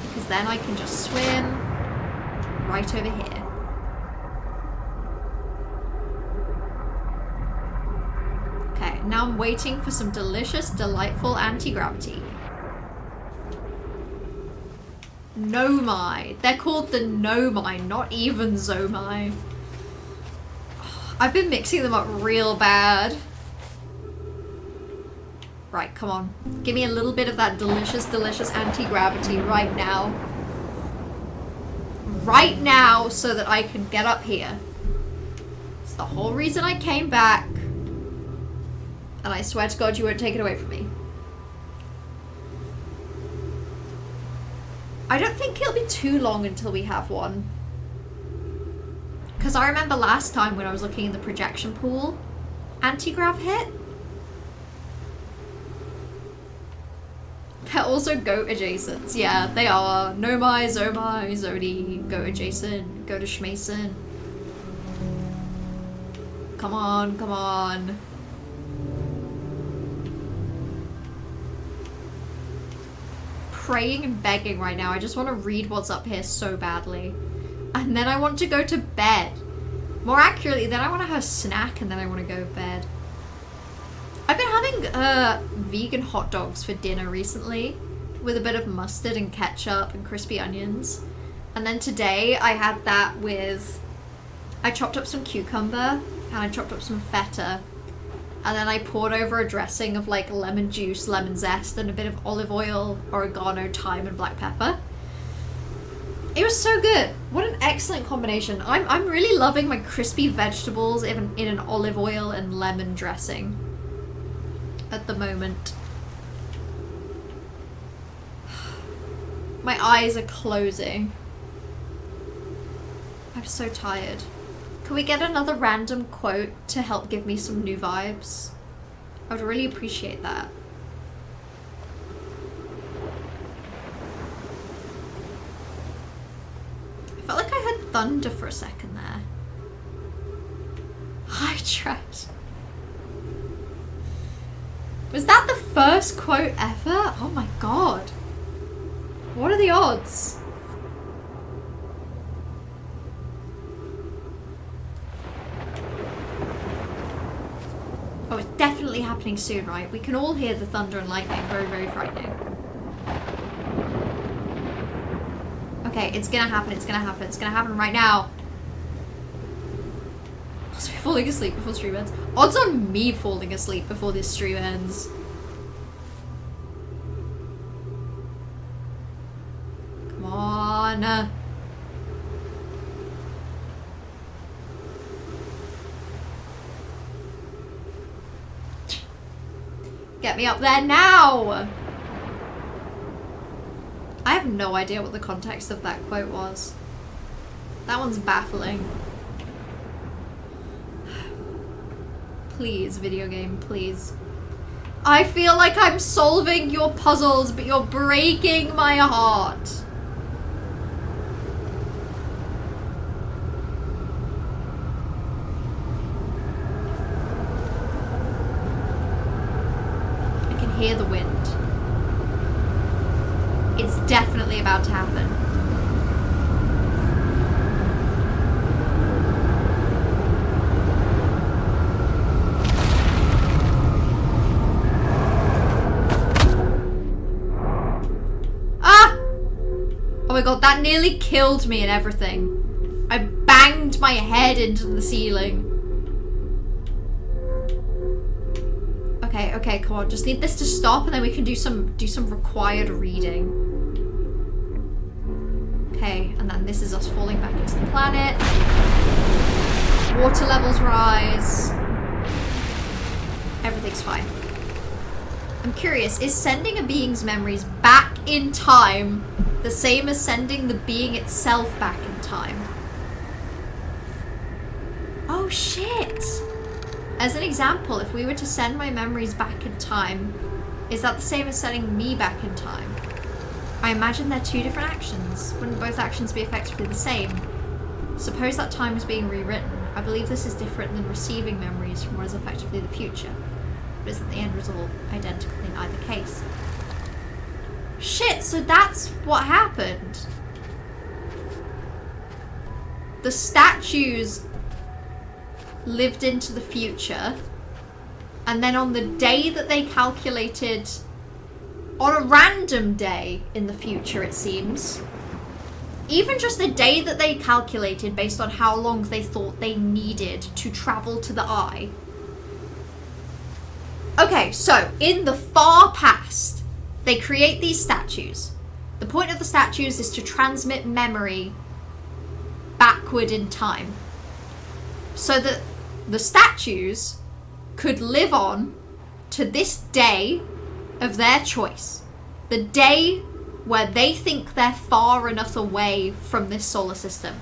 Because then I can just swim right over here. Now I'm waiting for some delicious, delightful anti-gravity. Nomai. They're called the Nomai, not even Zomai. I've been mixing them up real bad. Right, come on. Give me a little bit of that delicious, delicious anti-gravity right now. Right now, so that I can get up here. It's the whole reason I came back. And I swear to God you won't take it away from me. I don't think it'll be too long until we have one. Because I remember last time when I was looking in the projection pool, anti-grav hit. They're also goat adjacents. Yeah, they are. Nomai, Zomai, Zodi, goat adjacent, go to Schmason. Come on, come on. Praying and begging right now. I just want to read what's up here so badly. And then I want to go to bed. More accurately, then I want to have a snack and then I want to go to bed. I've been having vegan hot dogs for dinner recently with a bit of mustard and ketchup and crispy onions. And then today I had that with... I chopped up some cucumber and I chopped up some feta. And then I poured over a dressing of like lemon juice, lemon zest, and a bit of olive oil, oregano, thyme, and black pepper. It was so good. What an excellent combination. I'm really loving my crispy vegetables in an olive oil and lemon dressing at the moment. My eyes are closing. I'm so tired. Can we get another random quote to help give me some new vibes? I would really appreciate that. I felt like I heard thunder for a second there. Hi, trash. Was that the first quote ever? Oh my god. What are the odds? Oh, it's definitely happening soon, right? We can all hear the thunder and lightning. Very, very frightening. Okay, it's gonna happen, it's gonna happen, it's gonna happen right now. Must be falling asleep before stream ends. Odds on me falling asleep before this stream ends. Come on. Get me up there now! I have no idea what the context of that quote was. That one's baffling. Please, video game, please. I feel like I'm solving your puzzles, but you're breaking my heart. I can hear the wind. It's definitely about to happen. Ah! Oh my god, that nearly killed me and everything. I banged my head into the ceiling. Okay, okay, come on. Just need this to stop and then we can do some required reading. Okay, and then this is us falling back into the planet. Water levels rise. Everything's fine. I'm curious, is sending a being's memories back in time the same as sending the being itself back in time? Oh shit! As an example, if we were to send my memories back in time, is that the same as sending me back in time? I imagine they're two different actions. Wouldn't both actions be effectively the same? Suppose that time is being rewritten. I believe this is different than receiving memories from what is effectively the future. But isn't the end result identical in either case? Shit, so that's what happened. The statues lived into the future, and then on the day that they calculated, on a random day in the future it seems, even just a day that they calculated based on how long they thought they needed to travel to the eye. Okay, so in the far past, they create these statues. The point of the statues is to transmit memory backward in time, so that the statues could live on to this day of their choice, the day where they think they're far enough away from this solar system.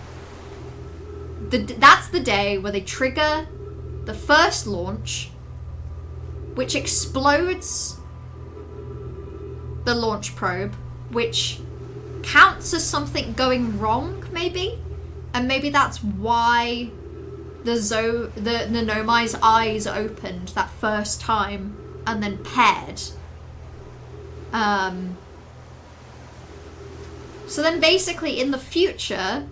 That's the day where they trigger the first launch, which explodes the launch probe, which counts as something going wrong, maybe? And maybe that's why the Nomai's eyes opened that first time and then paired. So then basically in the future,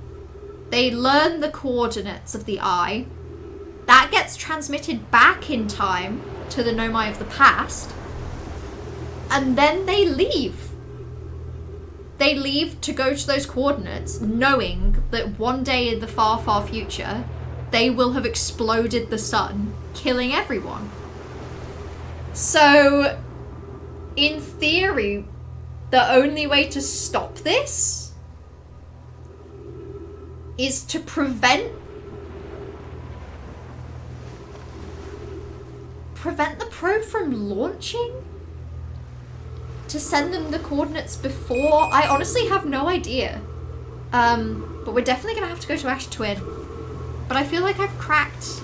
they learn the coordinates of the eye. That gets transmitted back in time to the Nomai of the past. And then they leave. They leave to go to those coordinates, knowing that one day in the far, far future, they will have exploded the sun, killing everyone. So, in theory, the only way to stop this is to prevent the probe from launching? To send them the coordinates before? I honestly have no idea. But we're definitely gonna have to go to Ash Twin. But I feel like I've cracked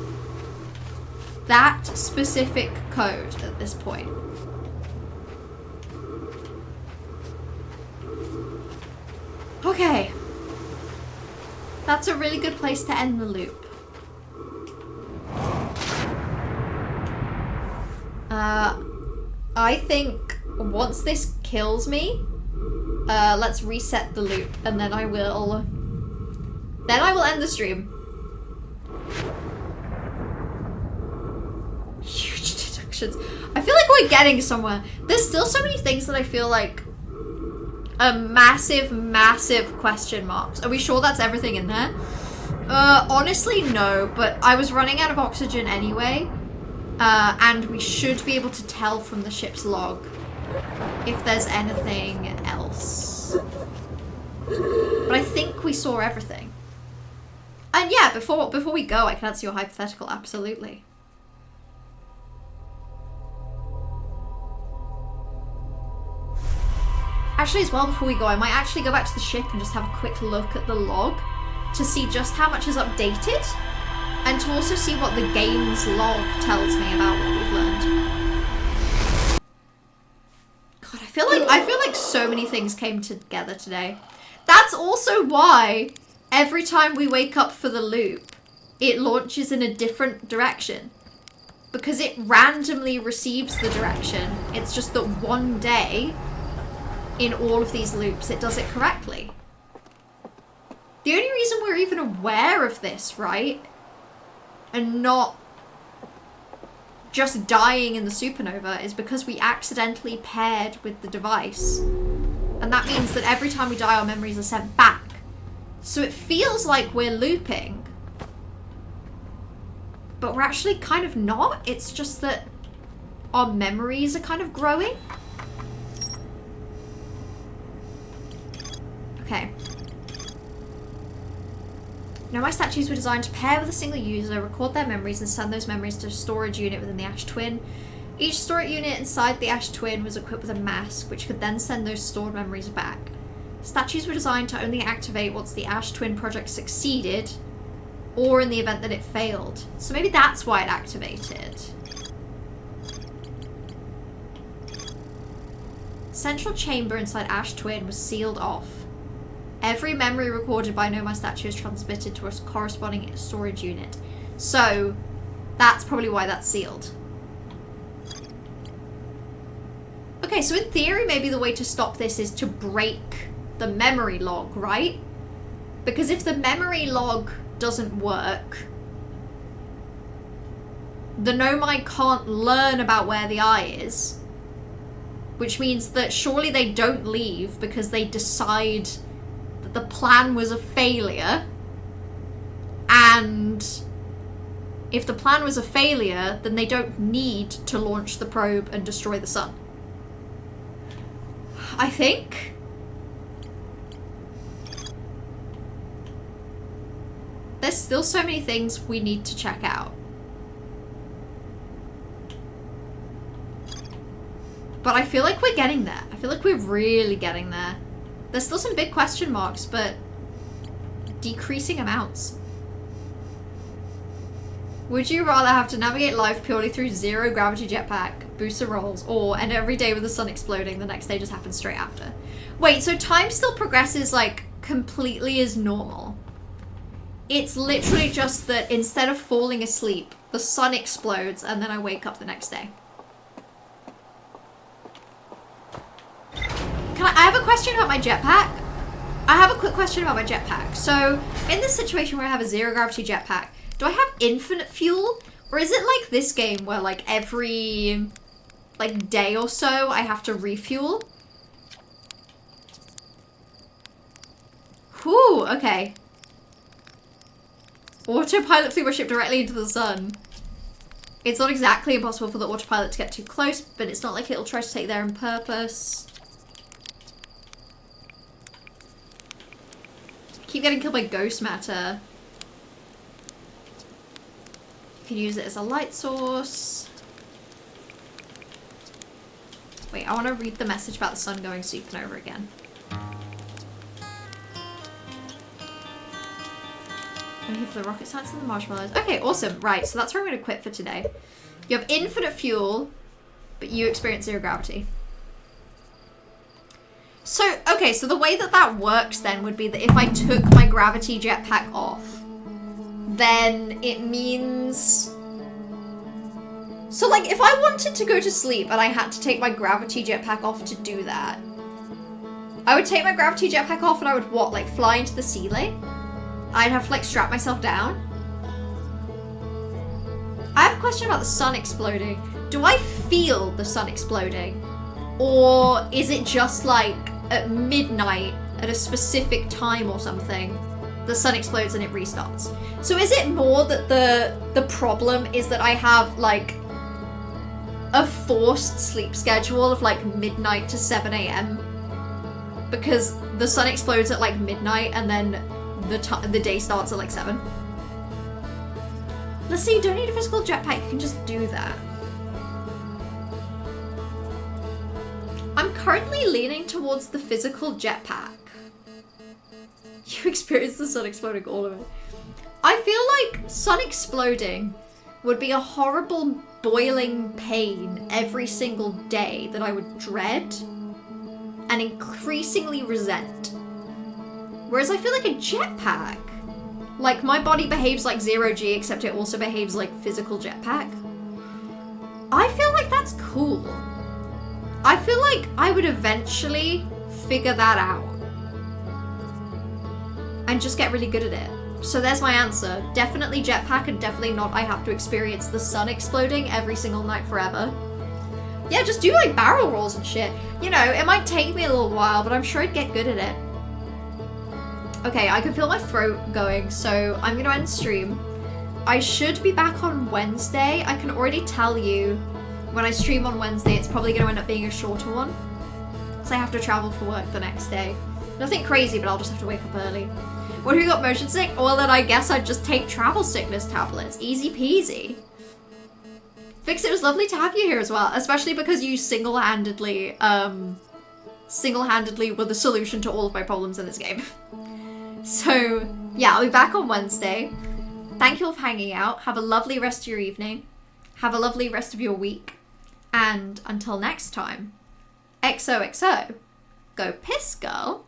that specific code at this point. Okay. That's a really good place to end the loop. I think once this kills me, let's reset the loop, and then I will end the stream. Huge deductions. I feel like we're getting somewhere. There's still so many things that I feel like are massive, massive question marks. Are we sure that's everything in there? Honestly, no, but I was running out of oxygen anyway. And we should be able to tell from the ship's log if there's anything else. But I think we saw everything. And yeah, before we go, I can answer your hypothetical, absolutely. Actually, as well, before we go, I might actually go back to the ship and just have a quick look at the log to see just how much is updated. And to also see what the game's log tells me about what we've learned. God, I feel like so many things came together today. That's also why every time we wake up for the loop, it launches in a different direction. Because it randomly receives the direction. It's just that one day, in all of these loops, it does it correctly. The only reason we're even aware of this, right? And not just dying in the supernova is because we accidentally paired with the device. And that means that every time we die, our memories are sent back. So it feels like we're looping. But we're actually kind of not. It's just that our memories are kind of growing. Okay. Nomai statues were designed to pair with a single user, record their memories, and send those memories to a storage unit within the Ash Twin. Each storage unit inside the Ash Twin was equipped with a mask, which could then send those stored memories back. Statues were designed to only activate once the Ash Twin project succeeded, or in the event that it failed. So maybe that's why it activated. Central chamber inside Ash Twin was sealed off. Every memory recorded by Nomai statue is transmitted to a corresponding storage unit. So, that's probably why that's sealed. Okay, so in theory, maybe the way to stop this is to break the memory log, right? Because if the memory log doesn't work, the Nomai can't learn about where the eye is. Which means that surely they don't leave because they decide the plan was a failure, and if the plan was a failure, then they don't need to launch the probe and destroy the sun. I think. There's still so many things we need to check out. But I feel like we're getting there. I feel like we're really getting there. There's still some big question marks, but decreasing amounts. Would you rather have to navigate life purely through zero gravity jetpack, booster rolls, or end every day with the sun exploding, the next day just happens straight after? Wait, so time still progresses like completely as normal. It's literally just that instead of falling asleep, the sun explodes and then I wake up the next day. I have a question about my jetpack. I have a quick question about my jetpack. So, in this situation where I have a zero gravity jetpack, do I have infinite fuel? Or is it like this game where like every like day or so I have to refuel? Whew, okay. Autopilot flew my ship directly into the sun. It's not exactly impossible for the autopilot to get too close, but it's not like it'll try to take there on purpose. Keep getting killed by ghost matter. You can use it as a light source. Wait, I want to read the message about the sun going supernova again. I'm here for the rocket science and the marshmallows. Okay, awesome. Right, so that's where I'm going to quit for today. You have infinite fuel, but you experience zero gravity. So, okay, so the way that that works then would be that if I took my gravity jetpack off, then it means... So, like, if I wanted to go to sleep and I had to take my gravity jetpack off to do that, I would take my gravity jetpack off and I would, what, like, fly into the ceiling? I'd have to, like, strap myself down? I have a question about the sun exploding. Do I feel the sun exploding? Or is it just, like, at midnight at a specific time or something, the sun explodes and it restarts? So is it more that the problem is that I have like a forced sleep schedule of like midnight to 7 a.m. because the sun explodes at like midnight and then the day starts at like 7? Let's see, you don't need a physical jetpack, you can just do that. I'm currently leaning towards the physical jetpack. You experience the sun exploding, all of it. I feel like sun exploding would be a horrible boiling pain every single day that I would dread and increasingly resent. Whereas I feel like a jetpack, like my body behaves like 0G except it also behaves like physical jetpack. I feel like that's cool. I feel like I would eventually figure that out and just get really good at it. So there's my answer. Definitely jetpack and definitely not I have to experience the sun exploding every single night forever. Yeah, just do like barrel rolls and shit. You know, it might take me a little while, but I'm sure I'd get good at it. Okay, I can feel my throat going, so I'm gonna end stream. I should be back on Wednesday. I can already tell you when I stream on Wednesday, it's probably going to end up being a shorter one. Because I have to travel for work the next day. Nothing crazy, but I'll just have to wake up early. What if you got motion sick? Well, then I guess I'd just take travel sickness tablets. Easy peasy. Fix, it was lovely to have you here as well. Especially because you single-handedly were the solution to all of my problems in this game. So, yeah, I'll be back on Wednesday. Thank you all for hanging out. Have a lovely rest of your evening. Have a lovely rest of your week. And until next time, XOXO, go piss, girl.